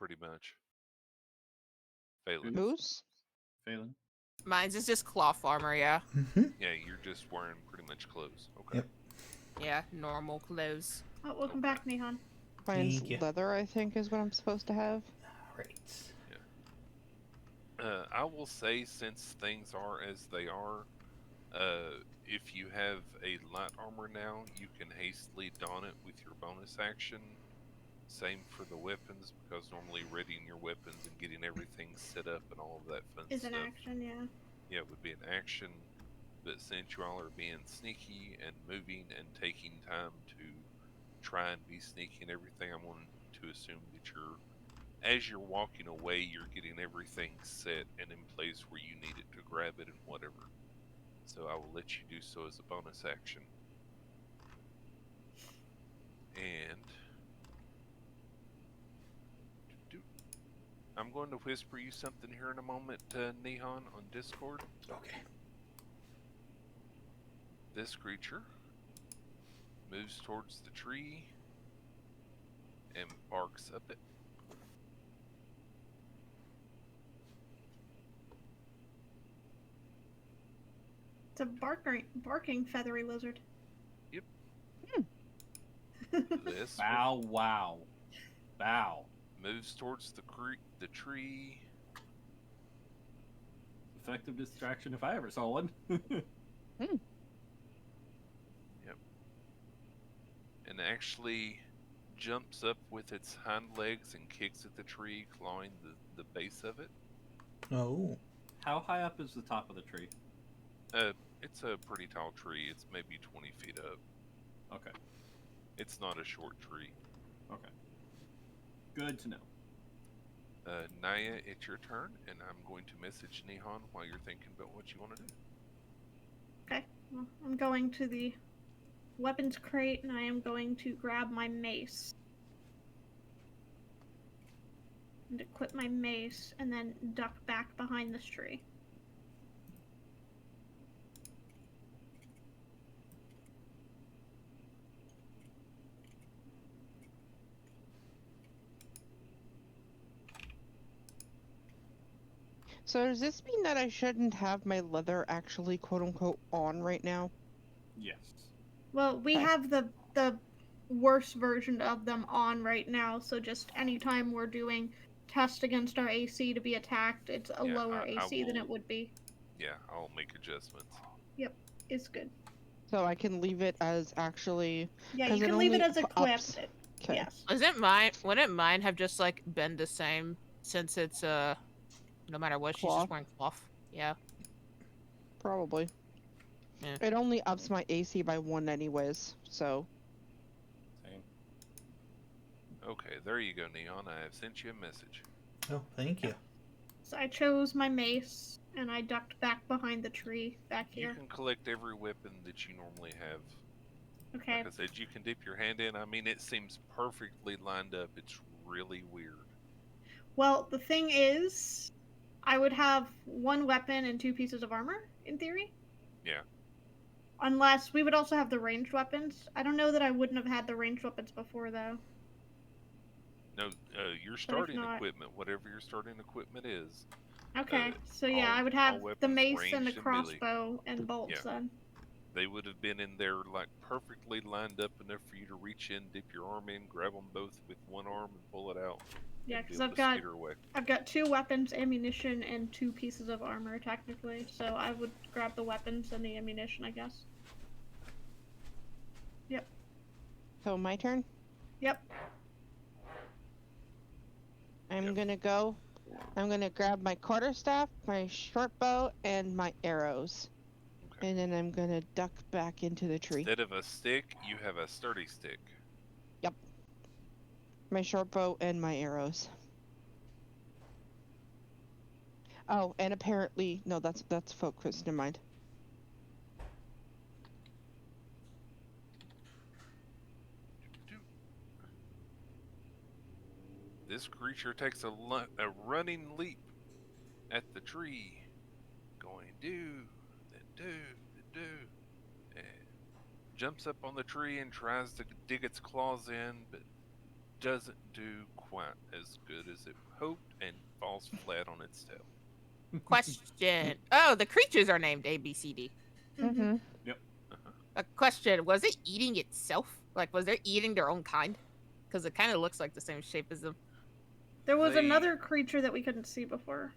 Pretty much. Phelan. Moose? Phelan. Mine's is just cloth armor, yeah. Mm-hmm. Yeah, you're just wearing pretty much clothes. Okay. Yep. Yeah, normal clothes. Oh, welcome back, Nehan. Mine's Thank you. leather, I think, is what I'm supposed to have. Right. I will say, since things are as they are, if you have a light armor now, you can hastily don it with your bonus action. Same for the weapons, because normally readying your weapons and getting everything set up and all of that fun Is an stuff, action, yeah. yeah, it would be an action. But since you all are being sneaky and moving and taking time to try and be sneaky and everything, I'm going to assume that as you're walking away, you're getting everything set and in place where you need it to grab it and whatever. So I will let you do so as a bonus action. And I'm going to whisper you something here in a moment, Nihon, on Discord. Okay. This creature moves towards the tree and barks up it. It's a barking feathery lizard. Yep. Hmm. This Bow wow. Bow. moves towards the tree. Effective distraction if I ever saw one. Hmm. Yep. And actually jumps up with its hind legs and kicks at the tree, clawing the base of it. Oh. How high up is the top of the tree? It's a pretty tall tree. It's maybe 20 feet up. Okay. It's not a short tree. Okay. Good to know. Naya, it's your turn, and I'm going to message Nihon while you're thinking about what you want to do. Okay. Well, I'm going to the weapons crate and I am going to grab my mace. And equip my mace and then duck back behind this tree. So does this mean that I shouldn't have my leather actually quote unquote on right now? Yes. Well, we Okay. have the worst version of them on right now, so just anytime we're doing test against our AC to be attacked, it's a Yeah, lower I AC than it will- would be. Yeah, I'll make adjustments. Yep, it's good. So I can leave it as actually. Yeah, 'Cause you it can leave it only as equipped. ups- Okay. Yes. Wouldn't mine have just like been the same since it's no matter what, she's Cloth. just wearing cloth. Yeah. Probably. Yeah. It only ups my AC by 1 anyways, so. Same. Okay, there you go, Neon. I have sent you a message. Oh, thank you. So I chose my mace and I ducked back behind the tree back You here. can collect every weapon that you normally have. Okay. Like I said, you can dip your hand in. I mean, it seems perfectly lined up. It's really weird. Well, the thing is, I would have 1 weapon and 2 pieces of armor, in theory. Yeah. Unless we would also have the ranged weapons. I don't know that I wouldn't have had the ranged weapons before, though. No, your if starting not- equipment, whatever your starting equipment is, Okay, so yeah, all- I would all have the weapons mace and the ranged and melee. crossbow and bolts Yeah. then. they would have been in there like perfectly lined up enough for you to reach in, dip your arm in, grab them both with one arm, and pull it out. Yeah, and be because able to skitter away. I've got 2 weapons, ammunition, and 2 pieces of armor technically. So I would grab the weapons and the ammunition, I guess. Yep. So my turn? Yep. I'm Yep. gonna go. I'm gonna grab my quarterstaff, my short bow, and my arrows. Okay. And then I'm gonna duck back into the tree. Instead of a stick, you have a sturdy stick. My short bow and my arrows. Oh, and apparently no, that's focus. Never mind. This creature takes a running leap at the tree, going do, then do, then do, and jumps up on the tree and tries to dig its claws in, but doesn't do quite as good as it hoped and falls flat on its tail. Question. Oh, the creatures are named A, B, C, D. Mm-hmm. A question. Was it eating itself? Like, was it eating their own kind? Because it kind of looks like the same shape as them. There was They- another creature that we couldn't see before.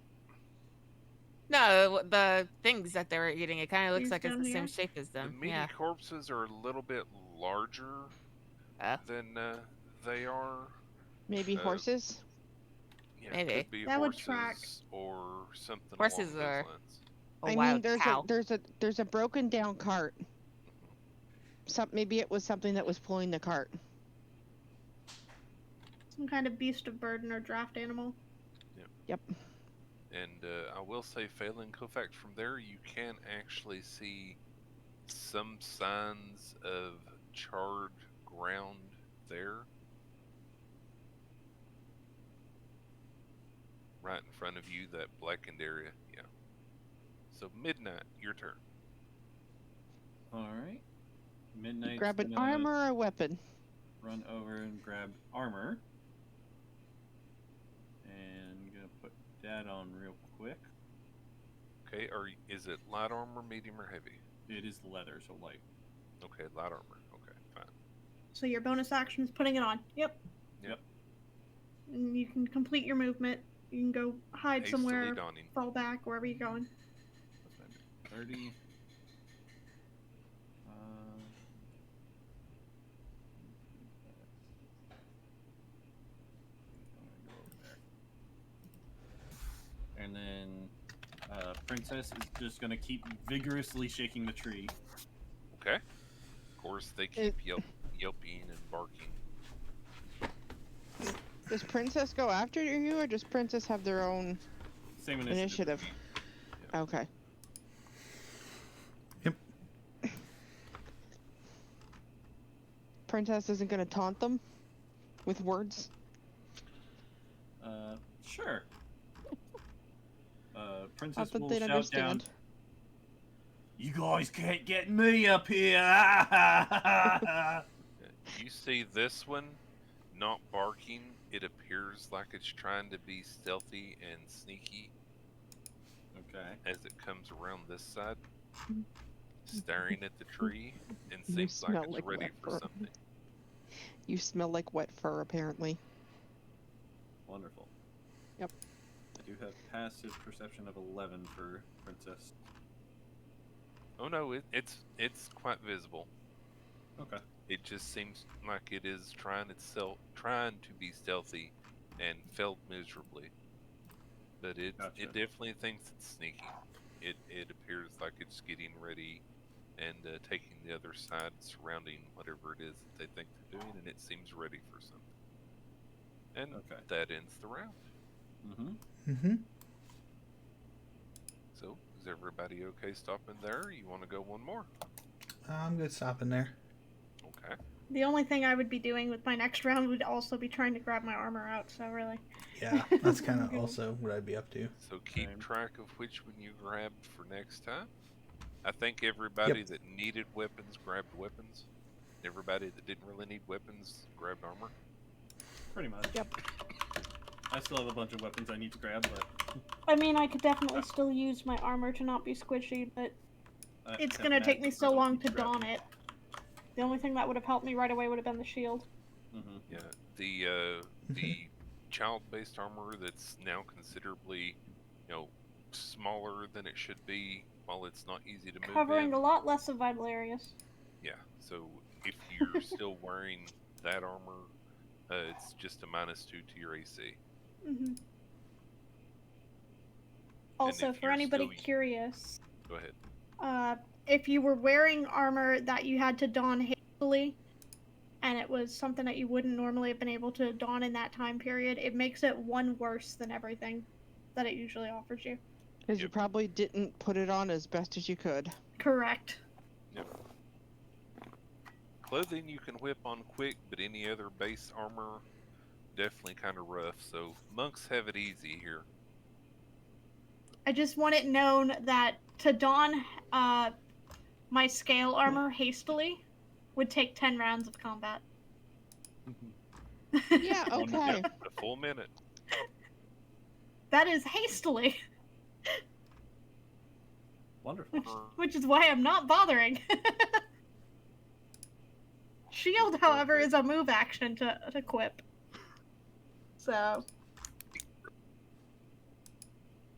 No, the things that they were eating, it kind of looks These like it's down the same here? shape as The them. meaty Yeah. corpses are a little bit larger Oh, than they are. Maybe Uh, horses? yeah, Maybe. could be That would track. horses or something along Horses those are lines. a I wild mean, there's cow. a broken down cart. Maybe it was something that was pulling the cart. Some kind of beast of burden or draft animal. Yep. And I will say, Phelan Kofax, from there you can actually see some signs of charred ground there. Right in front of you, that blackened area. Yeah. So, Midnight, your turn. Alright. Midnight's Grab an gonna armor or a weapon. run over and grab armor. And gonna put that on real quick. Okay, is it light armor, medium, or heavy? It is leather, so light. Okay, light armor. Okay, fine. So your bonus action is putting it on. Yep. Yep. And you can complete your movement. You can go hide Hastily somewhere, donning. fall back, wherever you're going. What's that? 30. I'm gonna go over there. And then Princess is just gonna keep vigorously shaking the tree. Okay. Of course, they keep yelping and barking. Does Princess go after you, or does Princess have their own Same initiative? Yeah. Okay. Yep. Princess isn't gonna taunt them with words. Sure. Princess Not that will they'd shout understand. down. You guys can't get me up here! You see this one not barking. It appears like it's trying to be stealthy and sneaky Okay. as it comes around this side, staring at the tree, and You seems like smell it's like ready wet for fur. something. You smell like wet fur, apparently. Wonderful. Yep. I do have passive perception of 11 for Princess. Oh no, it's quite visible. Okay. It just seems like it is trying to be stealthy, and failed miserably. But it Gotcha. definitely thinks it's sneaking. It appears like it's getting ready and taking the other side, surrounding whatever it is that they think they're doing, and it seems ready for something. And Okay. that ends the round. Mm-hmm. Mm-hmm. So, is everybody okay stopping there? You want to go one more? I'm good stopping there. Okay. The only thing I would be doing with my next round would also be trying to grab my armor out, so really. Yeah, that's kind of also what I'd be up to. So keep Same. track of which one you grabbed for next time. I think everybody that needed weapons grabbed weapons. Everybody that didn't really need weapons grabbed armor. Pretty much. Yep. I still have a bunch of weapons I need to grab, but I mean, I could definitely still use my armor to not be squishy, but it's that gonna take me magic so result long needs to grab. don it. The only thing that would have helped me right away would have been the shield. Mm-hmm. Yeah, the child-based armor that's now considerably, smaller than it should be. While it's not easy to move Covering in. a lot less of vital areas. Yeah. So if you're still wearing that armor, it's just a -2 to your AC. Mm-hmm. Also, if for you're anybody still- curious, Go ahead. if you were wearing armor that you had to don hastily, and it was something that you wouldn't normally have been able to don in that time period, it makes it one worse than everything that it usually offers you. Because you probably didn't put it on as best as you could. Correct. Yep. Clothing you can whip on quick, but any other base armor, definitely kind of rough. So monks have it easy here. I just want it known that to don my scale armor hastily would take 10 rounds of combat. Yeah, okay. A full minute. That is hastily, Wonderful. which is why I'm not bothering. Shield, however, is a move action to equip. So.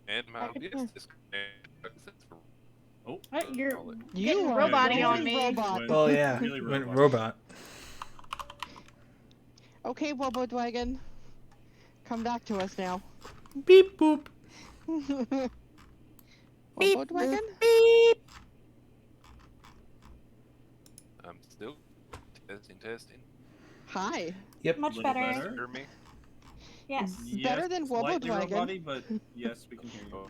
And my I could- OBS is Oh, What? You're You getting are robot-y on very me. robot. Oh yeah, Really went robot. robot. Okay, Wobo Dwagon. Come back to us now. Beep boop. Wobo Beep, Dwagon? beep. I'm still testing. Hi. Yep. Much Little better. better. Hear me? Yes. Better than Wobo slightly Dwagon. robot-y, but yes, we can hear you.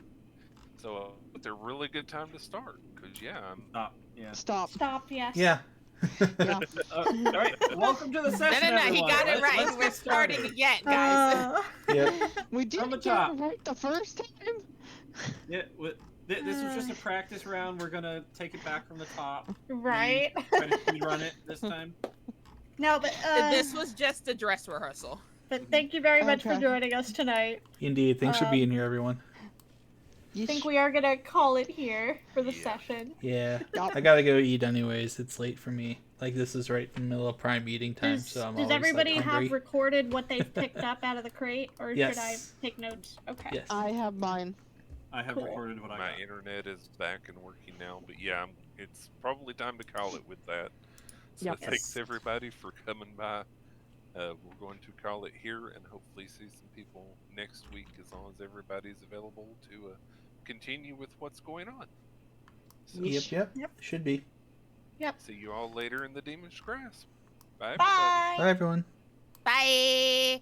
So it's a really good time to start, because yeah, I'm Stop. Yeah. Stop. Stop. Yes. Yeah. Yeah. All right. Welcome to the No, session, no, no. He everyone. got it right. Let's We're get starting started. again, guys. Yep. We From didn't the get top. it right the first time. Yeah, this was just a practice round. We're gonna take it back from the top. Right. Try to speedrun it this time. No, but This was just a dress rehearsal. but thank you very much for Okay. joining us tonight. Indeed. Thanks for being here, everyone. I think we are gonna call it here for the Yeah. session. Yeah. Yup. I gotta go eat anyways. It's late for me. Like this is right in the middle of prime eating time, Does, so I'm does always everybody like, hungry. have recorded what they've picked up out of the crate, or should I Yes. take notes? Okay. Yes. I have mine. I have Cool. recorded what I my got. internet is back and working now, but yeah, it's probably time to call it with that. So Yep. thanks Yes. everybody for coming by. We're going to call it here and hopefully see some people next week as long as everybody's available to continue with what's going on. So Yep. Yep. Should be. see you all later in the Demon's Grasp. Bye. Bye. Bye, everyone. Bye.